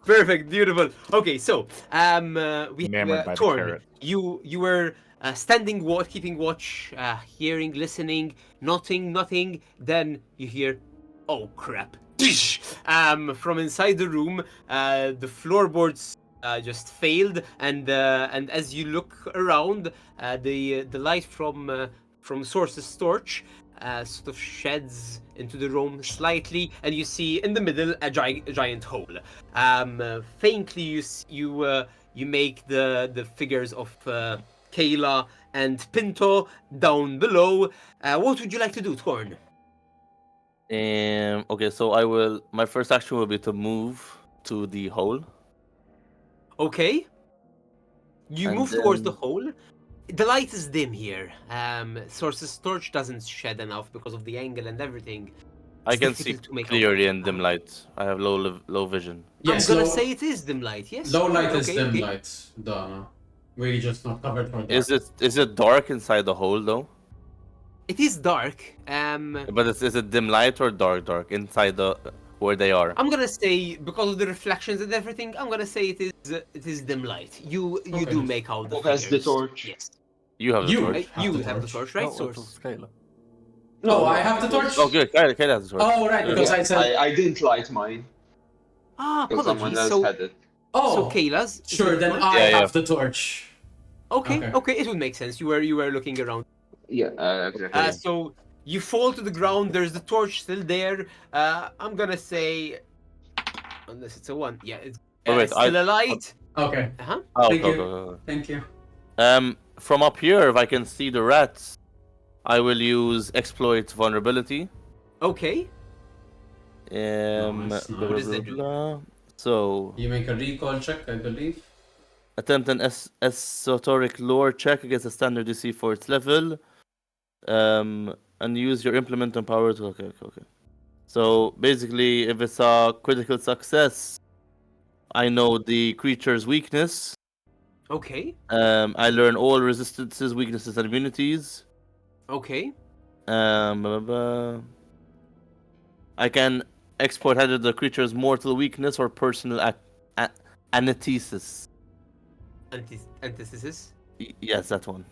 Perfect, beautiful. Okay, so we Enamored by have the Torn. carrot. You were standing watch, keeping watch, hearing, listening, nothing. Then you hear, oh crap! From inside the room, the floorboards just failed, and as you look around, the light from Source's torch sort of sheds into the room slightly, and you see in the middle a giant hole. Faintly, you make the figures of Kayla and Pinto down below. What would you like to do, Torn? Okay, so my first action will be to move to the hole. Okay. You And move towards the then- hole. The light is dim here. Source's torch doesn't shed enough because of the angle and everything. I It's can difficult see to make out. clearly in dim light. I have low vision. Yes, I'm gonna low, say it is dim light. Yes. low light is Okay, dim okay. light. Duh. We just not covered for that. Is it dark inside the hole though? It is dark. But is it dim light or dark inside the where they are. I'm gonna say because of the reflections and everything, I'm gonna say it is dim light. You do Okay. make out the Who has the figures. torch? Yes. You have the You. torch. You the have the torch, right? No, it Source. was Skylar. No, I have the torch. Oh, good. Kyle has the torch. Oh, right, because I said. I didn't light mine. Ah, Because someone apologies. else So, had it. Oh, so Kayla's. is sure. it Then torch? I Yeah, have the torch. Okay, Okay. it would make sense. You were looking around. Yeah, exactly. So you fall to the ground. There's the torch still there. I'm gonna say, unless it's a 1, yeah, it's wait, still a light. Okay. Uh-huh. Oh, Thank okay, you. okay, Thank you. okay. From up here, if I can see the rats, I will use exploit vulnerability. Okay. Nice, Blah, What does blah, that do? blah. So, You make a recall check, I believe. attempt an esoteric lore check against a standard DC for its level. And use your implement and power to. Okay. So basically, if it's a critical success, I know the creature's weakness. Okay. I learn all resistances, weaknesses, and immunities. Okay. Blah, blah, blah. I can exploit either the creature's mortal weakness or personal anesthesis. Antithesis. Yes, that one.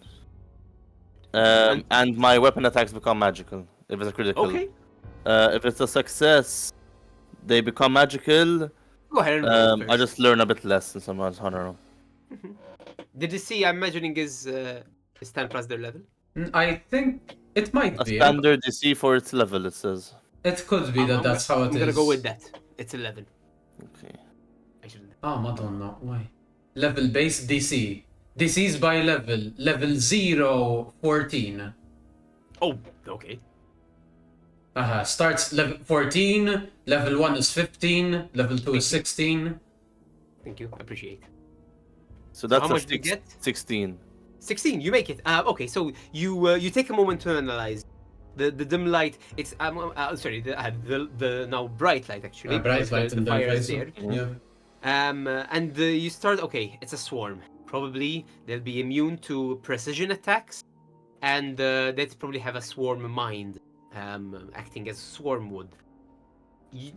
And my weapon attacks become magical if it's a critical. Okay. If it's a success, they become magical. Go ahead and roll I first. just learn a bit less in some ones. I don't know. The DC I'm imagining is 10 plus their level. I think it might A be. standard DC for its level, it says. It could be that that's how it is. I'm gonna go with that. It's 11. Okay. I shouldn't. Oh, Madonna, why? Level base DC. DC's by level. Level 0, 14. Oh, okay. Starts level 14, level 1 is 15, level 2 is 16. Thank you. Appreciate. So that's how a much do you get? 16. 16. You make it. Okay, so you take a moment to analyze the dim light. It's sorry, the now bright light actually. Bright because light the and fire dark is light. there. Yeah. And you start. Okay, it's a swarm. Probably they'll be immune to precision attacks, and they probably have a swarm mind, acting as swarm would.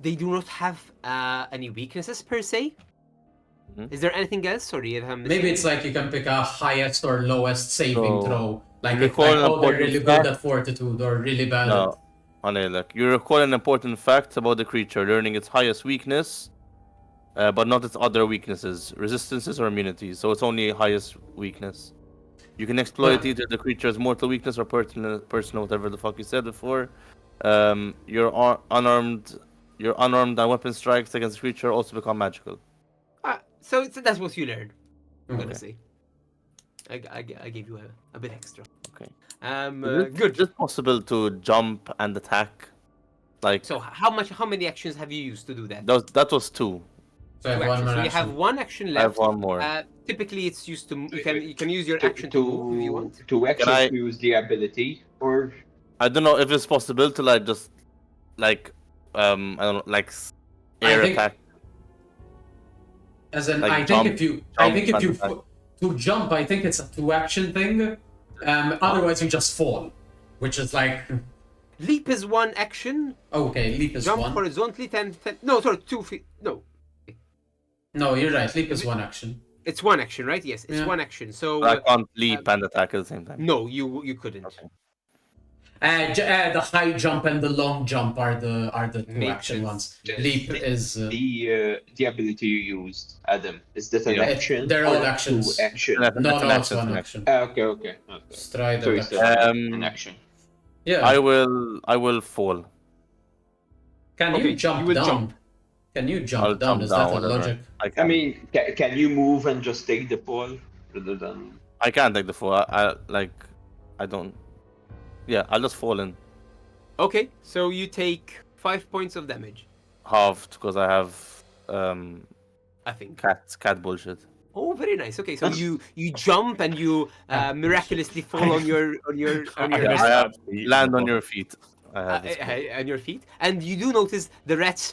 They do not have any weaknesses per se. Mhm. Is there anything else? Sorry, if I'm Maybe missing. it's like you can pick a highest or lowest saving So, throw. Like, you if, like, recall an oh, they're important really good fact? at fortitude or really bad No. at... Honey, look, you recall an important fact about the creature, learning its highest weakness, but not its other weaknesses, resistances or immunities. So it's only highest weakness. You can exploit Yeah. either the creature's mortal weakness or personal, whatever the fuck you said before. Your unarmed and weapon strikes against the creature also become magical. So that's what you learned. I'm Okay. gonna say. I gave you a bit extra. Okay. Good. Is it possible to jump and attack? Like So how many actions have you used to do that? that was 2. So I have Two one actions. more So you action. have one action I left. have one more. Typically, it's used to. You can use your action to move if you want. To actually I- use the ability, or I don't know if it's possible to like just like I don't know, like I air think- attack. As in, Like I jump- think if jump you and attack. to jump, I think it's a 2-action thing. Otherwise, you just fall, which is like Leap is one action. okay. Leap is Jump one. horizontally 10. No, sorry, 2 feet. No, No, you're right. Leap is one action. it's one action, right? Yes, it's Yeah. one action. So I can't leap and attack at the same time. no, you couldn't. Okay. The high jump and the long jump are the 2 Makes action sense. ones. Yes. Leap is the ability you used, Adam, is that an Yeah. action? They're or all actions. 2 action? That's no, an no, action, it's one an action. Okay. Stride So and it's action. an action. Yeah. I will fall. Can Okay, you jump you will down? jump. Can you jump I'll down? jump Is down, that a whatever. logic? I can. I mean, can you move and just take the fall rather than? I can't take the fall. I don't. Yeah, I'll just fall in Okay, so you take 5 points of damage. halved because I have I think. cat bullshit. Oh, very nice. Okay, so you jump and you miraculously fall on your Yeah, rest, I have land on your feet. I have this one. on your feet, and you do notice the rats.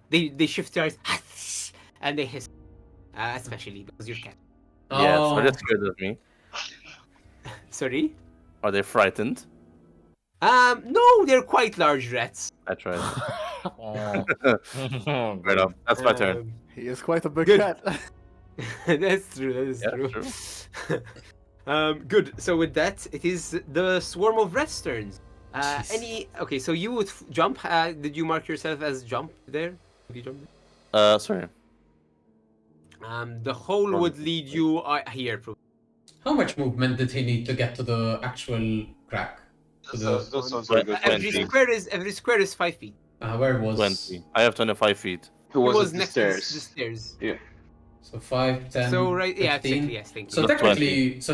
They shift their eyes and they hiss, especially because you're cat. Yes, Oh, are they scared of me? Sorry. Are they frightened? No, they're quite large rats. I tried. Oh. Fair enough. That's my turn. He is quite a big Good. cat. That's true. That is Yeah, true. true. Good. So with that, it is the swarm of rest turns. Jeez. Okay, so you would jump. Did you mark yourself as jump there? Did you jump Sorry. there? The hole would lead you here. Probably. How much movement did he need to get to the actual crack? To the, That sounds very good. Every 20. square is 5 feet. where was 20. I have 25 feet. It It was, was the next stairs. to the stairs. Yeah. So 5, 10, So right, yeah, 15. exactly. Yes, thank you. So Not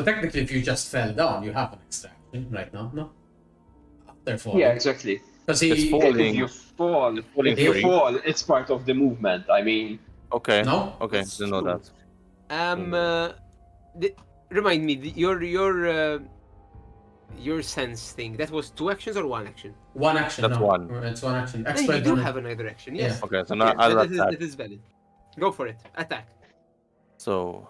technically, if you just fell down, you have an extraction right now, no? After falling. Yeah, exactly. Because It's he... falling. If you fall, falling if you free. fall, it's part of the movement. I mean, Okay. No? Okay, It's didn't know true. that. Remind me, your sense thing. That was 2 actions or 1 action? One action, That's no. one. It's one action. No, you Expert do damage. have another action. Yes. Yeah. Okay, so now Okay, I'll that attack. is valid. Go for it. Attack. So,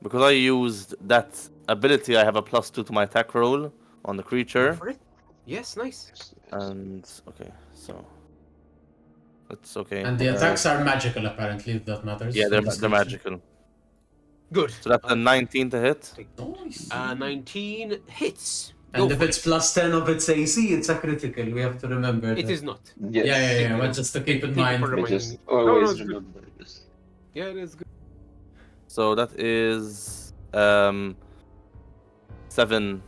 because I used that ability, I have a +2 to my attack roll on the Go creature. for it. Yes, nice. And okay, so it's okay. And the attacks are magical, apparently, if that matters. Yeah, in they're this they're condition. magical. Good. So that's a 19 to hit. Nice. 19 hits. And Go if for it's it. plus 10 of its AC, it's a critical. We have to remember It that. is not. yes. Yeah, but just to keep in Thank you mind. for I reminding just me. always it's good. remember this. Yeah, it is good. So that is 7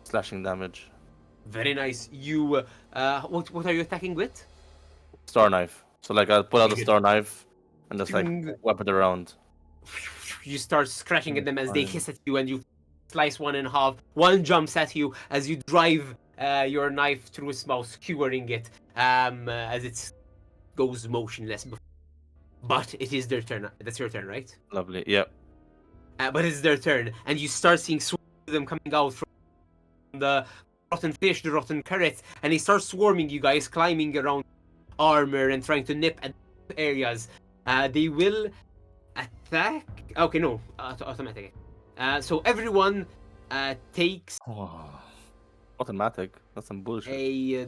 slashing damage. Very nice. You. What are you attacking with? Star knife. So like I'll pull out a Good. star knife and just like Ting. whip it around. You start scratching at them as they Fine. hiss at you, and you slice one in half. One jumps at you as you drive your knife through its mouth, skewering it as it goes motionless. But it is their turn. That's your turn, right? Lovely. Yep. But it's their turn, and you start seeing swarms of them coming out from the rotten fish, the rotten carrots, and they start swarming you guys, climbing around armor and trying to nip at areas. They will attack. Okay, no, automatic. So everyone takes Automatic. That's some bullshit. a.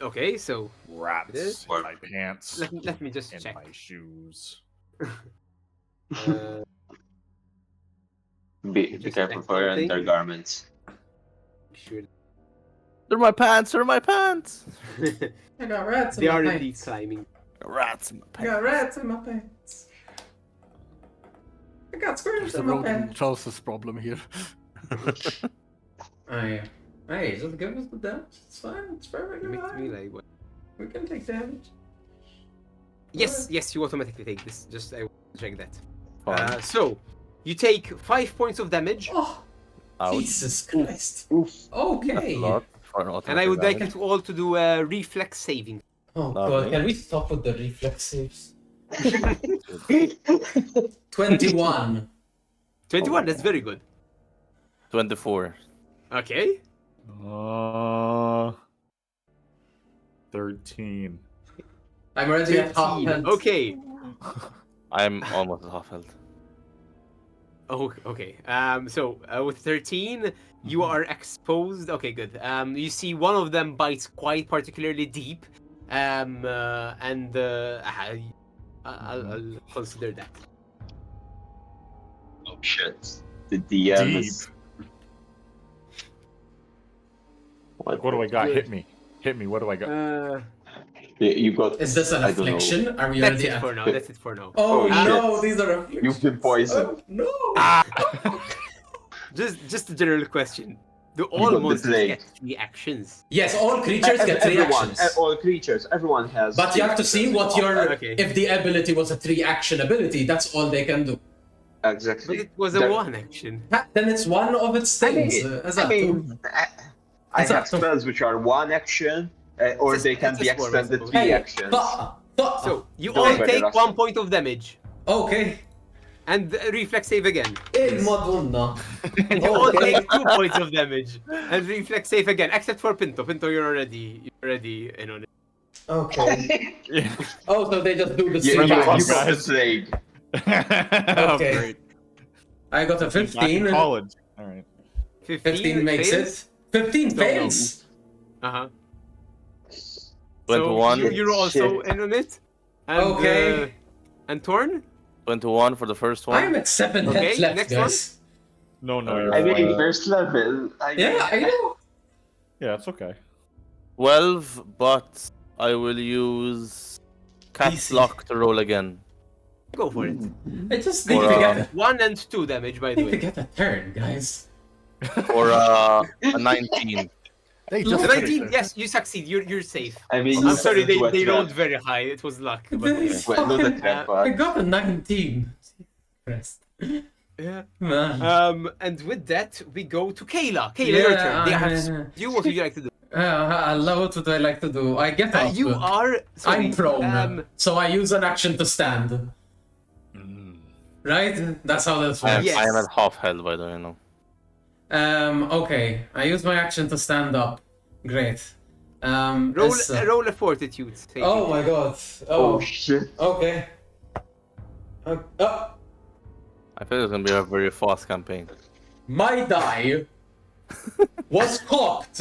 Okay, so Rats in my pants. let me just and check. my shoes. Uh, Be Just careful check for your something. undergarments. sure. They're my pants. They're my pants. I got rats in They my are pants. indeed climbing. Rats in my I pants. got rats in my pants. I got squirrels There's a in my rodent pants. Charles's problem here. Hey, just give us the damage. It's fine. It's perfectly Makes me fine. like what? We can take damage. Yes, you automatically take this. Just I want to check that. Fine. So you take 5 points of damage, Oh, Ouch. Jesus Christ. Oof. Okay. That's a lot for an and I would like automatic you all to do a reflex saving. Oh Lovely. God, can we stop with the reflex saves? 21. 21. That's very good. 24. Okay. 13. I'm already at half 13. health. Okay. I'm almost at half health. Oh, okay. So with 13, you are exposed. Okay, good. You see one of them bites quite particularly deep. I'll consider that. Oh shit. The DM Deep. is. What do I got? Hit me. Hit me. What do I got? Yeah, you got. Is this an I don't know. affliction? Are we That's already it at... for now. That's it for now. Oh, Oh, no, shit. these are afflictions. You've been poisoned. Oh, no. Just a general question. Do got all the monsters plague. get 3 actions? Yes, all creatures get 3 Everyone, actions. all creatures, everyone has. But you have to see what your... Okay. If the ability was a 3-action ability, that's all they can do. Exactly. But it was a There- 1 action. Then it's one of its I things. mean, Esatto. I have Esatto. spells which are 1 action, or It's a- they can it's a be swarm, I extended suppose. 3 Hey, actions. So you Don't all worry, take that's 1 fine. point of damage. Okay. And reflex save again. Madonna. And you all Okay. take 2 points of damage. And reflex save again. Except for Pinto. Pinto, you're already in on it. Okay. Yeah. Oh, so they just do the You, same you, Bring it on, you things. got the guys. plague. Oh, Okay. great. I got a Back in 15. college. All right. 15, 15 makes fails? it. 15 No, no. fails. Uh-huh. So 21. you're also Shit. in on it. And, Okay. And Torn? 21 for the first one. I'm at 7 Okay, health left, next one. guys. No, Uh, you're I mean, fine. first level. I mean, Yeah, I know. Yeah, it's okay. 12, but I will use Cat's Easy. Lock to roll again. Go for it. I just need Or, to uh, get 1 and 2 damage, by I the need to way. get a turn, guys. For a 19. They The just 19, yes, you succeed. You're safe. I mean, I'm sorry, they wet rolled trap. very high. It was luck. But This Well, not a fucking- trap, I but got a 19. Christ. yeah. Man. And with that, we go to Kayla. Kayla, your turn. They have you. What would you like to do? What would I like to do? I get up. You are. Sorry, I'm prone, so I use an action to stand. Right? That's how this I am, works. Yes. I am at half health, by the way, no. Okay. I use my action to stand up. Great. Roll, it's, roll a fortitude. saving. Oh my god. oh Oh, shit. okay. Oh. I feel it's gonna be a very fast campaign. My die was cocked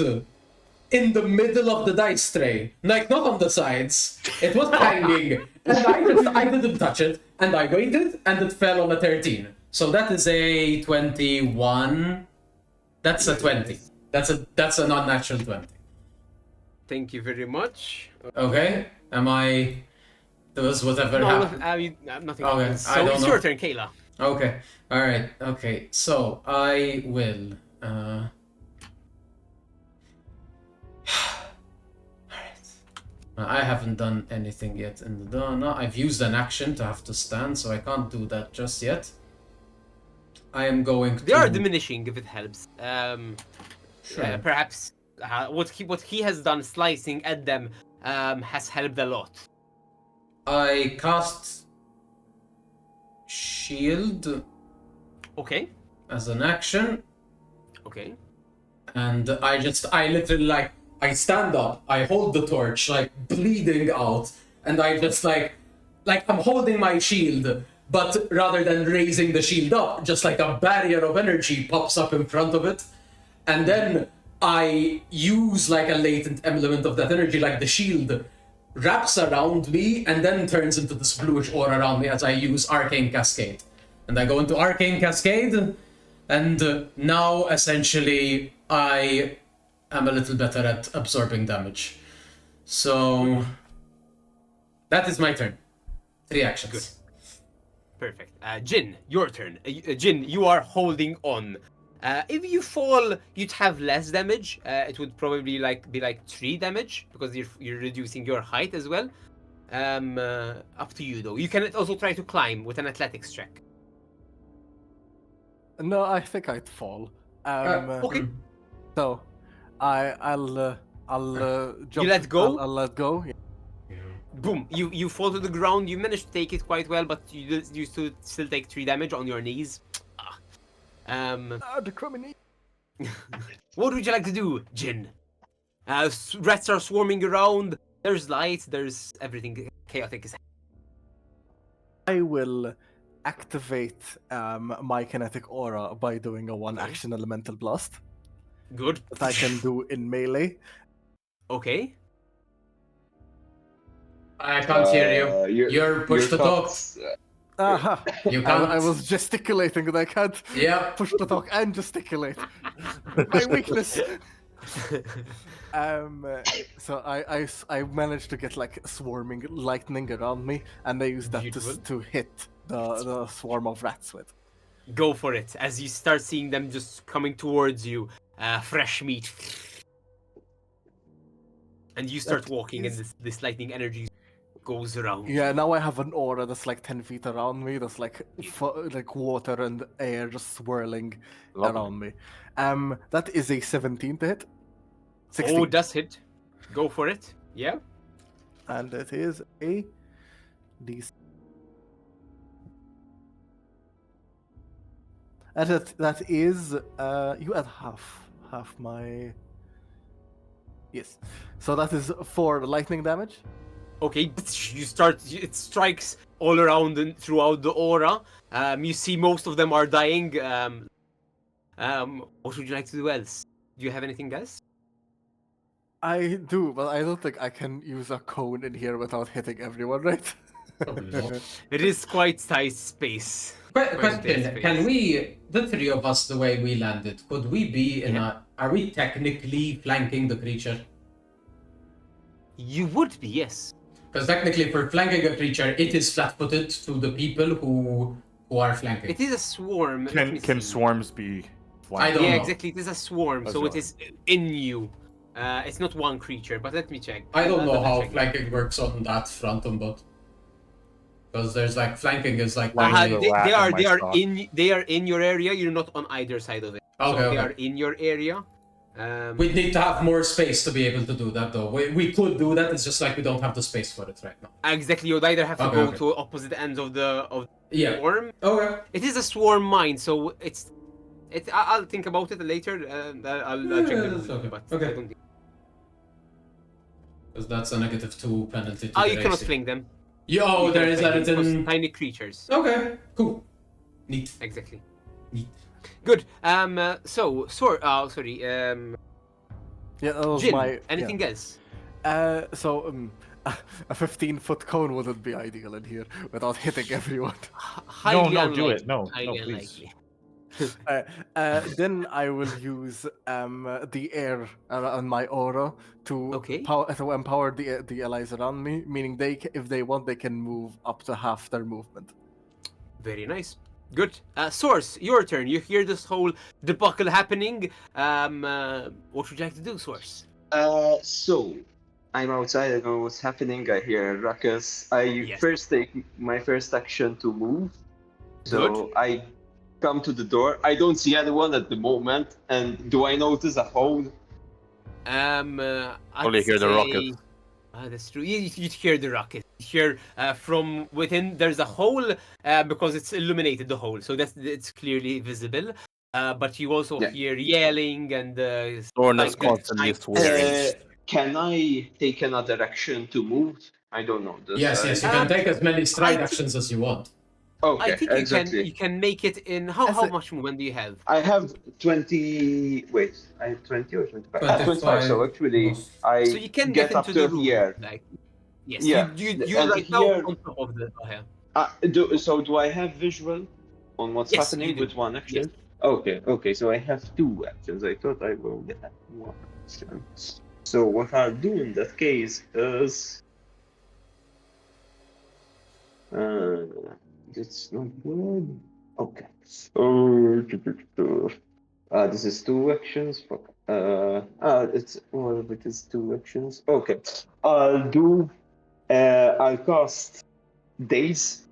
in the middle of the dice tray. Like, not on the sides. It was hanging. And I didn't touch it. And I waited, and it fell on a 13. So that is a 21. That's a 20. That's a non-natural 20. Thank you very much. Okay? Am I... Does whatever No, happen? nothing. Okay, happens. I So don't it's know. your turn, Kayla. Okay. Alright. Okay. So, I will... Alright. I haven't done anything yet in the dawn. I've used an action to have to stand, so I can't do that just yet. I am going to... They are diminishing if it helps. Sure. Perhaps what he has done, slicing at them, has helped a lot. I cast... Shield Okay. as an action, Okay. and I literally, like, I stand up, I hold the torch, like, bleeding out, and I just, like I'm holding my shield, but rather than raising the shield up, just like a barrier of energy pops up in front of it, and then I use, like, a latent element of that energy, like the shield wraps around me and then turns into this bluish aura around me as I use Arcane Cascade. And I go into Arcane Cascade, and now essentially I am a little better at absorbing damage. So that is my turn. 3 actions. Good. Perfect. Jin, your turn. Jin, you are holding on. If you fall, you'd have less damage. It would probably be like 3 damage because you're reducing your height as well. Up to you though. You can also try to climb with an athletics check. No, I think I'd fall. Okay. So, I'll jump. let go? I'll let go. Yeah. Boom! You fall to the ground. You manage to take it quite well, but you still take 3 damage on your knees. The criminy. What would you like to do, Jin? Rats are swarming around. There's light. There's everything chaotic is. I will activate my kinetic aura by doing a 1-action elemental blast Good. that I can do in melee. Okay. I can't hear you. You're pushed to talk. Aha! You can't. I was gesticulating and I can't Yeah. push to talk and gesticulate. My weakness. So I managed to get like swarming lightning around me, and I use that Beautiful. to hit the swarm of rats with. Go for it. As you start seeing them just coming towards you, fresh meat, and you start walking, and this lightning energy goes around. Yeah, now I have an aura that's like 10 feet around me. That's like like water and air just swirling Lovely. around me. That is a 17 to hit. 16. Oh, does hit. Go for it. Yeah. And it is a D6. And that is you add half my. Yes, so that is 4 lightning damage. Okay. You start. It strikes all around and throughout the aura. You see most of them are dying. What would you like to do else? Do you have anything else? I do, but I don't think I can use a cone in here without hitting everyone, right? Probably not. It is quite tight space. Quite tight Question: space. Can we, the three of us, the way we landed, could we be in Yeah. a? Are we technically flanking the creature? You would be, yes. Because technically, if we're flanking a creature, it is flat-footed to the people who are flanking. It is a swarm. Let me Can see. swarms be? I don't Yeah, know. exactly. It is a swarm, A so it swarm. is in you. It's not one creature, but let me check. I don't know how check. flanking works on that front, but because there's like flanking is like Flanking really- the They rat are in my they are in your area. You're not on either side of it. Okay, So they okay. are in your area. We need to have more space to be able to do that, though. We could do that. It's just like we don't have the space for it right now. Exactly. You'd either have to Okay, go okay. to opposite ends of the Yeah. swarm. Okay. It is a swarm mine, so it's. I'll think about it later. I'll check the that's rule, okay. but Okay. I don't think. Because that's a -2 penalty. To Oh, the you cannot AC. fling them. Yo, You there cannot is fling that them because in. tiny creatures. Okay. Cool. Neat. Exactly. Neat. Good. Sorry. Yeah, that was Jin, my. anything else? A 15-foot cone wouldn't be ideal in here without hitting everyone. Highly no, do unlikely. it. No, Highly please. unlikely. Then I will use the air on my aura to Okay. to empower the allies around me, meaning if they want, they can move up to half their movement. Very nice. Good. Source, your turn. You hear this whole debacle happening. What would you like to do, Source? So I'm outside. I know what's happening. I hear a ruckus. I Yes. first take my first action to move. So Good. I come to the door. I don't see anyone at the moment. And do I notice a hole? Only hear the rocket. That's true. You'd hear the rocket. You hear from within. There's a hole because it's illuminated. The hole, so it's clearly visible. But you also Yeah. hear yelling and Thorn is like, constantly like, swearing. Can I take another action to move? I don't know. Does Yes, I- yes. You can take as many stride I think- actions as you want. Okay, I think exactly. you can make it in how much movement do you have? I have 20. Wait, I have 20 or 25? 25. So actually, Most. I So you can get get up into to the room. here. Like, yes, Yeah, you and right now here- on top of the. Oh, yeah. So do I have visual on what's Yes, happening you do. with one action? Okay. So I have two actions. I thought I only had one action. So what I'll do in that case is, it's not good. Okay. This is two actions. It's well, it is two actions. Okay. I'll cast Daze.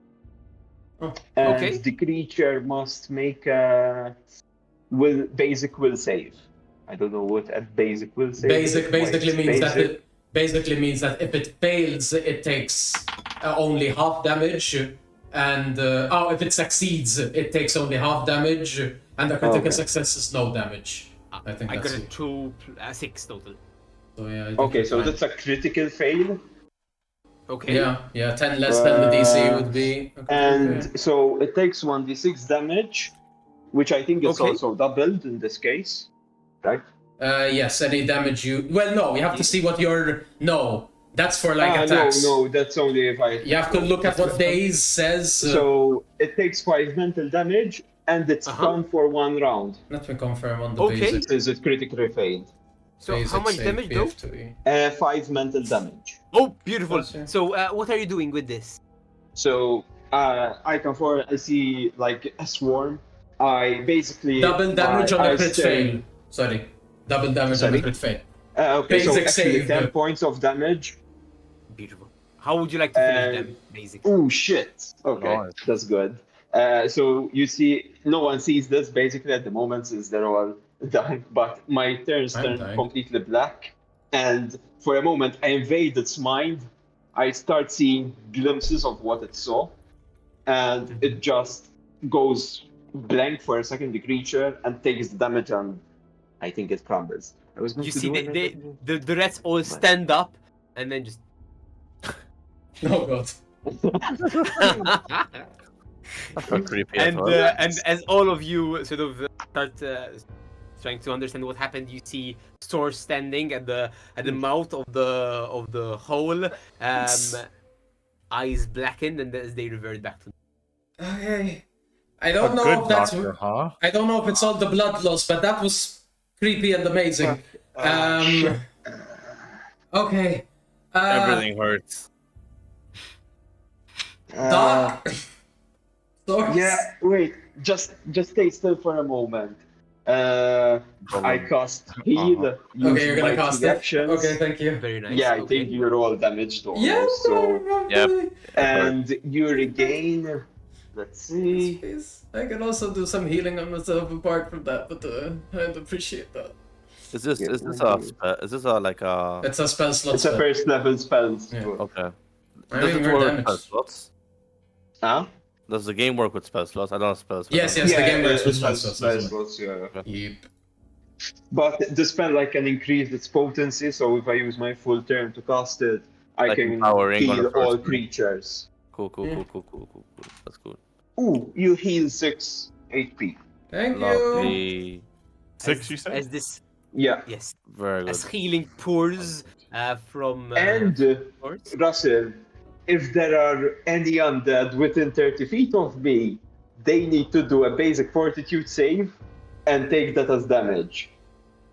Oh, And okay. the creature must make a basic will save. I don't know what a basic will save is. Why Basically it's means that basic. if it fails, it takes only half damage, and if it succeeds, it takes only half damage, and the critical Okay. success is no damage. I think I that's got a it. 6 total. So yeah. I think Okay, you're so fine. that's a critical fail. Okay. Yeah, 10 less than the DC would be. And so it takes 1d6 damage, which I think is Okay. also doubled in this case, right? Yes, any damage you. Well, no, we have to see what your. No, that's for like attacks. No, that's only if I. You have to look at what Daze says. So it takes 5 mental damage, and it's gone for 1 round. Let me confirm on the Okay. basic. Is it critically failed? So basic how much save damage though? PF2E. 5 mental damage. Oh, beautiful. That's it. So what are you doing with this? So I come forward, I see like a swarm. I basically Double damage on a I crit say- fail. Sorry. Double damage on a Sorry? crit fail. Okay, so Basic actually save. 10 points of damage. Beautiful. How would you like to finish them, basically? Oh shit. Okay, Nice. that's good. So you see, no one sees this basically at the moment since they're all dying. But my turns I'm turn dying. completely black, and for a moment I invade its mind. I start seeing glimpses of what it saw, and it just goes blank for a second. The creature and takes the damage, and I think it crumbles. I was going You to see, do they, anything. the rats all stand up and then just. Oh god. That's not creepy at and all. and as all of you sort of start trying to understand what happened. You see Sor standing at the mouth of the hole, eyes blackened, and as they revert back to. Okay. I A don't know good if that's. doctor, huh? I don't know if it's all the blood loss, but that was creepy and amazing. Okay. Everything hurts. Doc. Sorry. Yeah, wait, just stay still for a moment. I cast heal. Okay, you're gonna using my cast key it. actions. Okay, thank you. Very nice. Yeah, I okay. think you're all damaged almost. Yeah. So, Yep. and you regain. Let's see. Please. I can also do some healing on myself apart from that, but I'd appreciate that. Is this Yeah, like a It's a spell slot. It's a first level spell. Yeah. okay? I'm Does even it more work with spell damage. slots? Huh? Does the game work with spell slots? I don't have spell slots. Yes, yes, the game works with spell slots. spell as well. slots, yeah. Yep. But the spell can increase its potency, so if I use my full turn to cast it, I Like can empowering on heal the first all one. creatures. Cool. Yeah. That's cool. Ooh, you heal 6 HP. Thank you. Lovely. 6, you said? As this, Yeah. yes, Very good. as healing pours from. And Swords. Russell, if there are any undead within 30 feet of me, they need to do a basic fortitude save and take that as damage.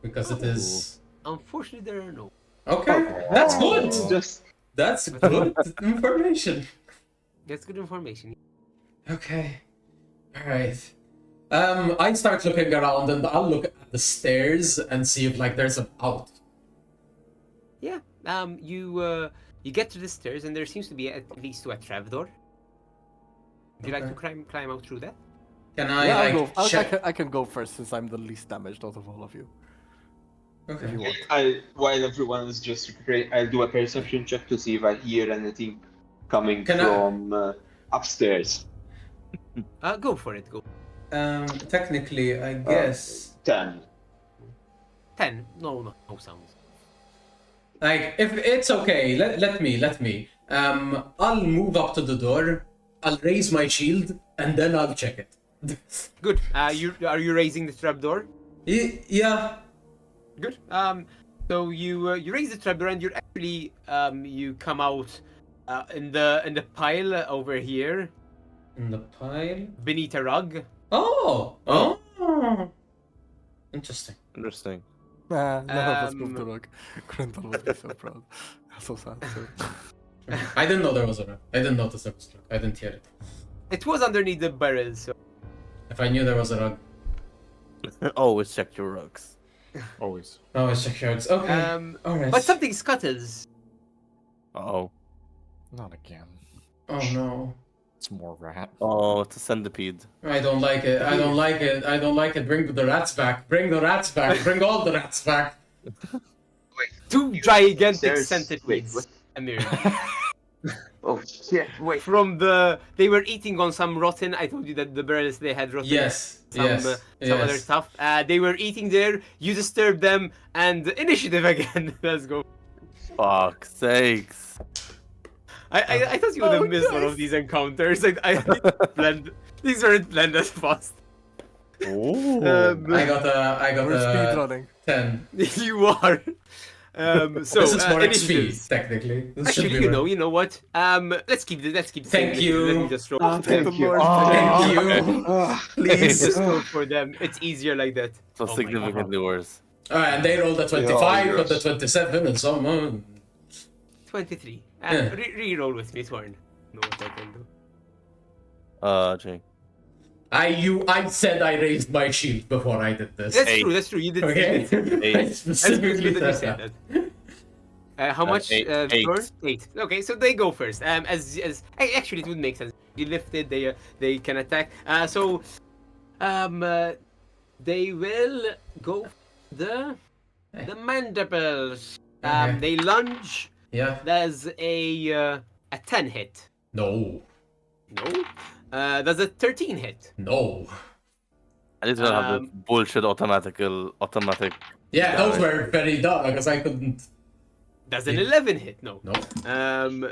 Because it is. Unfortunately, there are no. Okay, that's good. Just That's good information. That's good information. Okay. Alright. I start looking around and I'll look at the stairs and see if like there's an out. Yeah. You get to the stairs and there seems to be at least a trapdoor. Would you like to climb out through that? Can I Yeah, like I'll go. check? I can go first since I'm the least damaged out of all of you. If you Okay. want. while everyone is just I'll do a perception check to see if I hear anything coming Can I- from upstairs. Go for it. Go. Technically, I guess 10. 10. No sounds. like if it's okay, let me. I'll move up to the door. I'll raise my shield and then I'll check it. Good. Are you raising the trapdoor? Yeah. Good. So you raise the trapdoor and you're actually you come out in the pile over here In the pile. beneath a rug. Oh. Interesting. Interesting. None of us moved the Um, rug. Grendel would be so proud. So sad. I didn't know there was a rug. I didn't notice there was a rug. I didn't hear it. It was underneath the barrel, so If I knew there was a rug. Always check your rugs. Always. Oh, it's check your rugs. Okay. Alright. but something scuttles. Oh. Not again. Oh no. It's more rat. Oh, it's a centipede. I don't like it. I don't like it. I don't like it. Bring the rats back. Bring the rats back. Bring all the rats back. Two gigantic There's- centipedes. wait, Amir. Oh shit! Wait. They were eating on some rotten. I told you that the barrels they had rotten. Yes. Some other stuff. They were eating there. You disturbed them, and initiative again. Let's go. Fuck sakes. I thought you would have missed one of these encounters. I didn't blend. These aren't blend as fast. Oh. I got We're speed a running. 10. You are. So This is more initiatives. XP, technically. This should Actually, be you know what? Let's keep the same Thank initiative. you. Let me just roll. Thank you. Thank you. Please just roll for them. It's easier like that. So Oh my significantly worse. Alright, and they rolled a 25, Yeah, but the 27, and so on. 23. Yeah. Re-roll with me, Torn. Know what I can do. Jay. I said I raised my shield before I did this. That's Eight. true. That's true. You did. Okay? Eight. I That's specifically That's good that you said said that. that. How much? Eight. Torn? 8. Okay, so they go first. Actually, it would make sense. You lift it. They can attack. They will go the mandibles. Okay. They lunge. Yeah. There's a 10 hit. No. No. There's a 13 hit. No. I need to have the bullshit automatic. Yeah, those were very dumb because I couldn't. There's an 11 hit. No. No.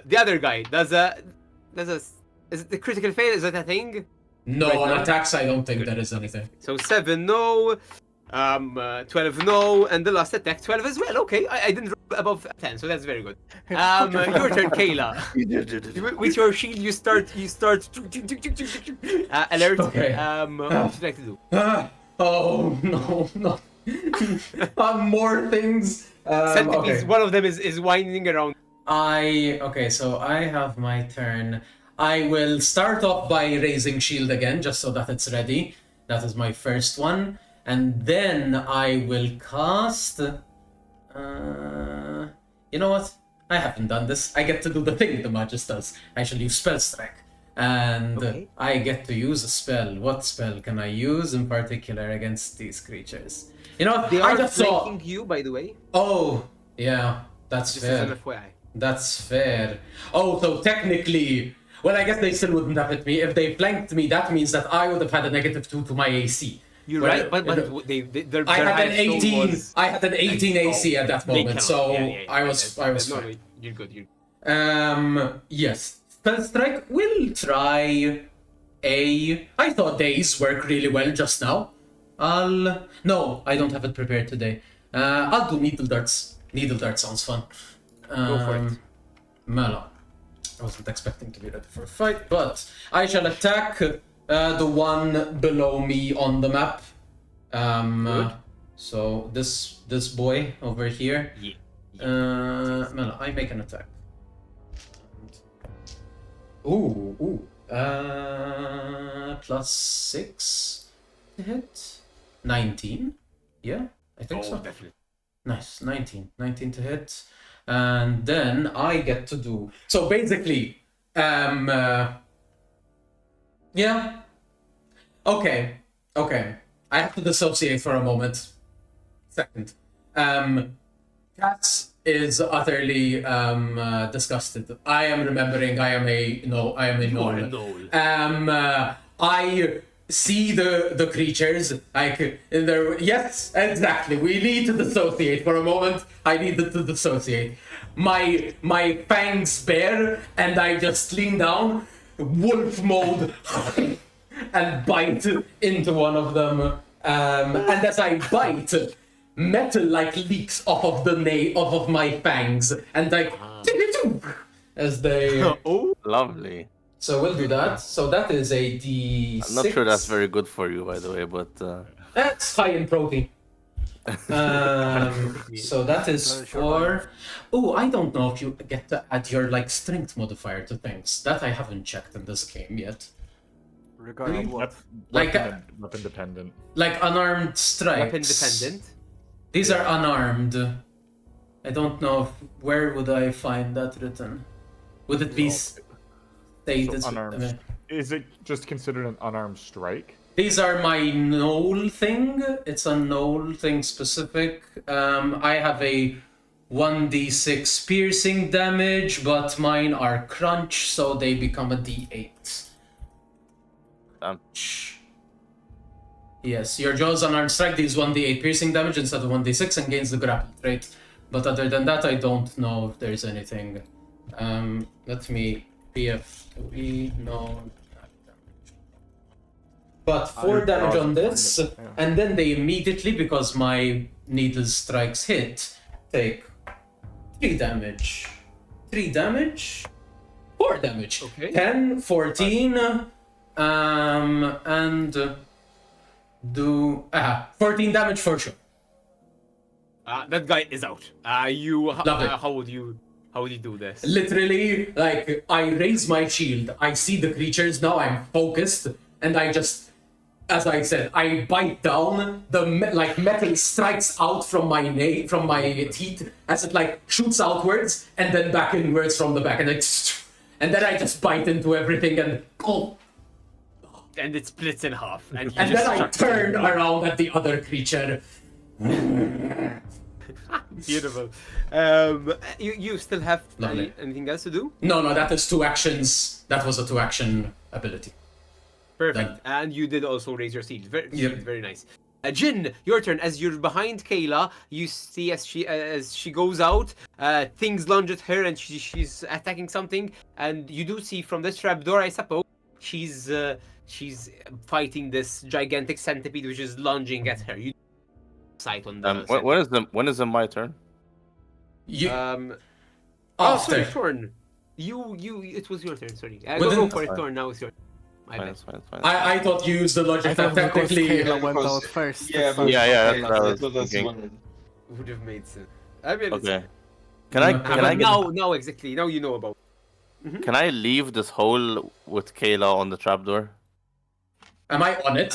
The other guy. Is it the critical fail? Is that a thing? No, Right on now? attacks I don't think there is anything. So 7, no. 12 no, and the last attack 12 as well. Okay, I didn't roll above 10, so that's very good. Your turn, Kayla. With your shield, you start alert. Okay. What would you like to do? Oh no. More things. Centipedes, Okay. one of them is winding around. So I have my turn. I will start off by raising shield again, just so that it's ready. That is my first one. And then I will cast... you know what? I haven't done this. I get to do the thing the Magus does. I shall use Spell Strike. And Okay. I get to use a spell. What spell can I use in particular against these creatures? You know what? They I are just saw... flanking you, by the way. Oh, yeah. That's Just fair. as an FYI. That's fair. Oh, so technically... Well, I guess they still wouldn't have hit me. If they flanked me, that means that I would have had a -2 to my AC. You're Well, right, but their I had an highest roll 18. was- I had an 18 AC at that They moment, cannot. so Yeah, I was no, fine. you're good. Yes. Spell Strike will try a... I thought Daze work really well just now. No, I don't have it prepared today. I'll do Needle Darts. Needle Dart sounds fun. Go for it. Mela. I wasn't expecting to be ready for a fight, but I shall attack the one below me on the map. Good. So this boy over here. Yeah. Mela, I make an attack. Ooh. +6 to hit. 19. Yeah, I think so. Definitely. Nice, 19 to hit. And then I get to do... So basically, yeah. Okay. I have to dissociate for a moment. Second. Cats is utterly disgusted. I am remembering I am a You are a gnoll. gnoll. I see the creatures like yes, exactly. We need to dissociate for a moment. I needed to dissociate. My fangs bare, and I just lean down, wolf mode, and bite into one of them. And as I bite, metal like leaks off of my fangs, and like as they. Oh, Lovely. So we'll do that. So that is a D6. I'm not sure that's very good for you, by the way, but That's high in protein. So that is 4. Oh, I don't know if you get to add your like strength modifier to things. That I haven't checked in this game yet. Regarding what? Like weapon dependent. like unarmed strikes. weapon dependent. These are unarmed. I don't know where would I find that written. Would it be stated? So unarmed. Is it just considered an unarmed strike? These are my knoll thing. It's a knoll thing specific. I have a 1d6 piercing damage, but mine are crunch, so they become a d8. Yes, your Jaw's unarmed strike deals 1d8 piercing damage instead of 1d6 and gains the grapple trait. But other than that, I don't know if there's anything. Let me PF2E, no. But 4 damage on this, and then they immediately, because my needle strikes hit, take 3 damage. 3 damage? 4 damage. Okay. 10, 14, and do 14 damage for sure. That guy is out. Love it. How would you do this? Literally, like, I raise my shield, I see the creatures, now I'm focused, and I just, as I said, I bite down, metal strikes out from my teeth, as it, like, shoots outwards, and then back inwards from the back, and then I just bite into everything, and And it splits in half. And then I turn around at the other creature. Beautiful. You still have Lovely. anything else to do? No, that is 2 actions. That was a 2-action ability. Perfect. Done. And you did also raise your shield. Very, Yep. very nice. Jin, your turn. As you're behind Kayla, you see as she goes out, things lunge at her and she's attacking something. And you do see from this trapdoor, I suppose, she's fighting this gigantic centipede which is lunging at her. sight on the. When is it my turn? You, Oh, sorry, after. Thorn. It was your turn. Sorry. Go Within- for it, Thorn. Now it's your. My Fine, bad. it's fine, it's fine. I thought you used the I logic thought that because technically. Kayla went because- out first. Yeah, so- Yeah, yeah, okay, that's what I was that's thinking. one. Would have made sense. I mean, it's Okay. fine. Can I But can I get, now exactly. Now you know about. can I leave this hole with Kayla on the trapdoor? Am I on it?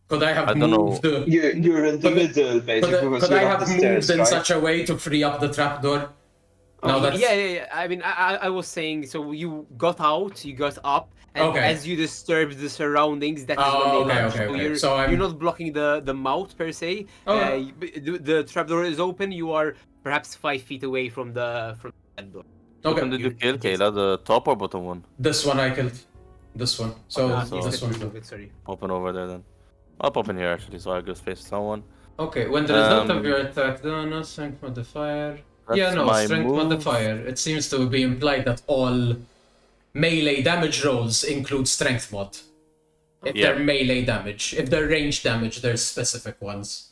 Could I have I don't know. moved? You're in the middle, basically. because Could I you're up have the moved stairs, in right? such a way to free up the trapdoor? Now that's Yeah. I mean, I was saying. So you got out, you got up, and Okay. as you disturbed the surroundings, that is Oh, when they okay, launch. okay, So okay. you're So I'm- you're not blocking the mouth per se. Okay. The trapdoor is open. You are perhaps 5 feet away from that door. Which one did you kill, Kayla? The top or bottom one? This one I killed. This one. So so- this one. Remove it, sorry. Open over there then. I'll pop in here actually, so I give space to someone. Okay, when the result of Um, your attack done, no strength modifier. That's Yeah, no, my strength move. modifier. It seems to be implied that all melee damage rolls include strength mod. If Yeah. they're melee damage. If they're range damage, there's specific ones.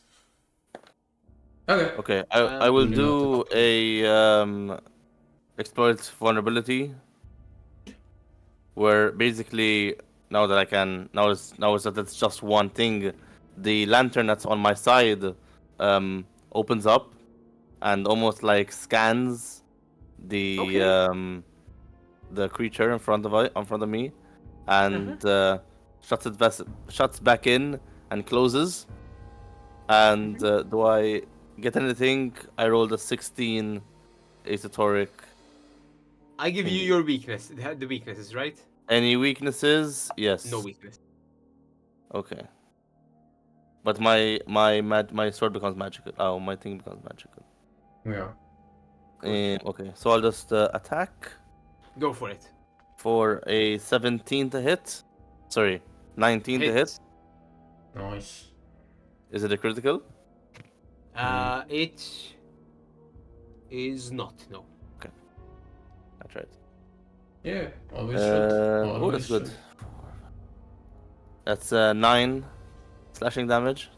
Okay. Okay, I will Duly do a exploit vulnerability, where basically now that I can now is that it's just one thing, the lantern that's on my side opens up and almost like scans the the creature in front of me, and shuts back in and closes. And do I get anything? I rolled a 16 esoteric. I give you your weakness. The weaknesses, right? Any weaknesses? Yes. No weakness. Okay. But my sword becomes magical. Oh, my thing becomes magical. Yeah. Okay, so I'll just attack Go for it. for a 17 to hit. Sorry, 19 to hit. Nice. Is it a critical? It is not. No. I tried. Yeah, always should. Oh, Always that's good. should. That's 9 slashing damage.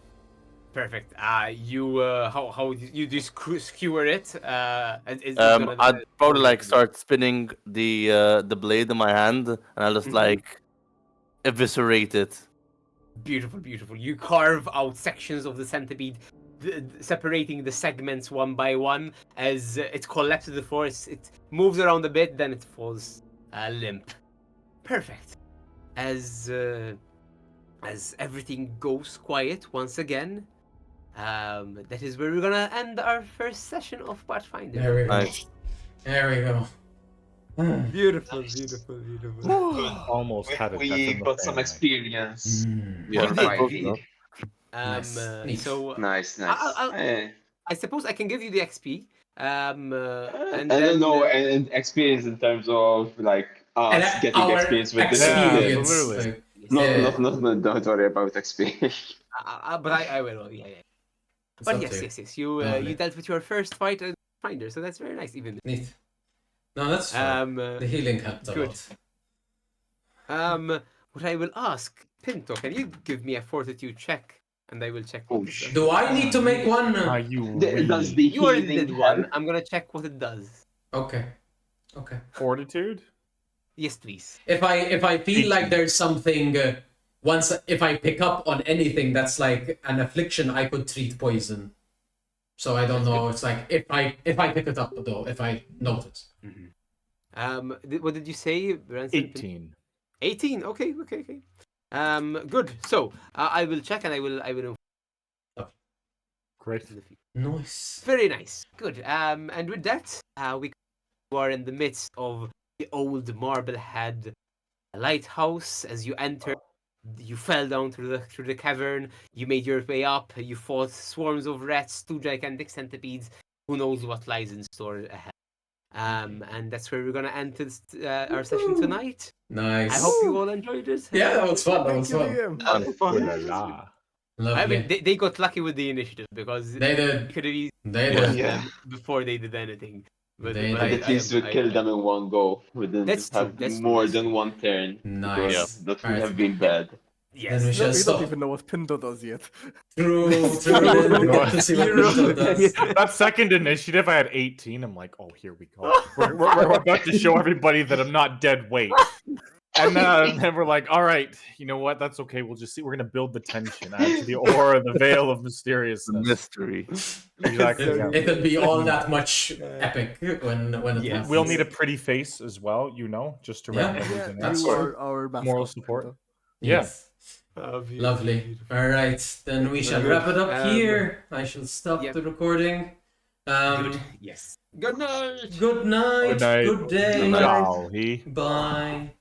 Perfect. How you just skewer it? Is it gonna- I'd probably like start spinning the blade in my hand, and I'll just like eviscerate it. Beautiful, beautiful. You carve out sections of the centipede, separating the segments one by one as it collapses to the floor. It moves around a bit, then it falls limp. Perfect. As everything goes quiet once again, that is where we're gonna end our first session of Pathfinder. There we go. Nice. There we go. Beautiful, beautiful, beautiful. Almost had it. We got some experience. Yeah, on that's fighting. both, Nice. Neat. So Nice. I'll- I suppose I can give you the XP. And I then, don't know, and experience in terms of like us And getting our experience with experience. this. literally. like, No, don't worry about experience. but I will, yeah. it's But up yes, to you. yes. You Lovely. you dealt with your first fight at Finder, so that's very nice. Even Neat. No, that's fine. The healing helped a good. lot. What I will ask Pinto, can you give me a fortitude check, and I will check. Oh, what it does. Do I need to make one? You Does the You already healing did one. help? I'm gonna check what it does. Okay. Okay. fortitude? Yes, please. If I feel like there's something if I pick up on anything that's like an affliction, I could treat poison. So I don't know. It's like if I pick it up though, if I notice. What did you say, Branson? 18. 18. Okay. Good. So I will check, and I will. Great. Nice. Very nice. Good. And with that, we are in the midst of the old Marblehead lighthouse. As you enter, you fell down through the cavern. You made your way up. You fought swarms of rats, 2 gigantic centipedes. Who knows what lies in store ahead? And that's where we're gonna end our session tonight. Nice. I hope you all enjoyed it. Yeah, that was fun. That was fun. Oh la la. Lovely. I mean, they got lucky with the initiative because They did. could have They killed did. Yeah. them before they did anything. But, They but did. And at least we killed them in one go. We didn't That's have true, that's more true. than one turn. Nice. Because that would Alright. have been bad. Yes. Then we shall We stop. don't even know what Pindo does yet. True, we'll get to see what Pinto does. That second initiative, I had 18. I'm like, oh, here we go. We're about to show everybody that I'm not dead weight. And then we're like, all right, you know what? That's okay. We'll just see. We're gonna build the tension, add to the aura, the veil of The mysteriousness. mystery. Exactly. yeah. It could be all that much epic when it Yeah. happens. We'll need a pretty face as well, just to wrap Yeah. everything That's up. You true. are our mascot, Moral support. Pindo. Yes. Oh, beautiful, Lovely. beautiful. All right, then we shall good. wrap it up here. I shall stop yep. the recording. Good. Yes. Good night. Good night. Good night. Good day. Good night. Ciao, he. Bye.